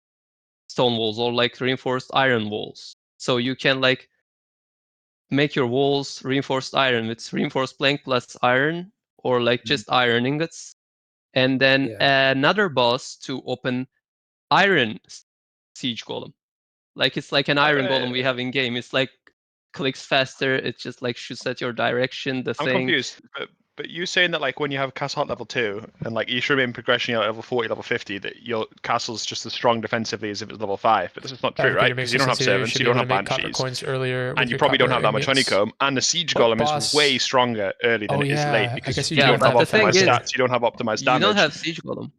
stone walls or like reinforced iron walls. So you can like make your walls reinforced iron with reinforced plank plus iron, or like just iron ingots. And then Yeah. another boss to open iron siege golem. Like it's like an iron golem we have in game. It's like clicks faster. It just like shoots at your direction. The I'm thing. confused. But you saying that like when you have castle at level 2 and like you should be in progression at level 40, level 50, that your castle's just as strong defensively as if it's level 5. But this is not true, right? Peter Because makes you don't have sense here. You servants, should you be don't able to have make copper banshees, coins earlier, and with you your probably don't copper have that much ingots. honeycomb. And the siege What golem is way boss? stronger early than Oh it is late yeah, I because guess you you do don't have have but the thing optimized is, stats, you don't have optimized you don't damage. have siege golem.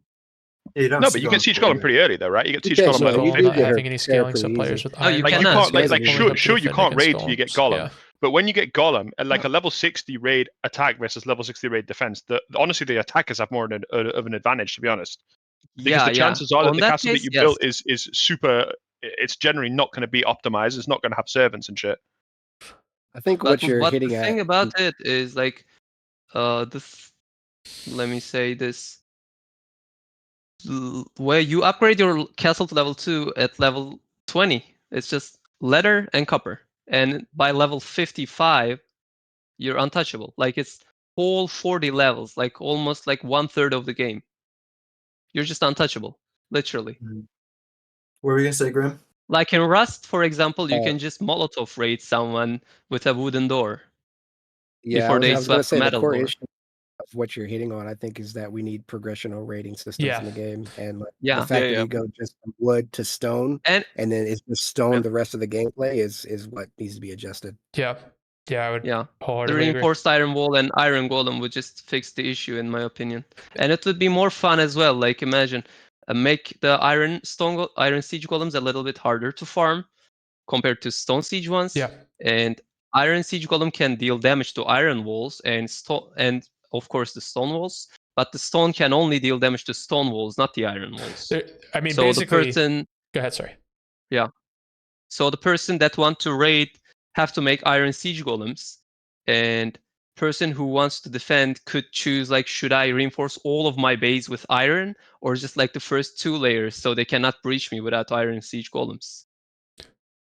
Yeah, you don't No, have but you Seagull get on siege full, golem pretty early though, right? You get siege Yeah, golem siege like you golem do not 50. get her having any fair scaling pretty subplayers easy. with No, you iron. Like you cannot. can't You like guys like only sure have to sure you defend can't against raid till you get golems. golem, Yeah. but when you get golem at like a level 60 raid attack versus level 60 raid defense, honestly the attackers have more of an advantage, to be honest, because Yeah, the yeah. chances are that On the that castle that case, you yes. built is super. It's generally not going to be optimized. It's not going to have servants and shit. I think But what you're what the hitting thing at. about it is like, this. Let me say this. Where you upgrade your castle to level 2 at level 20, it's just leather and copper, and by level 55, you're untouchable. Like it's whole 40 levels, like almost like 1/3 of the game. You're just untouchable, literally. What were you gonna say, Grim? Like in Rust, for example, you Uh, can just Molotov raid someone with a wooden door Yeah, before they I was gonna swap to say the metal core door. issue of what you're hitting on, I think, is that we need progressional rating systems Yeah. in the game, and like, the Yeah, fact that yeah. you go just from wood to stone, and and then it's just stone Yeah. the rest of the gameplay is what needs to be adjusted. Yeah. Yeah, I would yeah, the wholeheartedly agree. reinforced iron wall and iron golem would just fix the issue, in my opinion. And it would be more fun as well. Like imagine, make the iron siege golems a little bit harder to farm compared to stone siege ones. Yeah. And iron siege golem can deal damage to iron walls and and of course the stone walls. But the stone can only deal damage to stone walls, not the iron walls. I mean, So the basically. person, Go ahead. Sorry. so the person that want to raid have to make iron siege golems, and person who wants to defend could choose like, should I reinforce all of my base with iron or just like the first 2 layers so they cannot breach me without iron siege golems?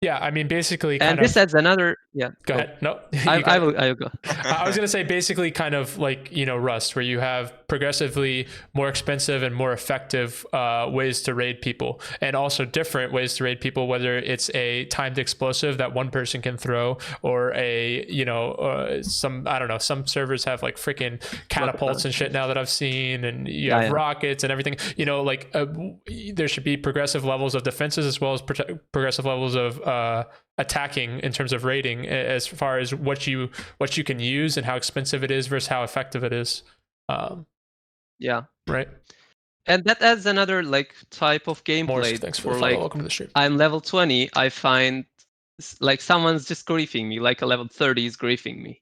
Yeah, I mean, basically, And kind this of. adds another. Yeah. Go ahead. No, I you got it. will go. I was gonna say basically kind of like, Rust, where you have progressively more expensive and more effective ways to raid people, and also different ways to raid people, whether it's a timed explosive that one person can throw, or some, I don't know, some servers have like freaking catapults and shit now that I've seen, and you have rockets and everything. There should be progressive levels of defenses as well as progressive levels of attacking in terms of rating, as far as what you can use and how expensive it is versus how effective it is. Yeah. Right. And that adds another like type of Morris, gameplay thanks for the for follow. like, Welcome to the stream. I'm level 20, I find like someone's just griefing me, like a level 30 is griefing me.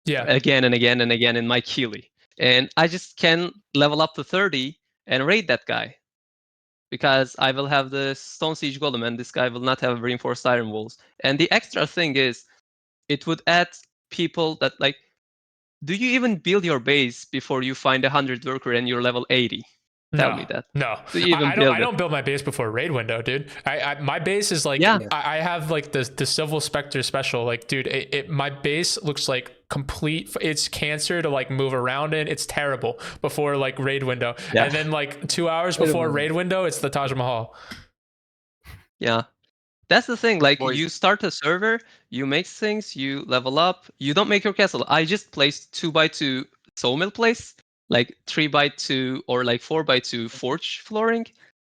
Yeah. Again and again and again in my Keeley. And I just can level up to 30 and raid that guy. Because I will have the Stone Siege Golem and this guy will not have reinforced iron walls. And the extra thing is, it would add people that like, do you even build your base before you find 100 worker and you're level 80? Tell me that. No, Do you even I build it? don't build my base before raid window, dude. My base is like, Yeah. I have like the Civil Spectre special. Like, dude, my base looks like complete. It's cancer to like move around in. It's terrible before like raid window, Yeah. and then like 2 hours before raid window, it's the Taj Mahal. Yeah. That's the thing. Like, Boys. you start a server, you make things, you level up. You don't make your castle. I just placed 2x2 sawmill place, like 3x2 or like 4x2 forge flooring,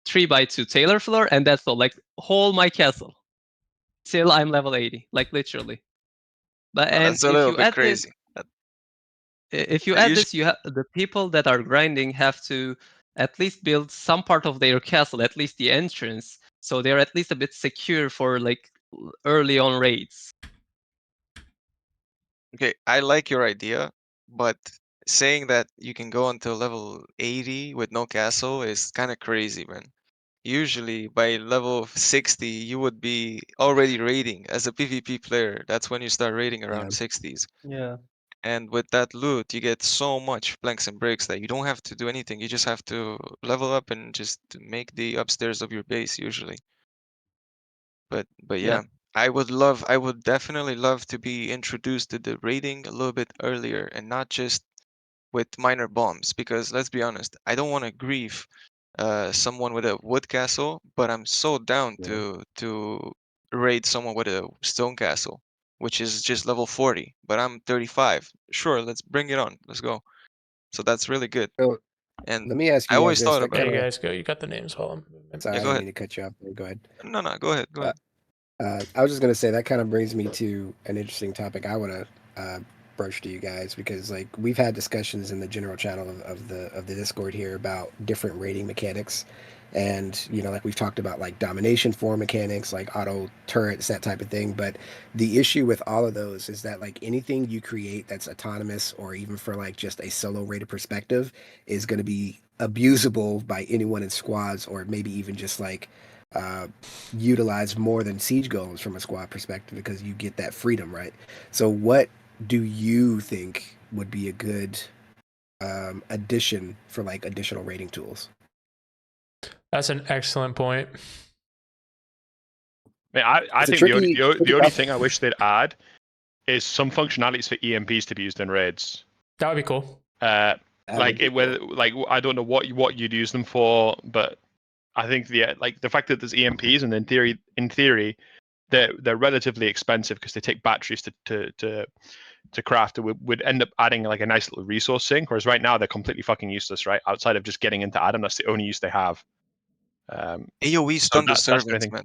3x2 tailor floor, and that's all. Like, whole my castle till I'm level 80, like literally. But and That's a if little you bit add this, crazy. if you I add usually- this, you have the people that are grinding have to at least build some part of their castle, at least the entrance, so they're at least a bit secure for like early on raids. Okay, I like your idea, but saying that you can go until level 80 with no castle is kind of crazy, man. Usually by level 60, you would be already raiding as a PvP player. That's when you start raiding around 60s. Yeah. And with that loot, you get so much planks and bricks that you don't have to do anything. You just have to level up and just make the upstairs of your base usually. But Yeah. yeah, I would definitely love to be introduced to the raiding a little bit earlier and not just with minor bombs, because let's be honest, I don't want to grief someone with a wood castle, but I'm so down Yeah. to raid someone with a stone castle. which is just level 40, but I'm 35. Sure, let's bring it on. Let's go. So that's really good. So And let me ask I you guys always this. thought That about Yeah, kind you it. of guys go. You got the names while I'm moving. sorry, Yeah, I go didn't ahead. mean to cut you off there. Go ahead. No, no, go ahead. Go ahead. I was just gonna say that kind of brings me to an interesting topic I want to broach to you guys because like we've had discussions in the general channel of the Discord here about different rating mechanics, and you know like we've talked about like domination form mechanics, like auto turrets, that type of thing. But the issue with all of those is that like anything you create that's autonomous or even for like just a solo rated perspective is going to be abusable by anyone in squads or maybe even just like uh, utilize more than siege golems from a squad perspective because you get that freedom, right? So, what do you think would be a good addition for like additional rating tools? That's an excellent point. I It's a think the only tricky only topic. thing I wish they'd add is some functionalities for EMPs to be used in raids. That would be cool. That Like would be it, whether cool. like I don't know what you'd use them for, but I think the fact that there's EMPs and in theory they're relatively expensive because they take batteries to craft would end up adding like a nice little resource sink. Whereas right now they're completely fucking useless, right? Outside of just getting into Adam, that's the only use they have. AoE So stun the that's the only servants, thing. man.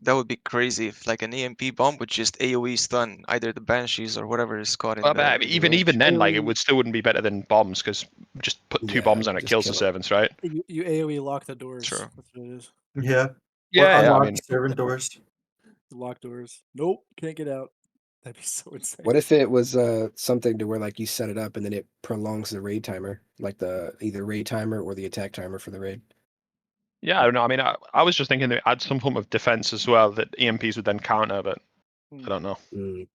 That would be crazy if like an EMP bomb would just AoE stun either the banshees or whatever is caught in But the even range. then, like it AoE, would still wouldn't be better than bombs because just put 2 bombs Yeah, on it just kills the kill them. servants, right? you AoE lock the doors. True. That's what it is. Yeah. Or Yeah, I unlock mean, servant doors. Lock doors. Nope, can't get out. That'd be so insane. What if it was something to where like you set it up and then it prolongs the raid timer, like the either raid timer or the attack timer for the raid? yeah, I don't know. I mean, I was just thinking to add some form of defense as well that EMPs would then counter, but I don't know. Mm.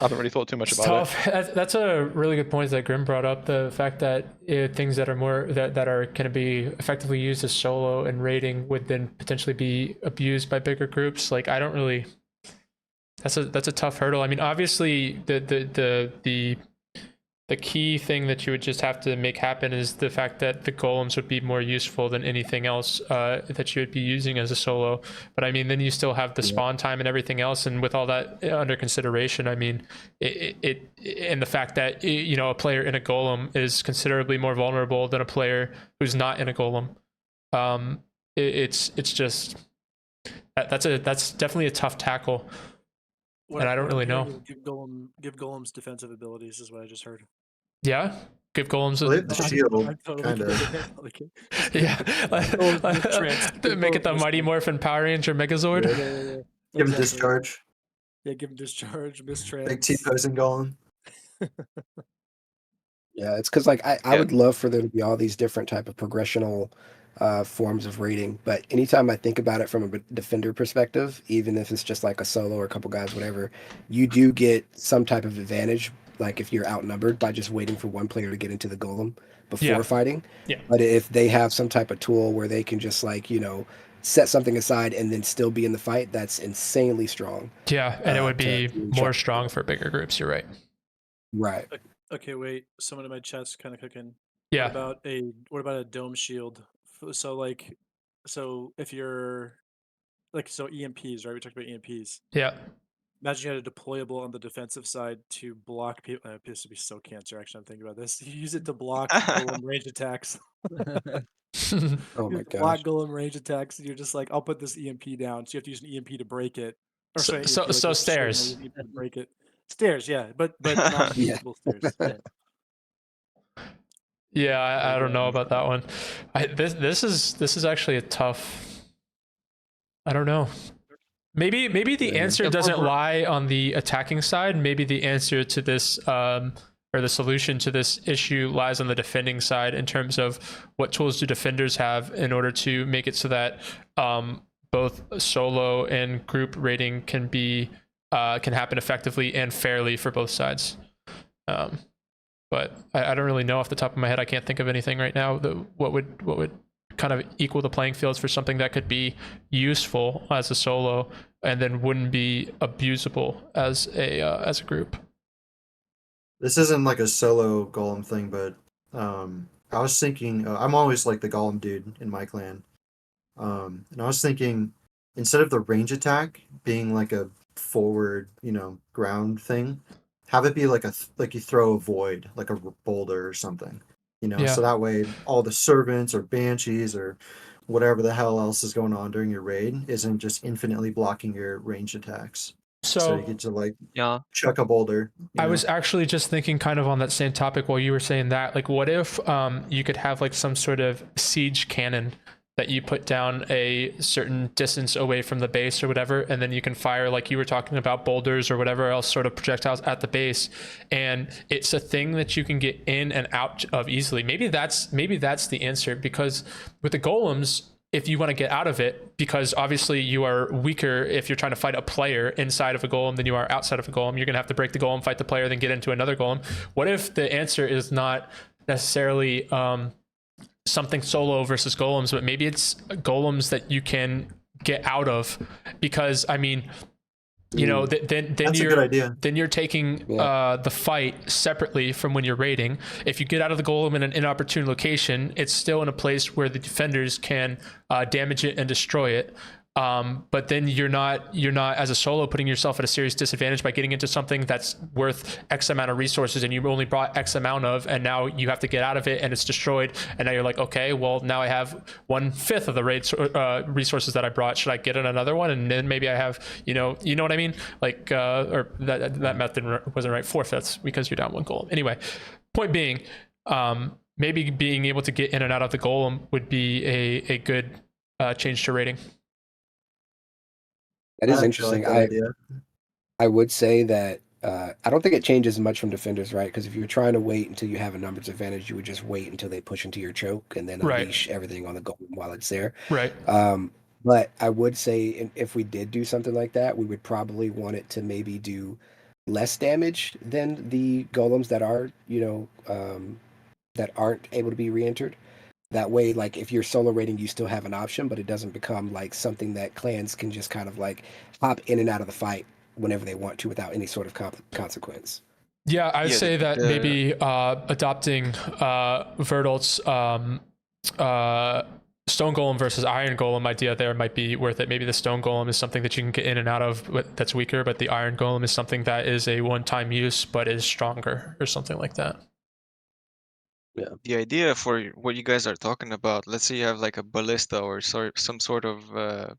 I haven't really thought too much It's about it. tough. That's a really good point that Grim brought up. The fact that things that are more that are going to be effectively used as solo and raiding would then potentially be abused by bigger groups. Like I don't really. That's a tough hurdle. I mean, obviously the key thing that you would just have to make happen is the fact that the golems would be more useful than anything else that you would be using as a solo. But I mean, then you still have the spawn time and everything else, and with all that under consideration, I mean, it and the fact that you know a player in a golem is considerably more vulnerable than a player who's not in a golem. It's just that's definitely a tough tackle, What and I don't what I'm really hearing know. is give golems defensive abilities is what I just heard. Yeah, give golems Well, they have the shield, I'm totally kind of. kidding. I'm totally kidding. Just yeah, golems mistrans. Give make it golems the Mighty mistrans. Morphin Power Ranger Megazord. Yeah. Yeah. Give them Exactly. discharge. Yeah, give them discharge, mistrans. Big T posing golem. Yeah, it's because like I Yeah. would love for there to be all these different type of progressional forms of rating, but anytime I think about it from a defender perspective, even if it's just like a solo or a couple guys, whatever, you do get some type of advantage, like if you're outnumbered by just waiting for one player to get into the golem before Yeah. fighting. Yeah. But if they have some type of tool where they can just like, you know, set something aside and then still be in the fight, that's insanely strong. Yeah, and it would To be really more try. strong for bigger groups. You're right. Right. Okay, wait. Someone in my chat's kind of cooking. Yeah. What about a dome shield? So if you're like EMPs, right? We talked about EMPs. Yeah. Imagine you had a deployable on the defensive side to block people. This would be so cancer. Actually, I'm thinking about this. You use it to block golem range attacks. Oh You my have to block gosh. golem range attacks, and you're just like, I'll put this EMP down. So you have to use an EMP to break it. Or sorry, so EMP like so a shield, and I use stairs. an EMP to break it. Stairs, yeah, but not Yeah. usable stairs. Yeah. Yeah, There I you don't go. know about that one. This is actually a tough. I don't know. Maybe the Yeah. answer doesn't lie on the attacking side. Maybe the answer to this or the solution to this issue lies on the defending side in terms of what tools do defenders have in order to make it so that both solo and group rating can happen effectively and fairly for both sides. But I don't really know off the top of my head. I can't think of anything right now that what would kind of equal the playing fields for something that could be useful as a solo and then wouldn't be abusable as a group. This isn't like a solo golem thing, but I was thinking I'm always like the golem dude in my clan, and I was thinking instead of the range attack being like a forward, ground thing, have it be like like you throw a void, like a boulder or something. So that way all the servants or banshees or whatever the hell else is going on during your raid isn't just infinitely blocking your ranged attacks. So you So get to like Yeah. chuck a boulder. I was actually just thinking kind of on that same topic while you were saying that. Like, what if you could have like some sort of siege cannon that you put down a certain distance away from the base or whatever, and then you can fire, like you were talking about, boulders or whatever else sort of projectiles at the base, and it's a thing that you can get in and out of easily. Maybe that's the answer, because with the golems, if you want to get out of it, because obviously you are weaker if you're trying to fight a player inside of a golem than you are outside of a golem. You're going to have to break the golem, fight the player, then get into another golem. What if the answer is not necessarily something solo versus golems, but maybe it's golems that you can get out of? Because I mean, then That's a good idea. then you're taking the fight separately from when you're raiding. If you get out of the golem in an inopportune location, it's still in a place where the defenders can damage it and destroy it. But then you're not as a solo putting yourself at a serious disadvantage by getting into something that's worth X amount of resources and you only brought X amount of, and now you have to get out of it and it's destroyed. And now you're like, okay, well now I have 1/5 of the raid resources that I brought. Should I get in another one? And then maybe I have, you know what I mean? Like, or that method wasn't right. 4/5 because you're down one golem. Anyway, point being, maybe being able to get in and out of the golem would be a good change to raiding. That is I interesting. like that idea. I would say that I don't think it changes much from defenders, right? Because if you're trying to wait until you have a numbers advantage, you would just wait until they push into your choke and then Right. unleash everything on the golem while it's there. Right. But I would say if we did do something like that, we would probably want it to maybe do less damage than the golems that are, that aren't able to be re-entered. That way, like if you're solo raiding, you still have an option, but it doesn't become like something that clans can just kind of like hop in and out of the fight whenever they want to without any sort of consequence. Yeah, I'd Yeah, say that maybe adopting Verdalt's Stone Golem versus Iron Golem idea there might be worth it. Maybe the Stone Golem is something that you can get in and out of that's weaker, but the Iron Golem is something that is a one-time use but is stronger or something like that. Yeah. The idea for what you guys are talking about, let's say you have like a ballista or some sort of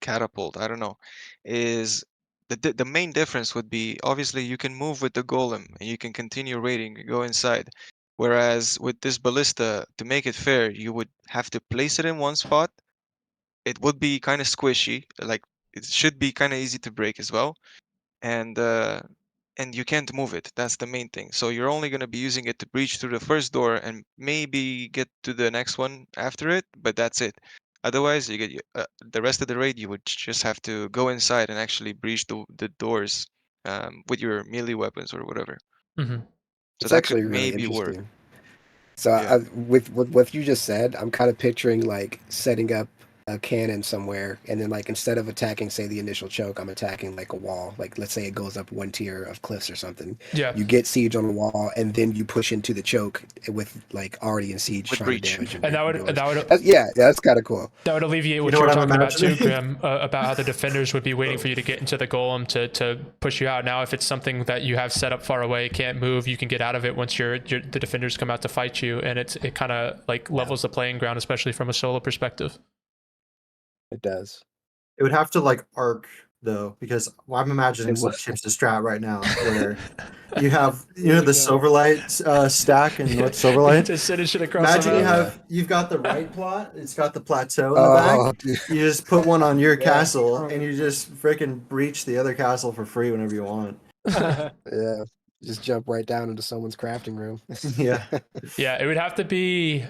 catapult, I don't know, is the main difference would be obviously you can move with the golem and you can continue raiding, go inside. Whereas with this ballista, to make it fair, you would have to place it in one spot. It would be kind of squishy, like it should be kind of easy to break as well. And you can't move it. That's the main thing. So you're only going to be using it to breach through the first door and maybe get to the next one after it, but that's it. Otherwise, you get the rest of the raid. You would just have to go inside and actually breach the doors with your melee weapons or whatever. Mm-hmm. So It's that actually could really maybe work. interesting. So Yeah. with what you just said, I'm kind of picturing like setting up a cannon somewhere, and then like instead of attacking, say, the initial choke, I'm attacking like a wall. Like let's say it goes up one tier of cliffs or something. Yeah. You get siege on the wall, and then you push into the choke with like already in siege, With trying breach. to damage. And that would that's kind of cool. That would alleviate what know you were what I'm talking about too, imagining? Graham, about how the defenders would be waiting for you to get into the golem to push you out. Now, if it's something that you have set up far away, can't move, you can get out of it once the defenders come out to fight you, and it kind of like levels the playing ground, especially from a solo perspective. It does. It would have to like arc though, because I'm imagining It some would. chips to strat right now where you have There we the go. Silverlight stack and North Silverlight. Just finish it across Imagine the you map. have you've got the right plot, it's got the plateau in the back. Oh, dude. You just put one on your Yeah. castle and you just freaking breach the other castle for free whenever you want. Yeah. Just jump right down into someone's crafting room. Yeah. Yeah, it would have to be.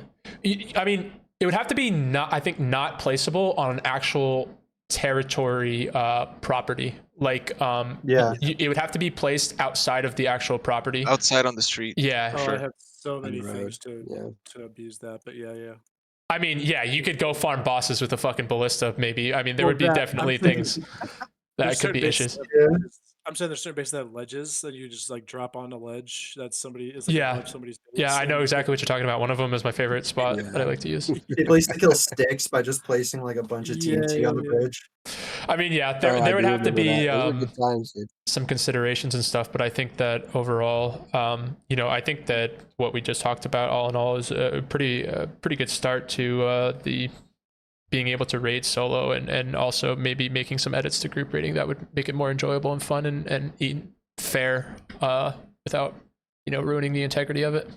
I mean, it would have to be not placeable on an actual territory property. Like, Yeah. it would have to be placed outside of the actual property. Outside on the street. Yeah. Oh, I Sure. have so On many the road, things to yeah. abuse that, but yeah. I mean, yeah, you could go farm bosses with a fucking ballista, maybe. I mean, there Well, would be that- definitely I'm thinking- things There's that could be certain issues. bases Yeah. I'm saying there's certain bases that have ledges that you just like drop on a ledge. That's somebody is like Yeah. above somebody's base. Yeah, I know and exactly what you're talking about. One of them is my favorite spot Yeah. that I like to use. People used to kill sticks by just placing like a bunch of TNT on the Yeah. bridge. I mean, yeah, Oh, I there would do have to remember be that. Those were good times, dude. some considerations and stuff, but I think that overall, I think that what we just talked about, all in all, is a pretty good start to the being able to raid solo, and also maybe making some edits to group raiding that would make it more enjoyable and fun and fair, without ruining the integrity of it.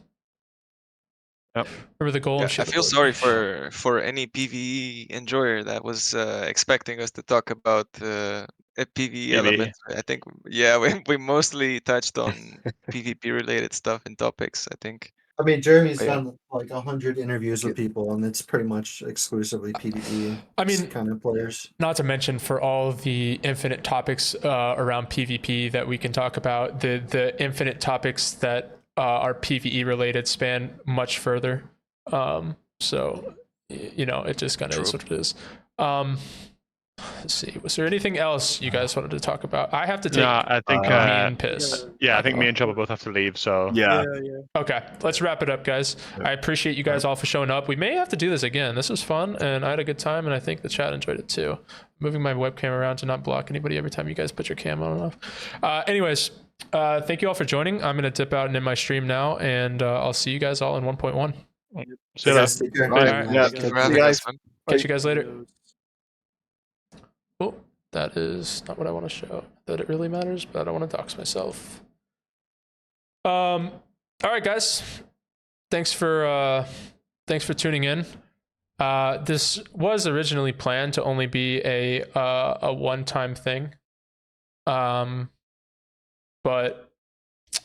Yep. Remember the goal Yeah, and I shit. feel sorry for any PvE enjoyer that was expecting us to talk about PvE elements. I think, yeah, we mostly touched on PvP related stuff and topics, I think. I mean, Jeremy's Yeah. done like 100 interviews with people, and it's pretty much exclusively PvE. I mean, kind of players. Not to mention for all of the infinite topics around PvP that we can talk about, the infinite topics that are PvE related span much further. So, it just kind of is what it is. Let's see. Was there anything else you guys wanted to talk about? I have to take I think a mean piss. I think me and Chubba both have to leave. So Yeah. Okay, let's wrap it up, guys. I appreciate you guys all for showing up. We may have to do this again. This was fun, and I had a good time, and I think the chat enjoyed it too. Moving my webcam around to not block anybody every time you guys put your cam on and off. Anyways, thank you all for joining. I'm going to dip out and end my stream now, and I'll see you guys all in 1.1. see you Guys, later. take care. All right. All right. Yeah. Thank you See for you having guys. us, man. Catch you guys later. Oh, that is not what I want to show. That it really matters, but I don't want to dox myself. All right, guys. Thanks for tuning in. This was originally planned to only be a one-time thing. But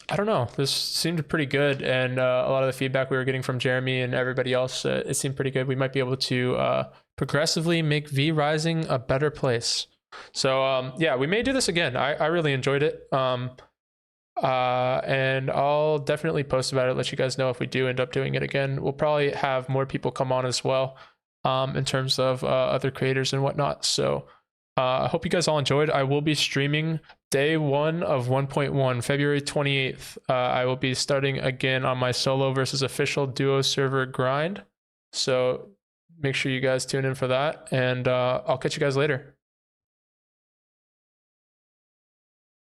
I don't know. This seemed pretty good, and a lot of the feedback we were getting from Jeremy and everybody else, it seemed pretty good. We might be able to progressively make V Rising a better place. So yeah, we may do this again. I really enjoyed it. And I'll definitely post about it, let you guys know if we do end up doing it again. We'll probably have more people come on as well, in terms of other creators and whatnot. So I hope you guys all enjoyed. I will be streaming day 1 of 1.1, February 28th. I will be starting again on my solo versus official duo server grind. So make sure you guys tune in for that, and I'll catch you guys later.